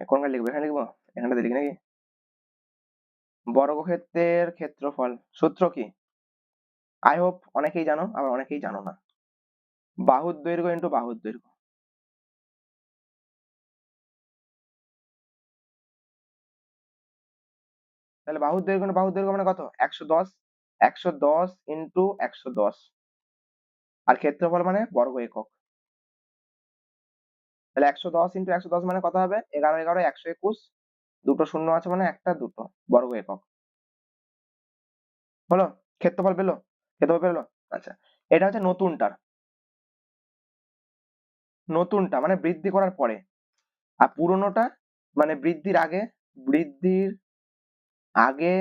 কোনখানে লিখবো? এখানে লিখবো? এখানটাতে লিখি নাকি? বর্গক্ষেত্রের ক্ষেত্রফল সূত্র কি? আই হোপ অনেকেই জানো আবার অনেকেই জানো না। বাহুর দৈর্ঘ্য ইন্টু বাহুর দৈর্ঘ্য। তাহলে বাহুর দৈর্ঘ্য ইন্টু বাহুর দৈর্ঘ্য মানে কত? 110। 110 ইন্টু 110 আর ক্ষেত্রফল মানে বর্গ একক। তাহলে 110 ইন্টু 110 মানে কত হবে? 11 11 121 দুটো শূন্য আছে মানে একটা দুটো বর্গ একক। হলো? ক্ষেত্রফল পেলো? ক্ষেত্রফল পেলো? আচ্ছা এটা হচ্ছে নতুনটার। নতুনটা মানে বৃদ্ধি করার পরে। আর পুরোনোটা মানে বৃদ্ধির আগে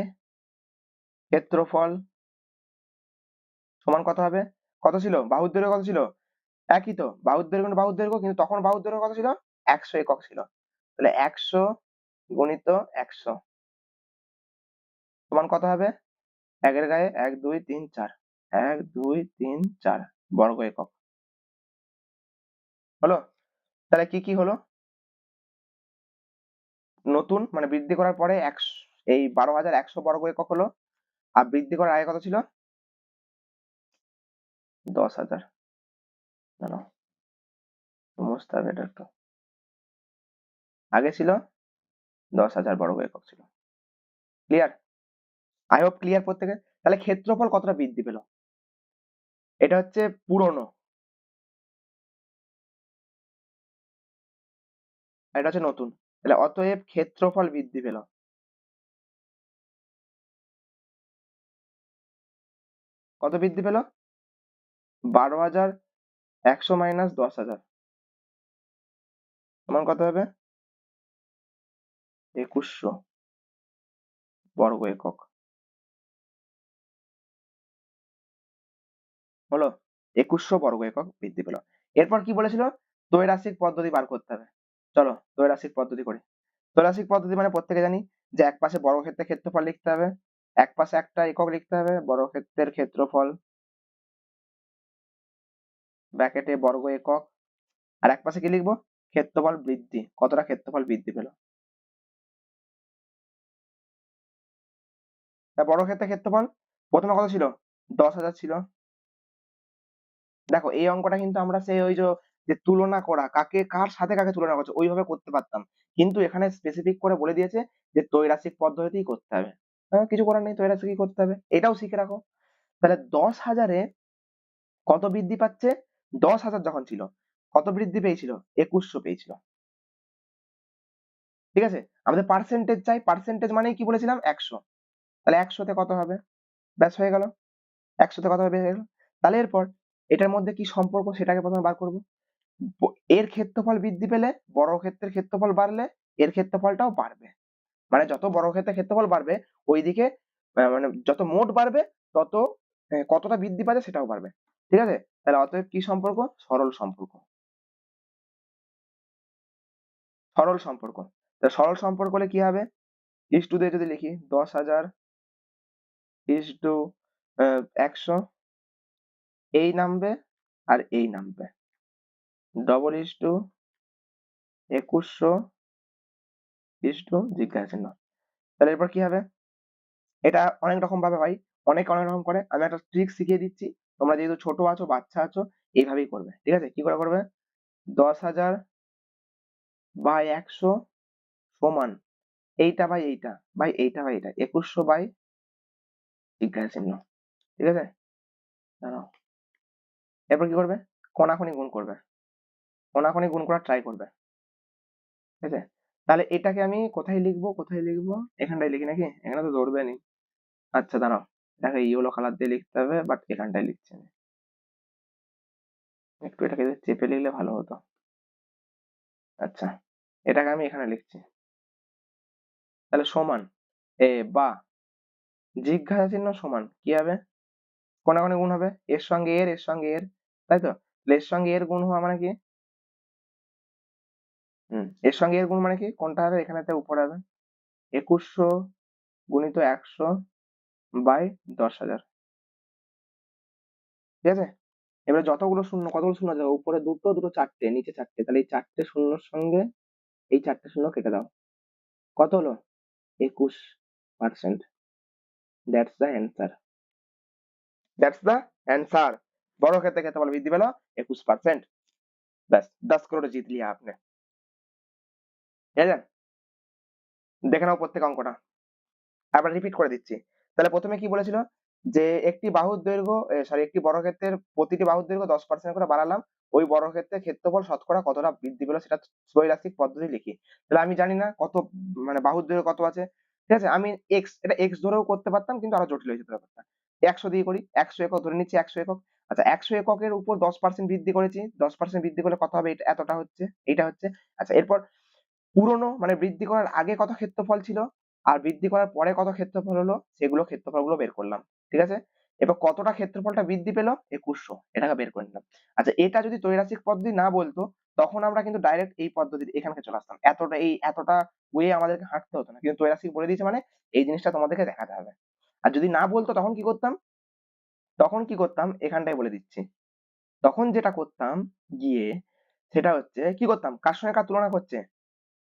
ক্ষেত্রফল সমান কত হবে? কত ছিল? বাহুর দৈর্ঘ্য কত ছিল? একই তো। বাহুর দৈর্ঘ্য বাহুর দৈর্ঘ্য কিন্তু তখন বাহুর দৈর্ঘ্য কত ছিল? 100 একক ছিল। তাহলে 100 গুণিত 100 সমান কত হবে? 1 এর গায়ে 1 2 3 4 1 2 3 4 বর্গ একক হলো। তাহলে কি কি হলো? নতুন মানে বৃদ্ধি করার পরে এই 12,100 বর্গ একক হলো। আর বৃদ্ধি করার আগে কত ছিল? 10,000। দাঁড়াও, মুছতে হবে এটা একটু। আগে ছিল 10,000 বর্গ একক ছিল। ক্লিয়ার? আই হোপ ক্লিয়ার প্রত্যেকে। তাহলে ক্ষেত্রফল কতটা বৃদ্ধি পেল? এটা হচ্ছে পুরনো, আর এটা হচ্ছে নতুন। তাহলে অতএব ক্ষেত্রফল বৃদ্ধি পেল। কত বৃদ্ধি পেল? 12,100 মাইনাস 10,000 সমান কত হবে? 2,100 বর্গ একক হলো। 2,100 বর্গ একক বৃদ্ধি পেল। এরপর কি বলেছিল? ত্রৈরাসিক পদ্ধতি বার করতে হবে। চলো ত্রৈরাসিক পদ্ধতি করি। ত্রৈরাসিক পদ্ধতি মানে প্রত্যেকে জানি যে এক পাশে বর্গক্ষেত্রের ক্ষেত্রফল লিখতে হবে, এক পাশে একটা একক লিখতে হবে, বর্গক্ষেত্রের ক্ষেত্রফল ব্র্যাকেটে বর্গ একক, আর এক পাশে কি লিখবো? ক্ষেত্রফল বৃদ্ধি, কতটা ক্ষেত্রফল বৃদ্ধি পেল। তা বর্গক্ষেত্রের ক্ষেত্রফল প্রথমে কত ছিল? 10,000 ছিল। দেখো এই অঙ্কটা কিন্তু আমরা সেই ওই যে তুলনা করা, কার সাথে কাকে তুলনা করছে ওইভাবে করতে পারতাম, কিন্তু এখানে স্পেসিফিক করে বলে দিয়েছে যে ত্রৈরাসিক পদ্ধতিতেই করতে হবে। কিছু করার নেই, ত্রৈরাসিকই করতে হবে, এটাও শিখে রাখো। তাহলে 10,000-এ কত বৃদ্ধি পাচ্ছে? 10,000 যখন ছিল কত বৃদ্ধি পেয়েছিল? 2,100 পেয়েছিল। ঠিক আছে, আমাদের পার্সেন্টেজ চাই, পার্সেন্টেজ মানেই কি বলেছিলাম? 100। তাহলে 100-তে কত হবে? ব্যাস হয়ে গেল। 100-তে কত হবে? হয়ে গেল। তাহলে এরপর এটার মধ্যে কি সম্পর্ক সেটাকে প্রথমে বার করবো। এর ক্ষেত্রফল বৃদ্ধি পেলে বর্গক্ষেত্রের ক্ষেত্রফল বাড়লে এর ক্ষেত্রফলটাও বাড়বে। মানে যত বর্গক্ষেত্রের ক্ষেত্রফল বাড়বে ওইদিকে মানে যত মোট বাড়বে তত কতটা বৃদ্ধি পাচ্ছে সেটাও বাড়বে। ঠিক আছে, তাহলে অতএব কি সম্পর্ক? সরল সম্পর্ক। সরল সম্পর্ক। তা সরল সম্পর্ক হলে কি হবে? ইস টু দিয়ে যদি লিখি 10,000 ইস টু 100, এই নামবে আর এই নামবে, double is to 2,100 is to জিজ্ঞাসা চিহ্ন। তাহলে এরপর কি হবে? এটা অনেক রকম ভাবে হয়, অনেকে অনেক রকম করে। আমি একটা ট্রিক শিখিয়ে দিচ্ছি, তোমরা যেহেতু ছোট আছো, বাচ্চা আছো, এইভাবেই করবে। ঠিক আছে, কি করে করবে? 10,000 বাই 100 সমান এইটা বাই এইটা বাই এইটা বাই এইটা, 2,100 বাই জিজ্ঞাসা চিহ্ন। ঠিক আছে, দাঁড়াও। এরপর কি করবে? কোনাকুনি গুণ করবে, কোনাকুনি গুণ করার ট্রাই করবে। ঠিক আছে, তাহলে এটাকে আমি কোথায় লিখবো, কোথায় লিখবো? এখানটায় লিখি নাকি? এখানে তো ধরবে নি। আচ্ছা দাঁড়াও, দেখো ইয়েলো কালার দিয়ে লিখতে হবে, বাট এখানটায় লিখছি আমি। একটু এটাকে চেপে লিখলে ভালো হতো। আচ্ছা, এটাকে আমি এখানে লিখছি। তাহলে সমান বা জিজ্ঞাসা চিহ্ন সমান কি হবে? কোনাকুনি গুণ হবে, এর সঙ্গে এর, এর সঙ্গে এর, তাই তো? তাহলে এর সঙ্গে এর গুণ হওয়া মানে কি? এর সঙ্গে এর গুণ মানে কি? কোনটা হবে? এখানেতে উপরে হবে 2,100 গুণিত 100 বাই 10,000। ঠিক আছে, এবার যতগুলো শূন্য, কতগুলো শূন্য আছে? উপরে দুটো, দুটো চারটে, নিচে চারটে, তাহলে এই চারটে শূন্যর সঙ্গে এই চারটে শূন্য কেটে দাও। কত হলো? 21%। That's the answer. That's the answer. বর্গক্ষেত্রের ক্ষেত্রফল বৃদ্ধি পেল 21%। ব্যাস 10 crore জিত লিয়া আপনি। ঠিক আছে, দেখে নাও প্রত্যেক অঙ্কটা, আবার রিপিট করে দিচ্ছি। তাহলে প্রথমে কি বলেছিল? যে একটি বাহুর দৈর্ঘ্য, সরি, একটি বর্গক্ষেত্রের প্রতিটি বাহুর দৈর্ঘ্য 10% করে বাড়ালাম, ওই বর্গক্ষেত্রের ক্ষেত্রফল শতকরা কতটা বৃদ্ধি পেল সেটা ত্রৈরাসিক পদ্ধতি লিখি। তাহলে আমি জানি না কত, মানে বাহুর দৈর্ঘ্য কত আছে। ঠিক আছে, আমি এটা এক্স ধরেও করতে পারতাম, কিন্তু আরো জটিল হয়ে যেত ব্যাপারটা। 100 দিয়ে করি, 100 একক ধরে নিচ্ছি, 100 একক। আচ্ছা, 100 এককের উপর 10% বৃদ্ধি করেছি, 10% বৃদ্ধি করলে কত হবে? এতটা হচ্ছে, এইটা হচ্ছে। আচ্ছা, এরপর পুরনো মানে বৃদ্ধি করার আগে কত ক্ষেত্রফল ছিল আর বৃদ্ধি করার পরে কত ক্ষেত্রফল হলো, সেগুলো ক্ষেত্রফলগুলো বের করলাম। ঠিক আছে, এবার কতটা ক্ষেত্রফলটা বৃদ্ধি পেলো? 2,100, এটাকে বের করে নিলাম। আচ্ছা, এটা যদি ত্রৈরাসিক পদ্ধতি না বলতো তখন আমরা কিন্তু ডাইরেক্ট এই পদ্ধতির এখানকে চলে আসতাম, এতটা ওয়ে আমাদেরকে হাঁটতে হতো না, কিন্তু ত্রৈরাসিক বলে দিয়েছে মানে এই জিনিসটা তোমাদেরকে দেখাতে হবে। আর যদি না বলতো তখন কি করতাম? তখন কি করতাম এখানটায় বলে দিচ্ছি। তখন যেটা করতাম গিয়ে সেটা হচ্ছে কি করতাম, কার সঙ্গে কার তুলনা করছে,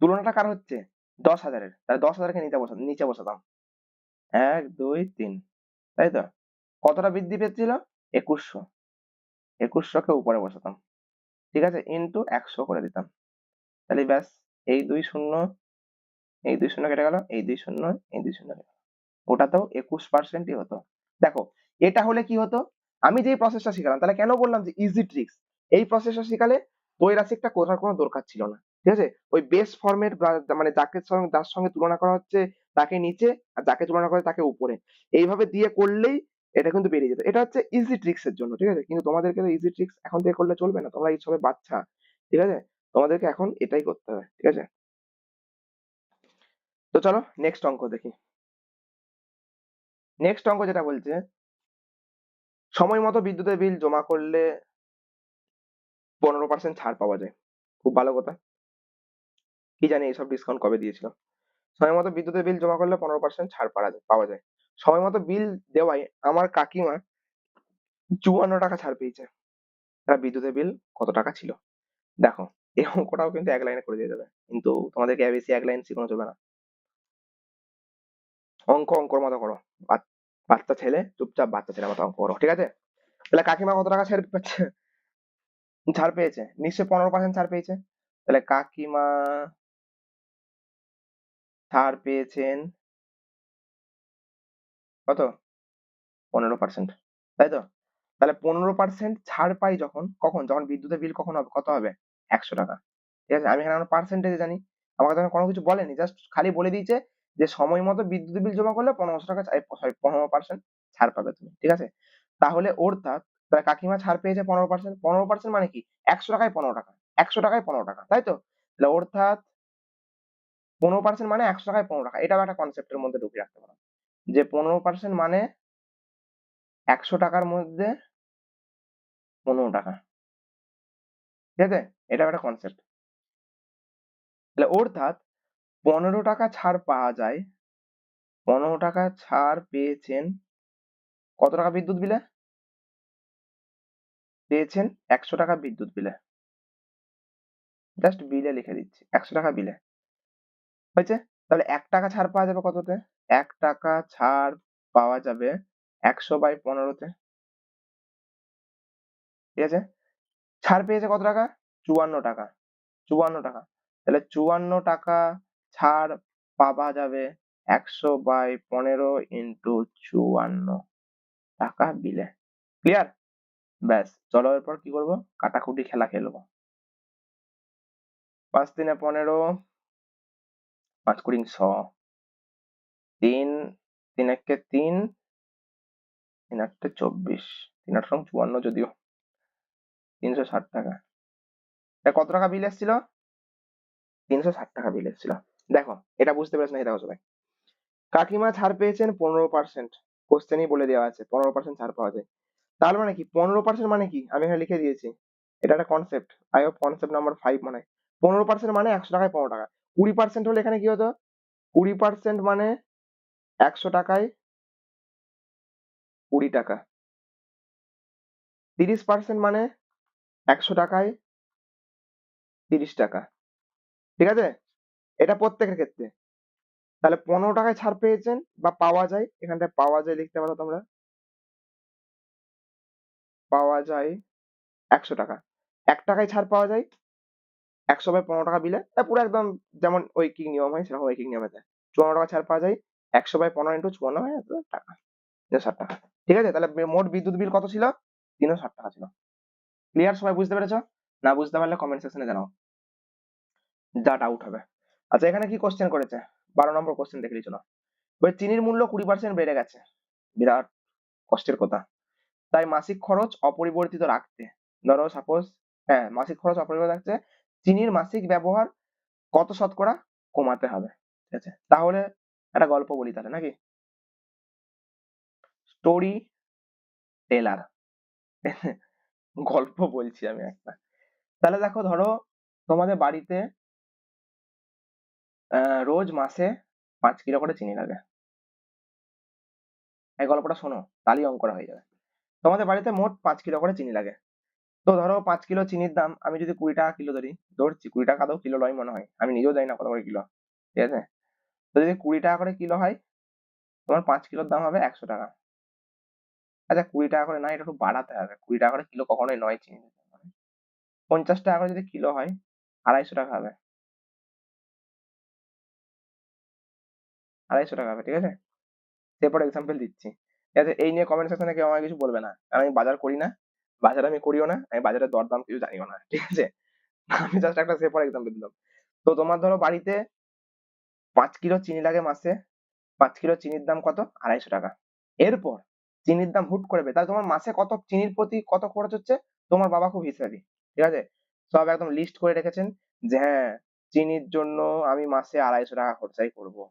তুলনাটা কার হচ্ছে 10,000-এর, তাহলে 10,000-কে নিচে বসাতাম 1 2 3, তাই তো? কতটা বৃদ্ধি পেয়েছিল 2100, 2100-কে উপরে বসাতাম, ঠিক আছে, ইন্টু 100 করে দিতাম, তাহলে ব্যাস, এই দুই শূন্য, এই দুই শূন্য কেটে গেল, এই দুই শূন্য, এই দুই শূন্য, ওটাতেও 21%ই হতো। দেখো, এটা হলে কি হতো, আমি যে প্রসেসটা শিখালাম, তাহলে কেন বললাম যে ইজি ট্রিক্স, এই প্রসেসটা শিখালে ত্রৈরাশিকটা করার কোনো দরকার ছিল না, ঠিক আছে? ওই বেস ফর্মের মানে যার সঙ্গে তুলনা করা হচ্ছে তাকে নিচে, আর যাকে তুলনা করে তাকে উপরে, এইভাবে দিয়ে করলেই এটা কিন্তু বেরিয়ে যেত। এটা হচ্ছে ইজি ট্রিক্স এর জন্য, ঠিক আছে? কিন্তু তোমাদেরকে তো ইজি ট্রিক্স এখন থেকে করলে চলবে না, তোমরা এই সবে বাচ্চা, ঠিক আছে? তোমাদেরকে এখন এটাই করতে হবে, ঠিক আছে? তো চলো নেক্সট অঙ্ক দেখি। নেক্সট অঙ্ক যেটা বলছে, সময় মতো বিদ্যুতের বিল জমা করলে 15% ছাড় পাওয়া যায়। খুব ভালো কথা। কি জানি এইসব ডিসকাউন্ট কবে দিয়েছিল। সময় মতো বিদ্যুতের বিল জমা করলে 15% ছাড় পাওয়া যায়। সময় মতো বিল দেওয়ায় আমার কাকিমা 54 টাকা ছাড় পেয়েছে। তার বিদ্যুতের বিল কত টাকা ছিল? দেখো, এই অঙ্কটাও কিন্তু এক লাইনে করে দিয়ে যাবে, কিন্তু তোমাদেরকে বেশি এক লাইন শিখানো চলবে না। অঙ্কর মতো করো। বাচ্চা ছেলে, চুপচাপ বাচ্চা ছেলের মতো অঙ্ক করো, ঠিক আছে? তাহলে কাকিমা কত টাকা ছাড় পাচ্ছে, ছাড় পেয়েছে? নিশ্চয়ই 15% ছাড় পেয়েছে। তাহলে কাকিমা ছাড় পেয়েছেন কত? 15%, তাই তো? তাহলে 15% ছাড় পাই যখন, কখন? যখন বিদ্যুতের বিল কখন হবে, কত হবে? 100 টাকা, ঠিক আছে? আমি এখানে আমার পার্সেন্টেজে জানি, আমাকে তখন কোনো কিছু বলেনি, জাস্ট খালি বলে দিয়েছে যে সময় মতো বিদ্যুতের বিল জমা করলে 1500 টাকা, সরি 15% ছাড় পাবে তুমি, ঠিক আছে? তাহলে অর্থাৎ তাহলে কাকিমা ছাড় পেয়েছে 15%, 15% মানে কি? 100 টাকায় 15 টাকা, 100 টাকায় 15 টাকা, তাই তো? তাহলে অর্থাৎ 15% মানে 100 টাকায় 15 টাকা, এটাও একটা কনসেপ্টের মধ্যে ঢুকিয়ে রাখতে পারো, যে 15% মানে 100 টাকার মধ্যে 15 টাকা, ঠিক আছে? এটাও একটা কনসেপ্ট। তাহলে অর্থাৎ 15 টাকা ছাড় পাওয়া যায়, 15 টাকা ছাড় পেয়েছেন কত টাকা বিদ্যুৎ বিলে? পেয়েছেন 100 টাকা বিদ্যুৎ বিলে, জাস্ট বিলে লিখে দিচ্ছি 100 টাকা বিলে, হয়েছে? তাহলে 1 টাকা ছাড় পাওয়া যাবে কততে? 1 টাকা ছাড় পাওয়া যাবে 100/15-তে, ঠিক আছে? ছাড় পেয়েছে কত টাকা? 54 টাকা, 54 টাকা। তাহলে 54 টাকা ছাড় পাওয়া যাবে 100/15 ইন্টু 54 টাকা বিলে। ক্লিয়ার? ব্যাস, চলো এরপর কি করবো, কাটাকুটি খেলা খেলবো। 5 3 15, 5 কুড়ি 100, 3 3 একে 3, 3 আটে 24, 3 আট 54 যদিও, 360 টাকা। কত টাকা বিল এসেছিল? 360 টাকা বিল এসেছিল। দেখো, এটা বুঝতে পেরেছ না? দেখো সবাই, কাকিমা ছাড় পেয়েছেন 15%, কোশ্চেনই বলে দেওয়া আছে 15% ছাড় পাওয়া যায়। তার মানে কি 15% মানে কি, আমি এখানে লিখে দিয়েছি, এটা একটা concept, I hope concept number 5 মনে হয়। 15% মানে 100 টাকায় 15 টাকা। 20% হলে এখানে কি হতো? 20% মানে 100 টাকায় 20 টাকা। 30% মানে 100 টাকায় 30 টাকা, ঠিক আছে? এটা প্রত্যেকের ক্ষেত্রে। তাহলে 15 টাকায় ছাড় পেয়েছেন বা পাওয়া যায়, এখানটায় পাওয়া যায় লিখতে পারো তোমরা, পাওয়া যায় 100 টাকা। 1 টাকায় ছাড় পাওয়া যায় 100/15 টাকা বিলে, তা পুরো একদম যেমন ঐকিক নিয়ম হয় সেরকম ঐকিক নিয়মে দেয়। 54 টাকা ছাড় পাওয়া যায় 100/15 ইন্টু 54 হয় এত টাকা, 360 টাকা, ঠিক আছে? তাহলে মোট বিদ্যুৎ বিল কত ছিল? 360 টাকা ছিল। ক্লিয়ার? সবাই বুঝতে পেরেছো? না বুঝতে পারলে কমেন্ট সেকশনে জানাও, যা ডাউট হবে। আচ্ছা, এখানে কি কোশ্চেন করেছে? 12 নম্বর কোশ্চেন দেখে নিয়েছিল। এবার চিনির মূল্য 20% বেড়ে গেছে, বিরাট কষ্টের কথা। তাই মাসিক খরচ অপরিবর্তিত রাখতে, ধরো সাপোজ, হ্যাঁ মাসিক খরচ অপরিবর্তিত রাখতে চিনির মাসিক ব্যবহার কত শতকরা কমাতে হবে, ঠিক আছে? তাহলে একটা গল্প বলি তাহলে, নাকি? স্টোরি টেলার, গল্প বলছি আমি একটা। তাহলে দেখো, ধরো তোমাদের বাড়িতে রোজ মাসে 5 কিলো করে চিনি লাগে। এই গল্পটা শোনো, তাহলেই অঙ্কটা হয়ে যাবে। তোমাদের বাড়িতে মোট 5 কিলো করে চিনি লাগে। তো ধরো 5 কিলো চিনির দাম আমি যদি 20 টাকা কিলো ধরছি 20 টাকা তো কিলো নয় মনে হয়, আমি নিজেও জানি না কত করে কিলো, ঠিক আছে। তো যদি 20 টাকা করে কিলো হয়, তোমার 5 কিলোর দাম হবে 100 টাকা। আচ্ছা 20 টাকা করে না, এটা একটু বাড়াতে হবে, 20 টাকা করে কিলো কখনোই নয় চিনি। 50 টাকা করে যদি কিলো হয়, 250 টাকা হবে, 250 টাকা হবে, ঠিক আছে। এরপর এক্সাম্পল দিচ্ছি, ঠিক আছে। এই নিয়ে কমেন্ট সেকশনে কেউ আমাকে কিছু বলবে না, কারণ আমি বাজার করি না, বাজার আমি করিও না, আমি বাজারের দরদাম কিছু জানিও না, ঠিক আছে। আমি জাস্ট একটা সেপর এক্সাম্পল দিলাম। তো তোমার ধরো বাড়িতে 5 কিলো চিনি লাগে মাসে, 5 কিলো চিনির দাম কত? 250 টাকা। এরপর চিনির দাম হুট করে তাহলে তোমার মাসে কত চিনির প্রতি কত খরচ হচ্ছে? তোমার বাবা খুব হিসাবি, ঠিক আছে। সব একদম লিস্ট করে রেখেছেন যে হ্যাঁ, চিনির জন্য আমি মাসে 250 টাকা খরচাই করবো।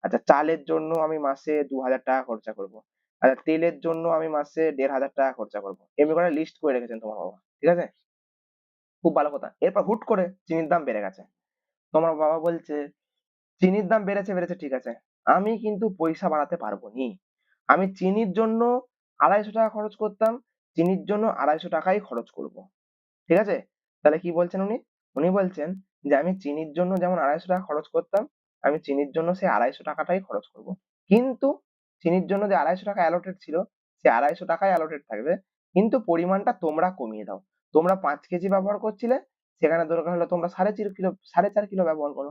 আচ্ছা চালের জন্য আমি মাসে 2000 টাকা খরচা করবো। আচ্ছা তেলের জন্য আমি মাসে 1500 টাকা খরচা করবো, এমনি করে লিস্ট করে রেখেছেন তোমার বাবা, ঠিক আছে। খুব ভালো কথা। এরপর হুট করে চিনির দাম বেড়ে গেছে। তোমার বাবা বলছে চিনির দাম বেড়েছে বেড়েছে ঠিক আছে, আমি কিন্তু পয়সা বাড়াতে পারবো নি। আমি চিনির জন্য 250 টাকা খরচ করতাম, চিনির জন্য 250 টাকাই খরচ করব, ঠিক আছে। তাহলে কি বলছেন উনি? উনি বলছেন যে আমি চিনির জন্য যেমন 250 টাকা খরচ করতাম, আমি চিনির জন্য সেই 250 টাকাটাই খরচ করব। কিন্তু চিনির জন্য যে 250 টাকা অ্যালোটেড ছিল, সেই 250 টাকাই অ্যালোটেড থাকবে, কিন্তু পরিমাণটা তোমরা কমিয়ে দাও। তোমরা 5 কেজি ব্যবহার করছিলে, সেখানে দরকার হলে তোমরা 4.5 কিলো 4.5 কিলো ব্যবহার করো।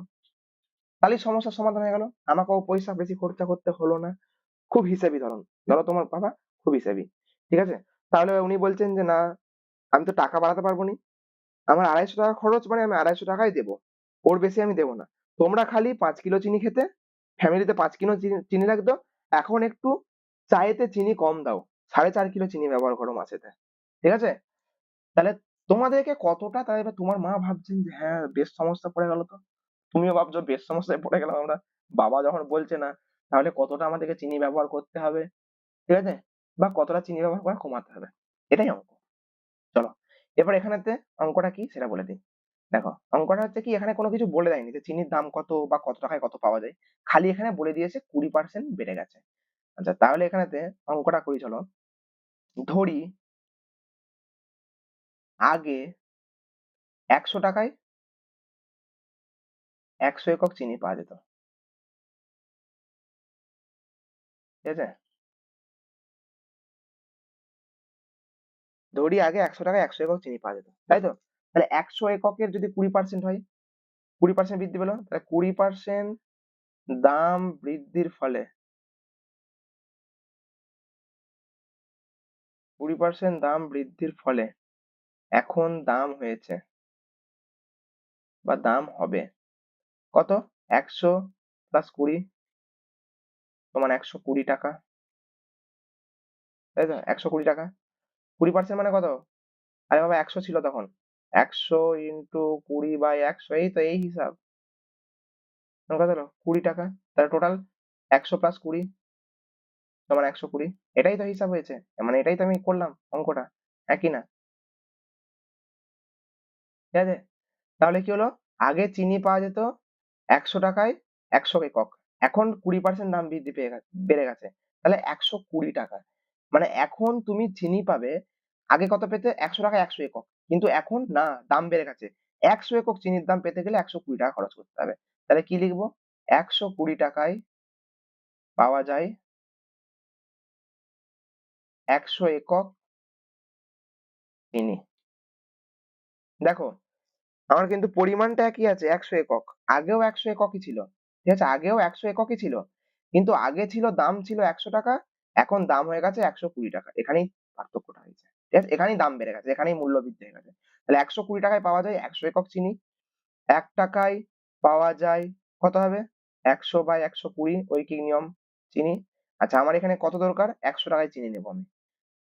তাহলেই সমস্যার সমাধান হয়ে গেল, আমাকেও পয়সা বেশি খরচা করতে হলো না। খুব হিসেবি ধরুন, ধরো তোমার বাবা খুব হিসেবি, ঠিক আছে। তাহলে উনি বলছেন যে না, আমি তো টাকা বাড়াতে পারবো নি, আমার 250 টাকা খরচ মানে আমি 250 টাকাই দেবো, ওর বেশি আমি দেবো না। তোমরা খালি 5 কিলো চিনি খেতে, ফ্যামিলিতে 5 কিলো চিনি চিনি লাগতো, এখন একটু চায়েতে চিনি কম দাও, 4.5 কিলো চিনি ব্যবহার করো মাসেতে, ঠিক আছে। তাহলে তোমাদেরকে কতটা, তাহলে এবার তোমার মা ভাবছেন যে হ্যাঁ বেশ সমস্যা পড়ে গেল তো, তুমিও ভাবছো বেশ সমস্যায় পড়ে গেলাম আমরা, বাবা যখন বলছে না, তাহলে কতটা আমাদেরকে চিনি ব্যবহার করতে হবে, ঠিক আছে, বা কতটা চিনি ব্যবহার করা কমাতে হবে, এটাই অঙ্ক। চলো এবার এখানেতে অঙ্কটা কি সেটা বলে দিই। দেখো অঙ্কটা হচ্ছে কি, এখানে কোনো কিছু বলে দেয়নি যে চিনির দাম কত বা কত টাকায় কত পাওয়া যায়, খালি এখানে বলে দিয়েছে 20% বেড়ে গেছে। আচ্ছা তাহলে এখানেতে অঙ্কটা করি চলো। ধরি আগে 100 টাকায় 100 একক চিনি পাওয়া যেত, ঠিক আছে। ধরি আগে 100 টাকায় 100 একক চিনি পাওয়া যেত, তাই তো। তাহলে 100 এককের যদি 20% হয়, 20% বৃদ্ধি পেলো, তাহলে 20% দাম বৃদ্ধির ফলে, 20% দাম বৃদ্ধির ফলে এখন দাম হয়েছে বা দাম হবে কত? 100 + 20 সমান 120 টাকা, তাই তো। 120 টাকা, 20% মানে কত? আরে বাবা 100 ছিল তখন, 100 ইন্টু 20/100, এই তো এই হিসাব। তোমার কত হলো? 20 টাকা। তাহলে টোটাল 100 + 20 সমান 120, এটাই তো হিসাব হয়েছে, মানে এটাই তো আমি করলাম অঙ্কটা, একই না, ঠিক আছে। তাহলে কি হলো, আগে চিনি পাওয়া যেত 100 টাকায় 100 একক, এখন 20% দাম বৃদ্ধি পেয়ে গেছে, বেড়ে গেছে, তাহলে 120 টাকা। মানে এখন তুমি চিনি পাবে, আগে কত পেতে? 100 টাকায় 100 একক, কিন্তু এখন না, দাম বেড়ে গেছে, 100 একক চিনির দাম পেতে গেলে 120 টাকা খরচ করতে হবে। তাহলে কি লিখবো? 120 টাকায় পাওয়া যায় 100 একক চিনি। দেখো আমার কিন্তু পরিমাণটা একই আছে, 100 একক, আগেও 100 এককই ছিল, ঠিক আছে, আগেও 100 এককই ছিল, কিন্তু আগে ছিল দাম ছিল 100 টাকা, এখন দাম হয়ে গেছে 120 টাকা, এখানেই পার্থক্যটা হয়েছে, ঠিক আছে, এখানেই দাম বেড়ে গেছে, এখানেই মূল্য বৃদ্ধি হয়ে গেছে। তাহলে 120 টাকায় পাওয়া যায় 100 একক চিনি, 1 টাকায় পাওয়া যায় কত হবে? 100/120 ঐকিক নিয়ম চিনি। আচ্ছা আমার এখানে কত দরকার? 100 টাকায় চিনি নেবো আমি।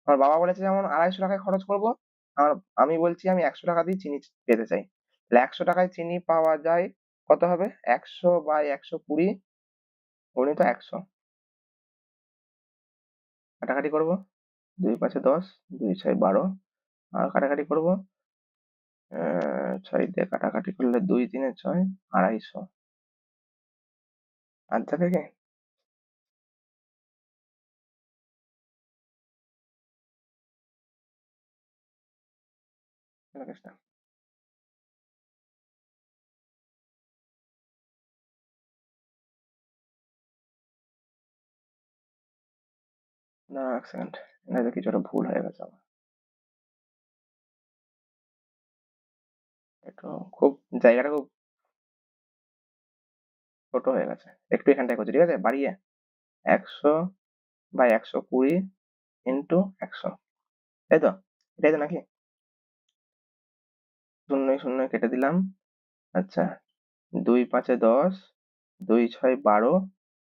আমার বাবা বলেছে যেমন 250 টাকায় খরচ করবো, আর আমি বলছি আমি 100 টাকা দিয়ে চিনি পেতে চাই। তাহলে 100 টাকায় চিনি পাওয়া যায় কত হবে? 100/120 গুণিত 100, কাটাকাটি করবো, 2×5 = 10, 2×6 = 12, আর কাটাকাটি করবো, 6 দিয়ে কাটাকাটি করলে 2×3 = 6, 250, আর যাবে কি? না এক সেকেন্ড, এটা কিছু একটা ভুল হয়ে গেছে আমার। একটু খুব জায়গাটা খুব ছোট হয়ে গেছে, একটু এখানটায় করছি, ঠিক আছে, বাড়িয়ে 100/120 ইন্টু 100, তাই তো? এটাই তো নাকি? শূন্য শূন্য কেটে দিলাম। আচ্ছা, 2×5=10, 2×6=12,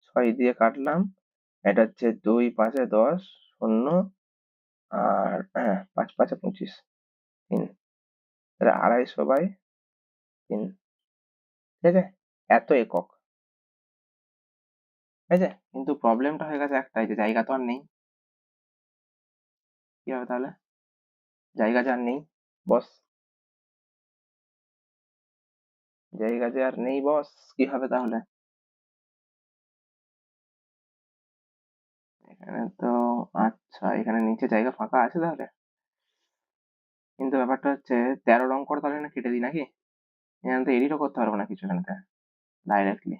6 দিয়ে কাটলাম। এটা হচ্ছে 2×5=10, শূন্য, আর হ্যাঁ 5×5=25, 3, তাহলে 250/3, ঠিক আছে, এত একক, ঠিক আছে। কিন্তু প্রবলেমটা হয়ে গেছে একটাই, যে জায়গা তো আর নেই। কি হবে তাহলে? জায়গা যে আর নেই বস, জায়গা যে আর নেই বস, কি হবে তাহলে? এখানে তো, আচ্ছা এখানে নিচে জায়গা ফাঁকা আছে তাহলে, কিন্তু ব্যাপারটা হচ্ছে 13 রং করে তাহলে না কেটে দিই নাকি? এখানে তো এডিটও করতে পারবো না কিছু এখানে ডাইরেক্টলি।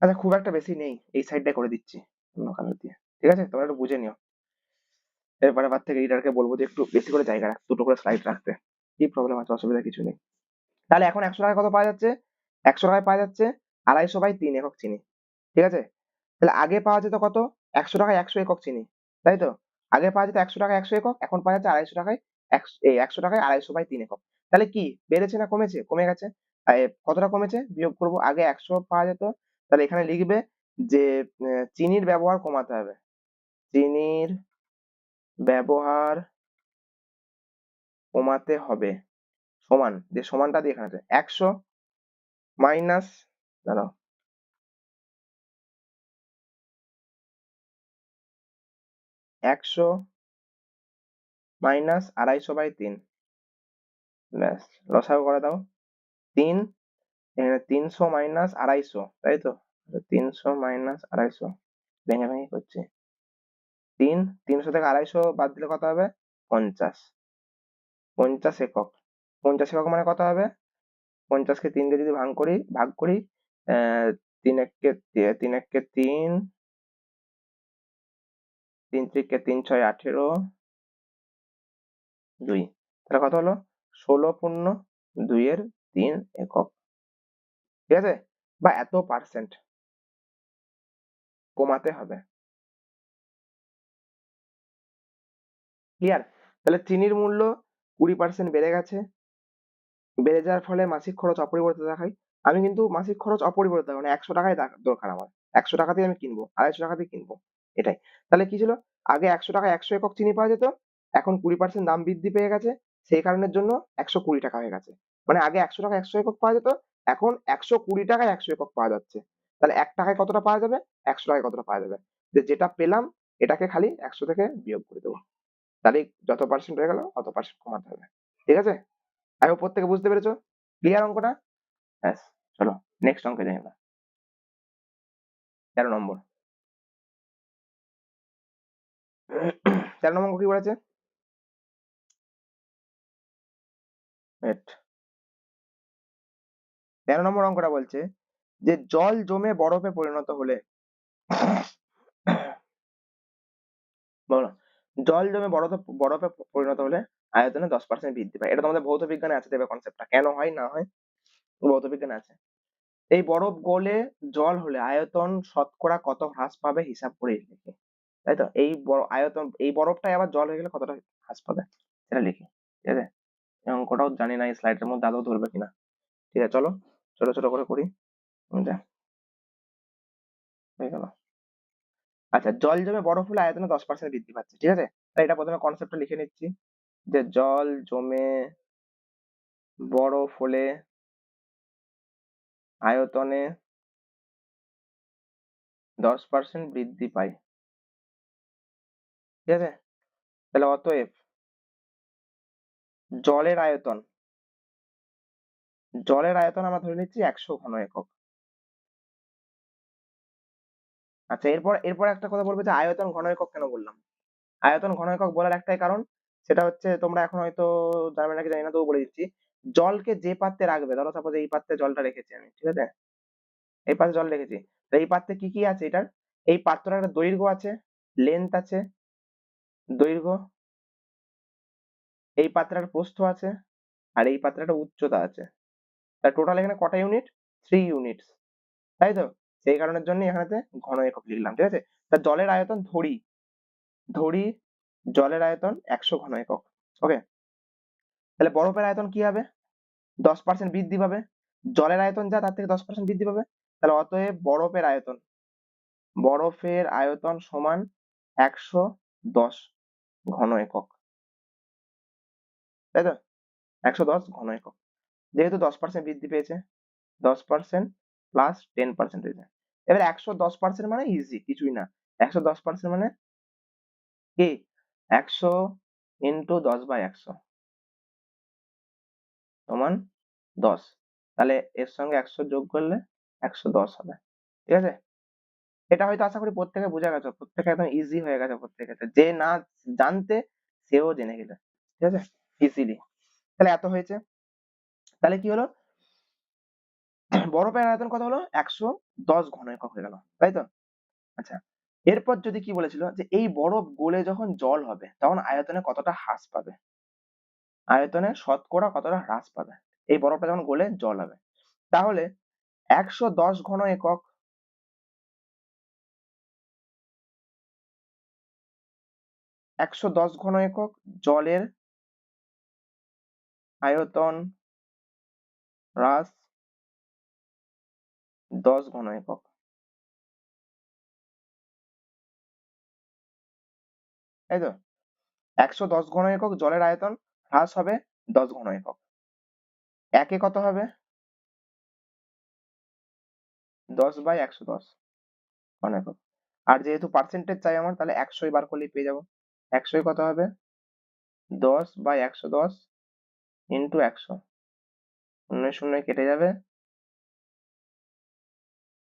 আচ্ছা খুব একটা বেশি নেই, এই সাইডটা করে দিচ্ছি অন্য কালার দিয়ে, ঠিক আছে, তোমরা একটু বুঝে নিও। এরপরে বার থেকে এডিটারকে বলবো যে একটু বেশি করে জায়গা রাখতে, দুটো করে স্লাইড রাখতে। কি প্রবলেম আছে? অসুবিধা কিছু নেই। তাহলে এখন 100 টাকায় কত পাওয়া যাচ্ছে? 100 টাকায় পাওয়া যাচ্ছে 250/3 একক চিনি, ঠিক আছে। তাহলে আগে পাওয়া যেত কত? 100 টাকায় 100 একক চিনি, তাই তো? আগে পাওয়া যেত 100 টাকায় 100 একক, এখন পাওয়া যাচ্ছে 250 টাকায় 100 টাকায় 250/3 একক। তাহলে কি বেড়েছে না কমেছে? কমে গেছে। কতটা কমেছে বিয়োগ করবো, আগে 100 পাওয়া যেত, তাহলে এখানে লিখবে যে চিনির ব্যবহার কমাতে হবে, চিনির ব্যবহার কমাতে হবে, সমান, যে সমানটা দিয়ে এখানে আছে 100 মাইনাস, দাঁড়াও, 100 মাইনাস 250/3, ব্যাস, লসাগু করে দাও। 3, এখানে 300 মাইনাস 250, তাই তো? 300 - 250, ভেঙে ভেঙে করছি। 300 থেকে 250 বাদ দিলে কত হবে? 50, 50 একক। 50 একক মানে কত হবে? 50 কে 3 দিয়ে যদি ভাগ করি, 3 একে 3, 3 × 3 = 18, 2, তাহলে কত হলো? 16.2 একক, ঠিক আছে, বা এত পার্সেন্ট কমাতে হবে। ক্লিয়ার? তাহলে চিনির মূল্য 20% বেড়ে গেছে, বেড়ে যাওয়ার ফলে মাসিক খরচ অপরিবর্তিত দেখায়। আমি কিন্তু মাসিক খরচ অপরিবর্তিত, মানে 100 টাকাই দরকার আমার, 100 টাকাতেই আমি কিনবো, 250 টাকাতেই কিনবো, এটাই। তাহলে কি ছিল? আগে 100 টাকায় 100 একক চিনি পাওয়া যেত, এখন 20% দাম বৃদ্ধি পেয়ে গেছে, সেই কারণের জন্য 120 টাকা হয়ে গেছে। মানে আগে 100 টাকায় 100 একক পাওয়া যেত, এখন 120 টাকায় 100 একক পাওয়া যাচ্ছে। তাহলে 1 টাকায় কতটা পাওয়া যাবে, 100 টাকায় কতটা পাওয়া যাবে, যে যেটা পেলাম এটাকে খালি 100 থেকে বিয়োগ করে দেবো, তাহলে যত পার্সেন্ট হয়ে গেল অত পার্সেন্ট কমাতে হবে, ঠিক আছে। আগে উপর থেকে বুঝতে পেরেছো? ক্লিয়ার অঙ্কটা? ব্যাস, চলো নেক্সট অঙ্কে যাই আমরা। 13 নম্বর। 13 নম্বর কি বলেছে? Wait, 13 নম্বর অঙ্কটা বলছে যে জল জমে বরফে পরিণত হলে, বলো, জল জমে বরফে বরফে পরিণত হলে আয়তনে 10% বৃদ্ধি পায়। এটা তোমাদের ভৌত বিজ্ঞানে আছে, দেবে কনসেপ্টটা, কেন হয় না হয় ভৌত বিজ্ঞানে আছে। এই বরফ গলে জল হলে আয়তন শতকরা কত হ্রাস পাবে হিসাব করে লিখি, তাই তো? আয়তন, এই বরফটাই আবার জল হয়ে গেলে কতটা হ্রাস পাবে সেটা লিখি, ঠিক আছে। এই অঙ্কটাও জানি না এই স্লাইডের মধ্যে আদৌ ধরবে কিনা, ঠিক আছে, চলো ছোট ছোট করে করি। যা, হয়ে গেল। আচ্ছা, জল জমে বরফ হলে আয়তনে 10% বৃদ্ধি পাচ্ছে, ঠিক আছে। তাই এটা প্রথমে কনসেপ্টটা লিখে নিচ্ছি, যে জল জমে বরফ হলে আয়তনে 10% বৃদ্ধি পায়, ঠিক আছে। তাহলে অতএব জলের আয়তন, জলের আয়তন আমরা ধরে নিচ্ছি 100 ঘন একক। আচ্ছা, এরপর এরপর একটা কথা বলবো যে আয়তন ঘন একক কেন বললাম? আয়তন ঘন একক বলার একটাই কারণ, সেটা হচ্ছে তোমরা এখন হয়তো জানবে নাকি জানি না, তবু বলে দিচ্ছি। জলকে যে পাত্রে রাখবে, ধরো সাপোজ এই পাত্রে জলটা রেখেছি আমি, ঠিক আছে, এই পাত্রে জল রেখেছি, তো এই পাত্রে কি কি আছে এটার, এই পাত্রটার একটা দৈর্ঘ্য আছে, লেন্থ আছে, দৈর্ঘ্য, এই পাত্রের প্রস্থ আছে, আর এই পাত্রের একটা উচ্চতা আছে। তার টোটাল এখানে কটা ইউনিট? 3 ইউনিটস, তাই তো? সেই কারণের জন্য এখানেতে ঘন একক লিখলাম, ঠিক আছে। তা জলের আয়তন ধরি, ধরি জলের আয়তন 100 ঘন একক। ওকে, তাহলে বরফের আয়তন কি হবে? 10% বৃদ্ধি পাবে। জলের আয়তন যা তার থেকে 10% বৃদ্ধি পাবে। তাহলে অতএব বরফের আয়তন সমান 110 ঘন একক, তাই তো? 110 ঘন একক। যেহেতু 10% বৃদ্ধি পেয়েছে, 10% প্লাস 10% হয়েছে। এবার 110% মানে ইজি কিছুই না। 110% মানে কি? 100 ইন্টু 10/100 সমান 10। তাহলে এর সঙ্গে 100 যোগ করলে 110 হবে, ঠিক আছে। এটা হয়তো আশা করি প্রত্যেকে বুঝে গেছো, প্রত্যেকে একদম ইজি হয়ে গেছে প্রত্যেকের ক্ষেত্রে। যে না জানতে সেও জেনে গেলে, ঠিক আছে, ইজিলি। তাহলে এত হয়েছে, তাহলে কি হলো? বরফের আয়তন কত হলো? 110 ঘন একক হয়ে গেল, তাই তো? আচ্ছা, এরপর যদি কি বলেছিল যে এই বরফ গলে যখন জল হবে তখন আয়তনে কতটা হ্রাস পাবে, আয়তনে শতকরা কতটা হ্রাস পাবে এই বরফটা যখন গলে জল হবে। তাহলে 110 ঘন একক, 110 ঘন একক জলের আয়তন হ্রাস 10 ঘন একক, তাই তো? 110 ঘন একক জলের আয়তন হ্রাস হবে 10 ঘন একক। একে কত হবে? 10/110 ঘন একক। আর যেহেতু পার্সেন্টেজ চাই আমার, তাহলে 100 বার করলেই পেয়ে যাবো। 100 কত হবে? 10/110 ইন্টু 100, শূন্য শূন্য কেটে যাবে,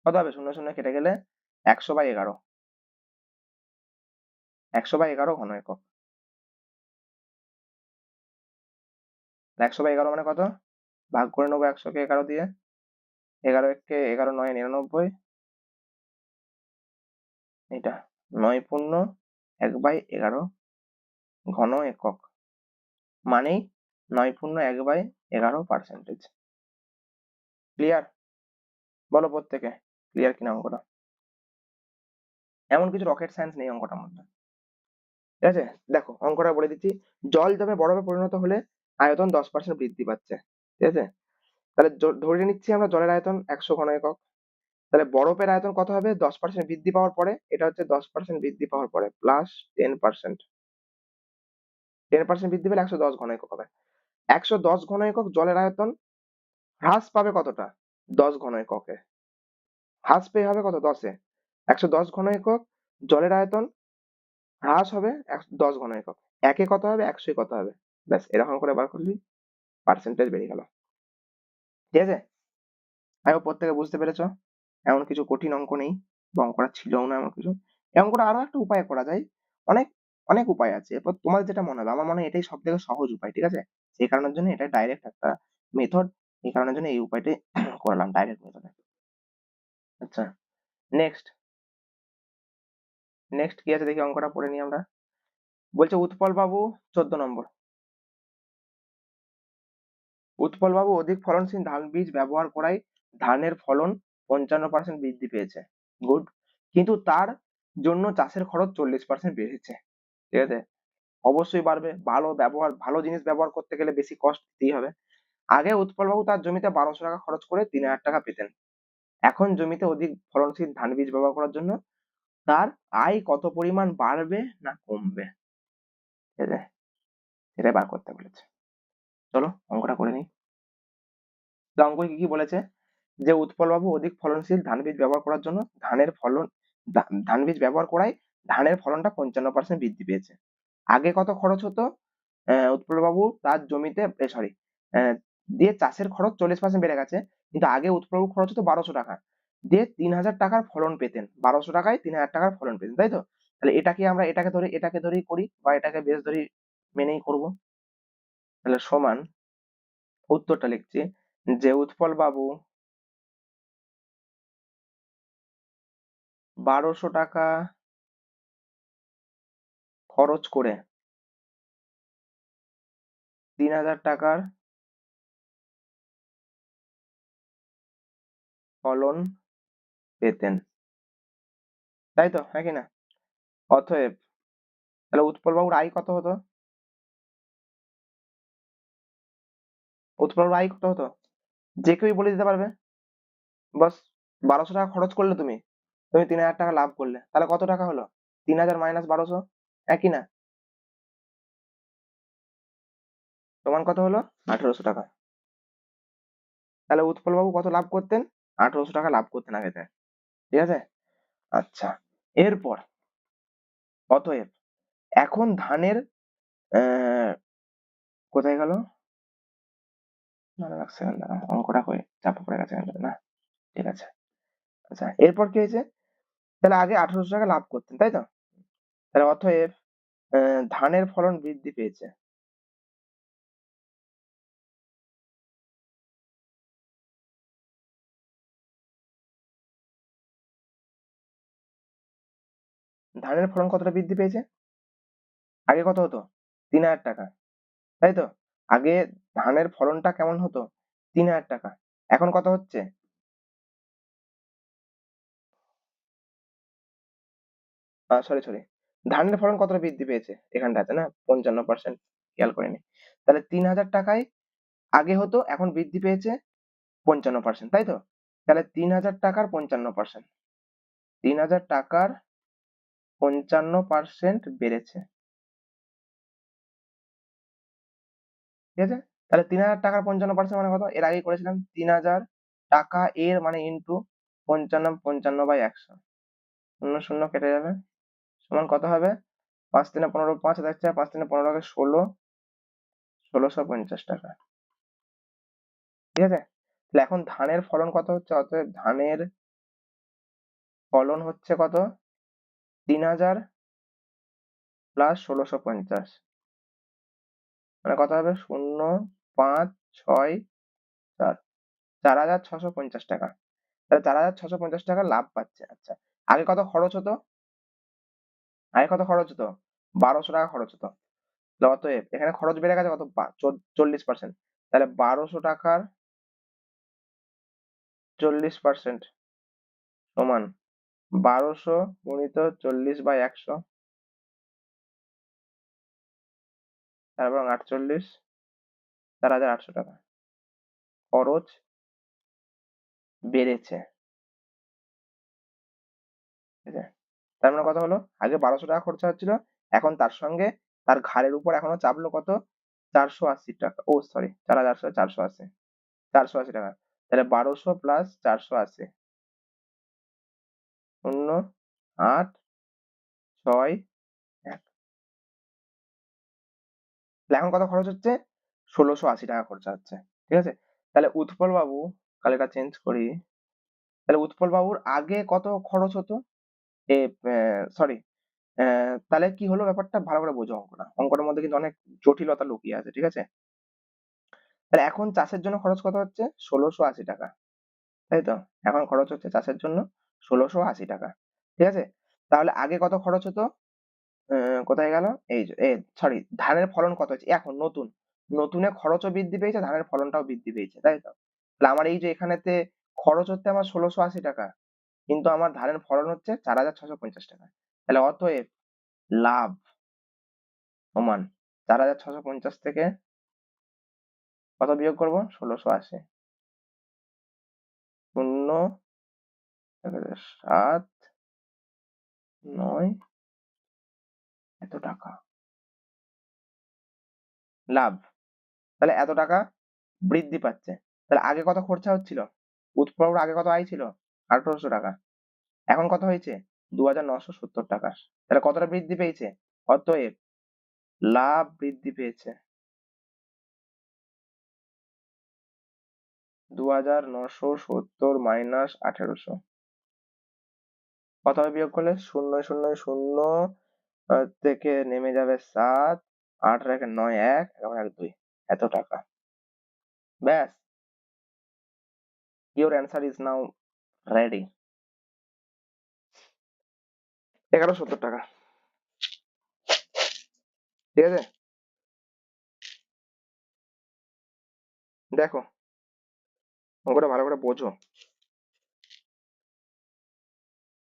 কত হবে? শূন্য শূন্য কেটে গেলে 100/11, 100/11 ঘন একক। 100/11 মানে কত? ভাগ করে নেবো 100 কে 11 দিয়ে, 11 একে 11 9 99, এটা 9 পূর্ণ 1/11 ঘন একক, মানেই 9 পূর্ণ 1/11%। ক্লিয়ার? বলো প্রত্যেকে ক্লিয়ার কিনা অঙ্কটা? এমন কিছু রকেট সায়েন্স নেই অঙ্কটার মধ্যে, ঠিক আছে। দেখো অঙ্কটা বলে দিচ্ছি। জল জমে বরফে পরিণত হলে আয়তন 10% বৃদ্ধি পাচ্ছে, ঠিক আছে। তাহলে ধরে নিচ্ছি আমরা জলের আয়তন 100 ঘন একক। তাহলে বরফের আয়তন কত হবে? 10% বৃদ্ধি পাওয়ার পরে, এটা হচ্ছে 10% বৃদ্ধি পাওয়ার পরে প্লাস 10%, 10% বৃদ্ধি পেলে 110 ঘন একক হবে। 110 ঘন একক জলের আয়তন হ্রাস পাবে কতটা? 10 ঘন এককে হ্রাস পেয়ে হবে কত? 10-এ। 110 ঘন একক জলের আয়তন হ্রাস হবে 10 ঘন একক। একে কত হবে? 100 কত হবে? ব্যাস এরকম করে বার করলেই পার্সেন্টেজ বেরিয়ে গেল, ঠিক আছে। আই হোপ প্রত্যেকে বুঝতে পেরেছো। এমন কিছু কঠিন অঙ্ক নেই, বা অঙ্কটা ছিলও না এমন কিছু। এই অঙ্কটা আরো একটা উপায়ে করা যায়, অনেক অনেক উপায় আছে। এরপর তোমার যেটা মনে হবে, আমার মনে হয় এটাই সব থেকে সহজ উপায়, ঠিক আছে। সেই কারণের জন্য এটা ডাইরেক্ট একটা মেথড, এই কারণের জন্য এই উপায়টাই করলাম, ডাইরেক্ট মেথডে। আচ্ছা, নেক্সট নেক্সট কি আছে দেখি, অঙ্কটা পড়ে নিই আমরা। বলছে উৎপল বাবু, 14 নম্বর, উৎপল বাবু অধিক ফলনশীল ধান বীজ ব্যবহার করায় ধানের ফলন 55% বৃদ্ধি পেয়েছে। গুড। কিন্তু তার জন্য চাষের খরচ 40% বেড়েছে, ঠিক আছে। অবশ্যই বাড়বে, ভালো জিনিস ব্যবহার করতে গেলে বেশি কষ্ট দিতেই হবে। আগে উৎপল বাবু তার জমিতে 1200 টাকা খরচ করে 3000 টাকা পেতেন। এখন জমিতে অধিক ফলনশীল ধান বীজ ব্যবহার করার জন্য তার আয় কত পরিমাণ বাড়বে না কমবে, ঠিক আছে, সেটাই বার করতে বলেছে। চলো অঙ্কটা করে নিই। তো অঙ্কে কি কি বলেছে? যে উৎপল বাবু অধিক ফলনশীল ধান বীজ ব্যবহার করার জন্য ধান বীজ ব্যবহার করায় ধানের ফলনটা 55% বৃদ্ধি পেয়েছে। আগে কত খরচ হতো? উৎপল বাবু তার জমিতে সরি দিয়ে চাষের খরচ 40% বেড়ে গেছে, কিন্তু আগে উৎপল বাবু খরচ হতো 1200 টাকা, দিয়ে 3000 টাকার ফলন পেতেন, 1200 টাকায় 3000 টাকার ফলন পেতেন, তাই তো? তাহলে এটাকে আমরা এটাকে ধরেই করি, বা এটাকে বেশ ধরি মেনেই করব। তাহলে সমান, উত্তরটা লিখছি, যে উৎপল বাবু 1200 টাকা খরচ করে 3000 টাকার ফলন পেতেন, তাই তো, হ্যাঁ কি না? অতএব তাহলে উৎপল বাবুর আয় কত হতো? উৎপল বাবুর আয় কত হতো? যে কেউই বলে দিতে পারবে। বাস, 1200 টাকা খরচ করলে তুমি, তুমি 3000 টাকা লাভ করলে, তাহলে কত টাকা হলো? 3000 মাইনাস 1200, একই না? সমান কত হলো? 1800 টাকা। তাহলে উৎপল বাবু কত লাভ করতেন? 1800 টাকা লাভ করতেন আগেতে, ঠিক আছে? আচ্ছা, এরপর অতএব এখন ধানের কোথায় গেল? দাঁড়াও এক সেকেন্ড, দাঁড়াও, অঙ্কটা কই, চাপা পড়ে গেছে এখানটাতে, না, ঠিক আছে। আচ্ছা, এরপর কি হয়েছে? তাহলে আগে 1800 টাকা লাভ করতেন, তাই তো? তাহলে অতএব ধানের ফলন বৃদ্ধি পেয়েছে। ধানের ফলন কতটা বৃদ্ধি পেয়েছে? আগে কত হতো? 3000 টাকা, তাই তো? আগে ধানের ফলনটা কেমন হতো? 3000 টাকা। এখন কত হচ্ছে? সরি সরি, ধানের ফলন কতটা বৃদ্ধি পেয়েছে এখানটাতে, না, 55%, খেয়াল করিনি। তাহলে 3000 টাকায় আগে হতো, এখন বৃদ্ধি পেয়েছে 55%, তাই তো? তাহলে 3000 টাকার 55%, 3000 টাকার 55% বেড়েছে, ঠিক আছে? তাহলে 3000 টাকার 55% মানে কত? এর আগেই করেছিলাম, 3000 টাকা এর মানে ইন্টু 55, 55/100, শূন্য শূন্য কেটে যাবে, সমান কত হবে? 5×3 = 15, 5 যাচ্ছে, 5×3 = 15, 16, 1650 টাকা, ঠিক আছে? তাহলে এখন ধানের ফলন কত হচ্ছে? অতএব ধানের ফলন হচ্ছে কত? 3000 প্লাস 1650, মানে কত হবে? 0, 5, 6, 4, 4650 টাকা। তাহলে 4650 টাকা লাভ পাচ্ছে। আচ্ছা, আগে কত খরচ হতো? আগে কত খরচ হতো? 1200 টাকা খরচ হতো। তাহলে অতএব এখানে খরচ বেড়ে গেছে কত? 40%। তাহলে 1200 টাকার 40% সমান 1200 গুণিত 40/100, তারপর 48, 4800 টাকা খরচ বেড়েছে, ঠিক আছে? তার মানে কথা হলো, আগে 1200 টাকা খরচা হচ্ছিল, এখন তার সঙ্গে তার ঘাড়ের উপর এখনো চাপলো কত? 480 টাকা, ও সরি, 4800, 480, 480 টাকা। তাহলে 1200 প্লাস 480, 0, 8, 6, 1, তাহলে এখন কত খরচ হচ্ছে? 1680 টাকা খরচা হচ্ছে, ঠিক আছে? তাহলে উৎপল বাবু, তাহলে এটা চেঞ্জ করি, তাহলে উৎপল বাবুর আগে কত খরচ হতো? এ সরি, তাহলে কি হলো ব্যাপারটা, ভালো করে বোঝো অঙ্কটা, অঙ্কটার মধ্যে কিন্তু অনেক জটিলতা লুকিয়ে আছে, ঠিক আছে? তাহলে এখন চাষের জন্য খরচ কত হচ্ছে? 1680 টাকা, তাই তো? এখন খরচ হচ্ছে চাষের জন্য 1680 টাকা, ঠিক আছে? তাহলে আগে কত খরচ হতো? কোথায় গেল? এই যে, সরি, ধানের ফলন কত হচ্ছে এখন নতুন, নতুনে খরচও বৃদ্ধি পেয়েছে, ধানের ফলনটাও বৃদ্ধি পেয়েছে, তাই তো? তাহলে আমার এই যে এখানেতে খরচ হচ্ছে আমার 1680 টাকা, কিন্তু আমার ধানের ফলন হচ্ছে 4650 টাকা। তাহলে অতএব লাভ সমান 4650 থেকে কত বিয়োগ করবো? 1680, 0, 7, 9, এত টাকা লাভ, তাহলে এত টাকা বৃদ্ধি পাচ্ছে। তাহলে আগে কত খরচা হচ্ছিল? উৎপলবাবুর আগে কত আয় ছিল? 1800 টাকা, এখন কত হয়েছে? 2970 টাকা। তাহলে কতটা বৃদ্ধি পেয়েছে? অতএব লাভ বৃদ্ধি পেয়েছে 2970 মাইনাস 1800, কত হবে বিয়োগ করলে? শূন্য শূন্য শূন্য থেকে নেমে যাবে 7, 8 আর 1 9 1 এবং 1 2 এত টাকা। ব্যাস, your answer is now ready। 1170 টাকা, ঠিক আছে। দেখো অঙ্কটা ভালো করে বোঝো,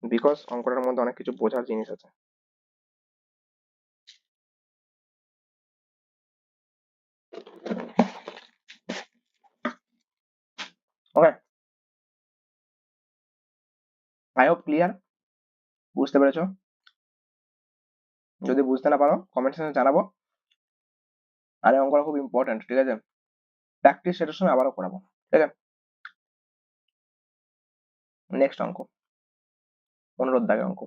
বিকজ অঙ্কটার মধ্যে অনেক কিছু বোঝার জিনিস আছে। ওকে, আই হোপ ক্লিয়ার, বুঝতে পেরেছো? যদি বুঝতে না পারো কমেন্ট সেকশনে জানাবো। আর এই অঙ্কটা খুব ইম্পর্টেন্ট, ঠিক আছে। প্র্যাকটিস সেটার সময় আবারও করাবো, ঠিক আছে। নেক্সট অঙ্ক, 15 দাগের অঙ্ক।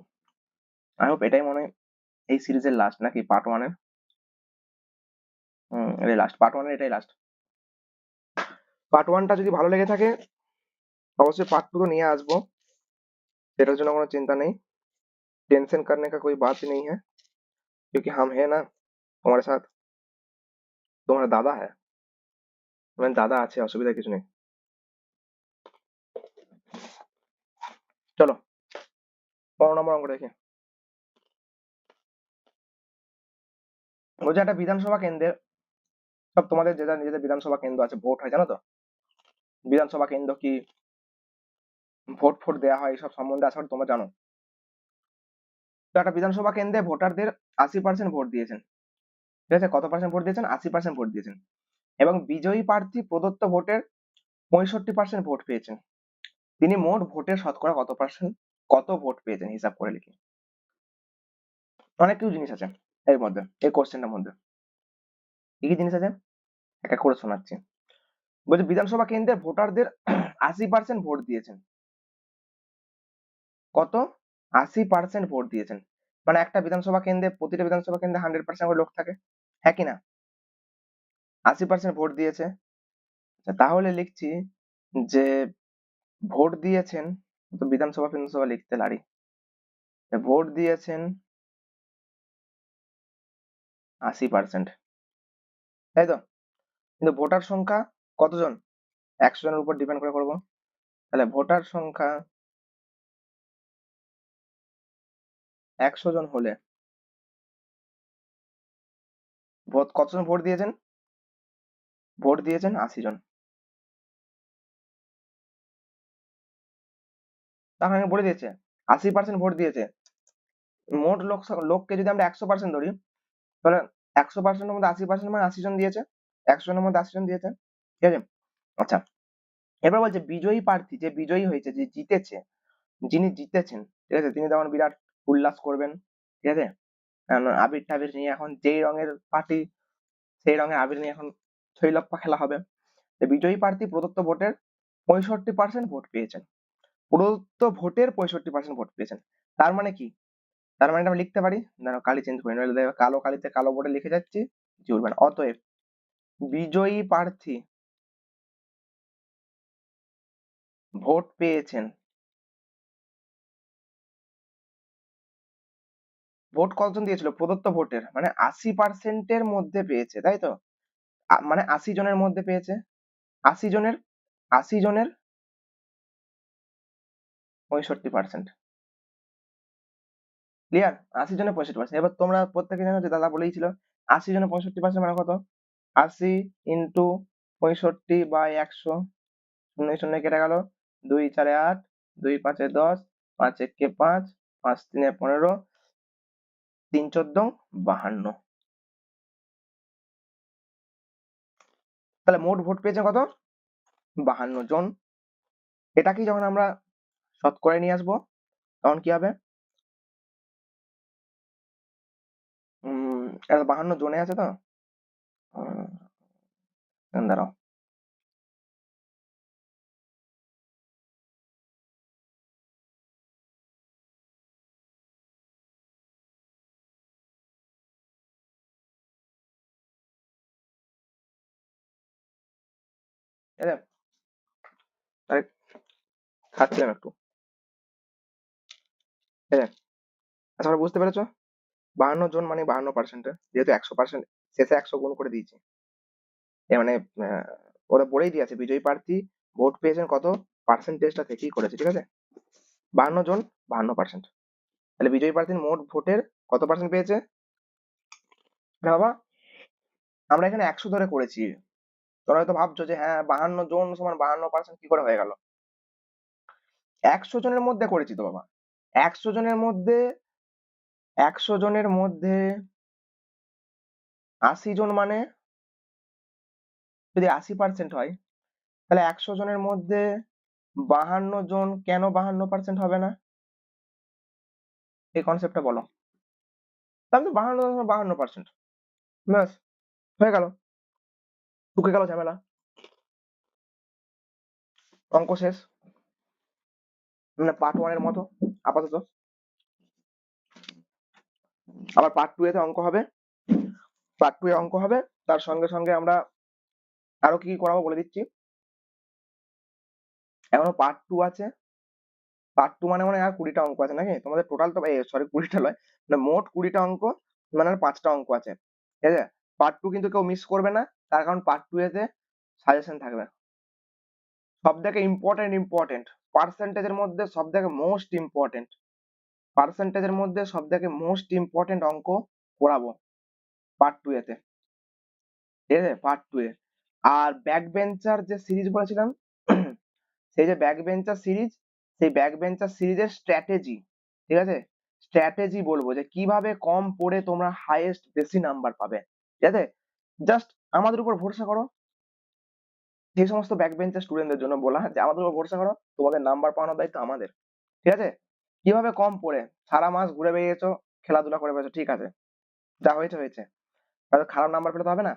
আই হোপ এটাই মনে হয় এই সিরিজের লাস্ট, নাকি পার্ট 1 এর? এটাই লাস্ট, পার্ট 1 এর এটাই লাস্ট। পার্ট 1টা যদি ভালো লেগে থাকে অবশ্যই পার্ট 2 তো নিয়ে আসবো, সেটার জন্য কোনো চিন্তা নেই। टेंशन करने का कोई बात ही नहीं है, क्योंकि हम है ना तुम्हारे साथ, তোমার দাদা है, মানে দাদা আছে, অসুবিধা কিছু নেই। চলো 15 নম্বর অঙ্ক দেখি। বলছে একটা বিধানসভা কেন্দ্রের, সব তোমাদের যেটা নিজেদের বিধানসভা কেন্দ্র আছে, ভোট হয় জানো তো, বিধানসভা কেন্দ্র কি, ভোট ফোট দেওয়া হয়, সব সম্বন্ধে আশা করি তোমরা জানো। তো একটা বিধানসভা কেন্দ্রে ভোটারদের 80% ভোট দিয়েছেন, ঠিক আছে। কত পার্সেন্ট ভোট দিয়েছেন? 80% ভোট দিয়েছেন। এবং বিজয়ী প্রার্থী প্রদত্ত ভোটের 65% ভোট পেয়েছেন। তিনি মোট ভোটের শতকরা কত পার্সেন্ট, কত ভোট পেয়েছেন হিসাব করে লিখি। অনেক কিছু জিনিস আছে এর মধ্যে, এই কোশ্চেনটার মধ্যে কি কি জিনিস আছে এক এক করে শোনাচ্ছি। বলছে বিধানসভা কেন্দ্রে ভোটারদের 80% ভোট দিয়েছেন। কত? 80% ভোট দিয়েছেন। মানে একটা বিধানসভা কেন্দ্রে, প্রতিটা বিধানসভা কেন্দ্রে 100% করে লোক থাকে, হ্যাঁ কি না? 80% ভোট দিয়েছে। আচ্ছা, তাহলে লিখছি যে ভোট দিয়েছেন, তো বিধানসভা ফিধানসভা লিখতে লারি, ভোট দিয়েছেন 80%, তাই তো। কিন্তু ভোটার সংখ্যা কতজন? 100 জনের উপর ডিপেন্ড করে করবো। তাহলে ভোটার সংখ্যা 100 জন হলে ভোট কতজন ভোট দিয়েছেন? ভোট দিয়েছেন 80 জন। তাহলে আমি বলে দিয়েছে 80% ভোট দিয়েছে। মোট লোককে যদি আমরা 100% ধরি, তাহলে 100%-এর মধ্যে 80% মানে 80 জন দিয়েছে, 100 জনের মধ্যে 80 জন দিয়েছে, ঠিক আছে। আচ্ছা, এবার বলছে বিজয়ী প্রার্থী, যে বিজয়ী হয়েছে, যে জিতেছে, যিনি জিতেছেন, ঠিক আছে, তিনি তখন বিরাট উল্লাস করবেন, ঠিক আছে। আবির টাবির নিয়ে, এখন যেই রঙের পার্টি সেই রঙের আবির নিয়ে এখন ছইলপ্পা খেলা হবে। তো বিজয়ী প্রার্থী প্রদত্ত ভোটের 65% ভোট পেয়েছেন, প্রদত্ত ভোটের 65% ভোট পেয়েছেন। তার মানে কি? তার মানে আমরা লিখতে পারি, দাঁড়াও কালি চেঞ্জ করি, নইলে দেখো কালো কালিতে কালো বোর্ডে লিখে যাচ্ছি, জুড়বে না। অতএব বিজয়ী প্রার্থী ভোট পেয়েছেন, ভোট কতজন দিয়েছিল? প্রদত্ত ভোটের মানে 80%-এর মধ্যে পেয়েছে, তাই তো। মানে 80 জনের মধ্যে পেয়েছে, 80 জনের, 80 জনের 65%, ক্লিয়ার? 80 জনের 65%। এবার তোমরা প্রত্যেকে জানো যে দাদা বলেই ছিল 80 জনের 65% মানে কত? 80 ইন্টু 65/100, শূন্য শূন্য কেটে গেল, 2 4 8, 2 5 10, 5 1 5, 5 3 15, 3 14 52। তাহলে মোট ভোট পেয়েছে কত? 52 জন। এটাকেই যখন আমরা শতকরায় নিয়ে আসবো তখন কি হবে? এটা 52 জনে আছে তো, দাঁড়াও, ঠিক আছে, আরে খাচ্ছিলাম একটু, ঠিক আছে। আচ্ছা, তোমরা বুঝতে পেরেছো? 52 জন মানে 52%, যেহেতু 100% শেষে 100 গুণ করে দিয়েছি। এ মানে ওরা বলেই দিয়েছে বিজয়ী প্রার্থী ভোট পেয়েছেন কত পার্সেন্টেজটা থেকেই করেছে, ঠিক আছে? 52 জন 52%। তাহলে বিজয়ী প্রার্থীর মোট ভোটের কত পার্সেন্ট পেয়েছে? না বাবা, আমরা এখানে 100 ধরে করেছি। তোমরা হয়তো ভাবছো যে হ্যাঁ 52 জন সমান 52% কি করে হয়ে গেল? 100 জনের মধ্যে করেছি তো বাবা। 100 জনের মধ্যে 100 জনের মধ্যে 80 জন মানে যদি 80% হয়, তাহলে 100 জনের মধ্যে 52 জন কেন 52% হবে না? এই কনসেপ্টটা বলো। তাহলে তো 52 জন 52%। ব্যাস, হয়ে গেল। টুকে গেল ঝামেলা। অঙ্ক শেষ। মানে পার্ট 1 এর মতো আপাতত। আবার পার্ট 2 এতে অঙ্ক হবে। পার্ট 2 এ অঙ্ক হবে। তার সঙ্গে সঙ্গে আমরা আরো কি কি করাবো বলে দিচ্ছি। এখনো পার্ট 2 আছে। পার্ট 2 মানে আর 20টা অঙ্ক আছে নাকি? তোমাদের টোটাল তো সরি 20টা নয়। মানে মোট 20টা অঙ্ক, মানে আর 5টা অঙ্ক আছে। ঠিক আছে? পার্ট 2 কিন্তু কেউ মিস করবে না। তার কারণ পার্ট 2 এতে সাজেশন থাকবে। সবথেকে ইম্পর্টেন্ট পার্সেন্টেজের মধ্যে সবথেকে মোস্ট ইম্পর্টেন্ট পার্সেন্টেজের মধ্যে সবথেকে মোস্ট ইম্পর্টেন্ট অঙ্ক করাবো পার্ট 2 এতে। ঠিক আছে? পার্ট 2 এ। আর ব্যাক বেঞ্চার যে সিরিজ বলেছিলাম সেই যে ব্যাক বেঞ্চার সিরিজ, সেই ব্যাক বেঞ্চার সিরিজের স্ট্র্যাটেজি, ঠিক আছে? স্ট্র্যাটেজি বলবো যে কিভাবে কম পড়ে তোমরা হাইয়েস্ট বেশি নাম্বার পাবে। ঠিক আছে? জাস্ট আমাদের উপর ভরসা করো। সেই সমস্ত ব্যাক বেঞ্চার স্টুডেন্টদের জন্য বলা যে আমাদের উপর ভরসা করো, তোমাদের নাম্বার পাওয়ানোর দায়িত্ব আমাদের। ঠিক আছে? কিভাবে কম পড়ে সারা মাস ঘুরে বেরিয়েছো, খেলাধুলা করে বেরিয়েছো, ঠিক আছে, যা হয়েছে হয়েছে, তাহলে খারাপ নাম্বার পেলে তো হবে না।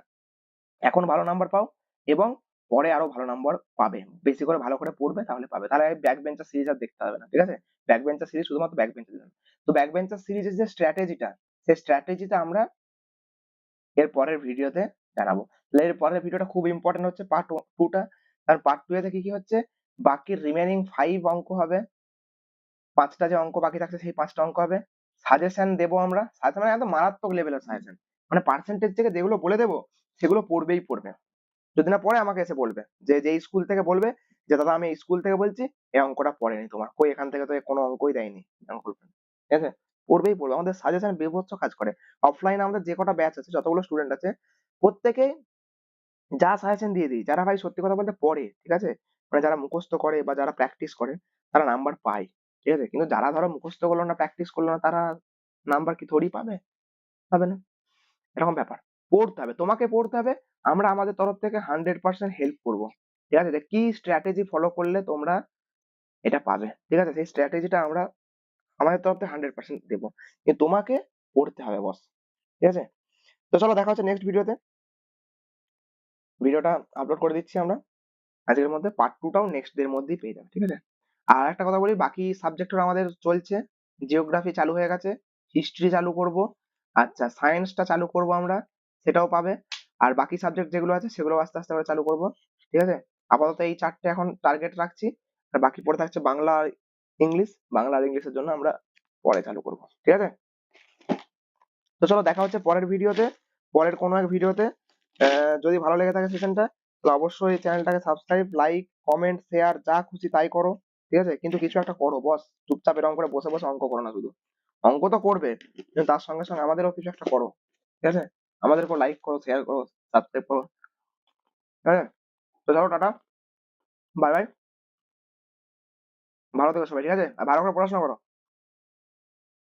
এখন ভালো নাম্বার পাও এবং পরে আরো ভালো নাম্বার পাবে, বেশি করে ভালো করে পড়বে তাহলে পাবে। তাহলে ব্যাক বেঞ্চার সিরিজ আর দেখতে হবে না, ঠিক আছে? ব্যাক বেঞ্চার সিরিজ শুধুমাত্র ব্যাক বেঞ্চার জন্য। তো ব্যাক বেঞ্চার সিরিজের যে স্ট্র্যাটেজিটা, সেই স্ট্র্যাটেজিটা আমরা এর পরের ভিডিওতে জানাবো। তাহলে এর পরের ভিডিওটা খুব ইম্পর্টেন্ট হচ্ছে পার্ট 2টা। কারণ পার্ট 2 এ কি কি হচ্ছে, বাকি রিমেনিং 5 অঙ্ক হবে। 5টা যে অঙ্ক বাকি থাকছে সেই 5টা অঙ্ক হবে। সাজেশন দেবো আমরা, সাজেশন মানে একদম মারাত্মক লেভেলের সাজেশন। মানে পার্সেন্টেজ থেকে যেগুলো বলে দেবো সেগুলো পড়বেই পড়বে। যদি না পড়ে আমাকে এসে বলবে যে যেই স্কুল থেকে বলবে যে দাদা আমি এই স্কুল থেকে বলছি এই অঙ্কটা পড়েনি তোমার, কই এখান থেকে তো এ কোনো অঙ্কই দেয়নি, এরকম বলবে। ঠিক আছে? পড়বেই পড়বে। আমাদের সাজেশন বিভৎস কাজ করে। অফলাইনে আমাদের যে কটা ব্যাচ আছে, যতগুলো স্টুডেন্ট আছে, প্রত্যেকেই যা সাজেশন দিয়ে দিই, যারা ভাই সত্যি কথা বলতে পড়ে, ঠিক আছে, মানে যারা মুখস্থ করে বা যারা প্র্যাকটিস করে তারা নাম্বার পায়। ঠিক আছে? কিন্তু যারা ধরো মুখস্থ করলো না, প্র্যাকটিস করলো না, তারা নাম্বার কি থোড়ি পাবে? পাবে না। এরকম ব্যাপার। পড়তে হবে, তোমাকে পড়তে হবে। আমরা আমাদের তরফ থেকে 100% হেল্প করবো। ঠিক আছে? যে কি স্ট্র্যাটেজি ফলো করলে তোমরা এটা পাবে। ঠিক আছে? সেই স্ট্র্যাটেজিটা আমরা আমাদের তরফ থেকে 100% দেবো। কিন্তু তোমাকে পড়তে হবে বস। ঠিক আছে? তো চলো দেখা হচ্ছে নেক্সট ভিডিওতে। ভিডিওটা আপলোড করে দিচ্ছি আমরা আজকের মধ্যে। পার্ট 2 টাও নেক্সট ডে এর মধ্যেই পেয়ে যাবে। ঠিক আছে? আর একটা কথা বলি, বাকি সাবজেক্টও আমাদের চলছে। জিওগ্রাফি চালু হয়ে গেছে, হিস্ট্রি চালু করব, আচ্ছা সায়েন্সটা চালু করব আমরা, সেটাও পাবে। আর বাকি সাবজেক্ট যেগুলো আছে সেগুলো আস্তে আস্তে আমরা চালু করব। ঠিক আছে? আপাতত এই 4টে এখন টার্গেট রাখছি। আর বাকি পড়ে থাকছে বাংলা আর ইংলিশ। বাংলা আর ইংলিশের জন্য আমরা পরে চালু করব। ঠিক আছে? তো চলো দেখা হচ্ছে পরের ভিডিওতে, পরের কোনো এক ভিডিওতে। যদি ভালো লেগে থাকে সেশনটা, তো অবশ্যই চ্যানেলটাকে সাবস্ক্রাইব, লাইক, কমেন্ট, শেয়ার যা খুশি তাই করো। ঠিক আছে? কিন্তু কিছু একটা করো বস। চুপচাপ এরকম করে বসে বসে অঙ্ক করো না শুধু। অঙ্ক তো করবে, কিন্তু তার সঙ্গে সঙ্গে আমাদেরও কিছু একটা করো। ঠিক আছে? আমাদেরকেও লাইক করো, শেয়ার করো, সাবস্ক্রাইব করো। হ্যাঁ, তো চলো টাটা, বাই বাই। ভালো থেকো সবাই, ঠিক আছে? আর ভালো করে পড়াশোনা করো।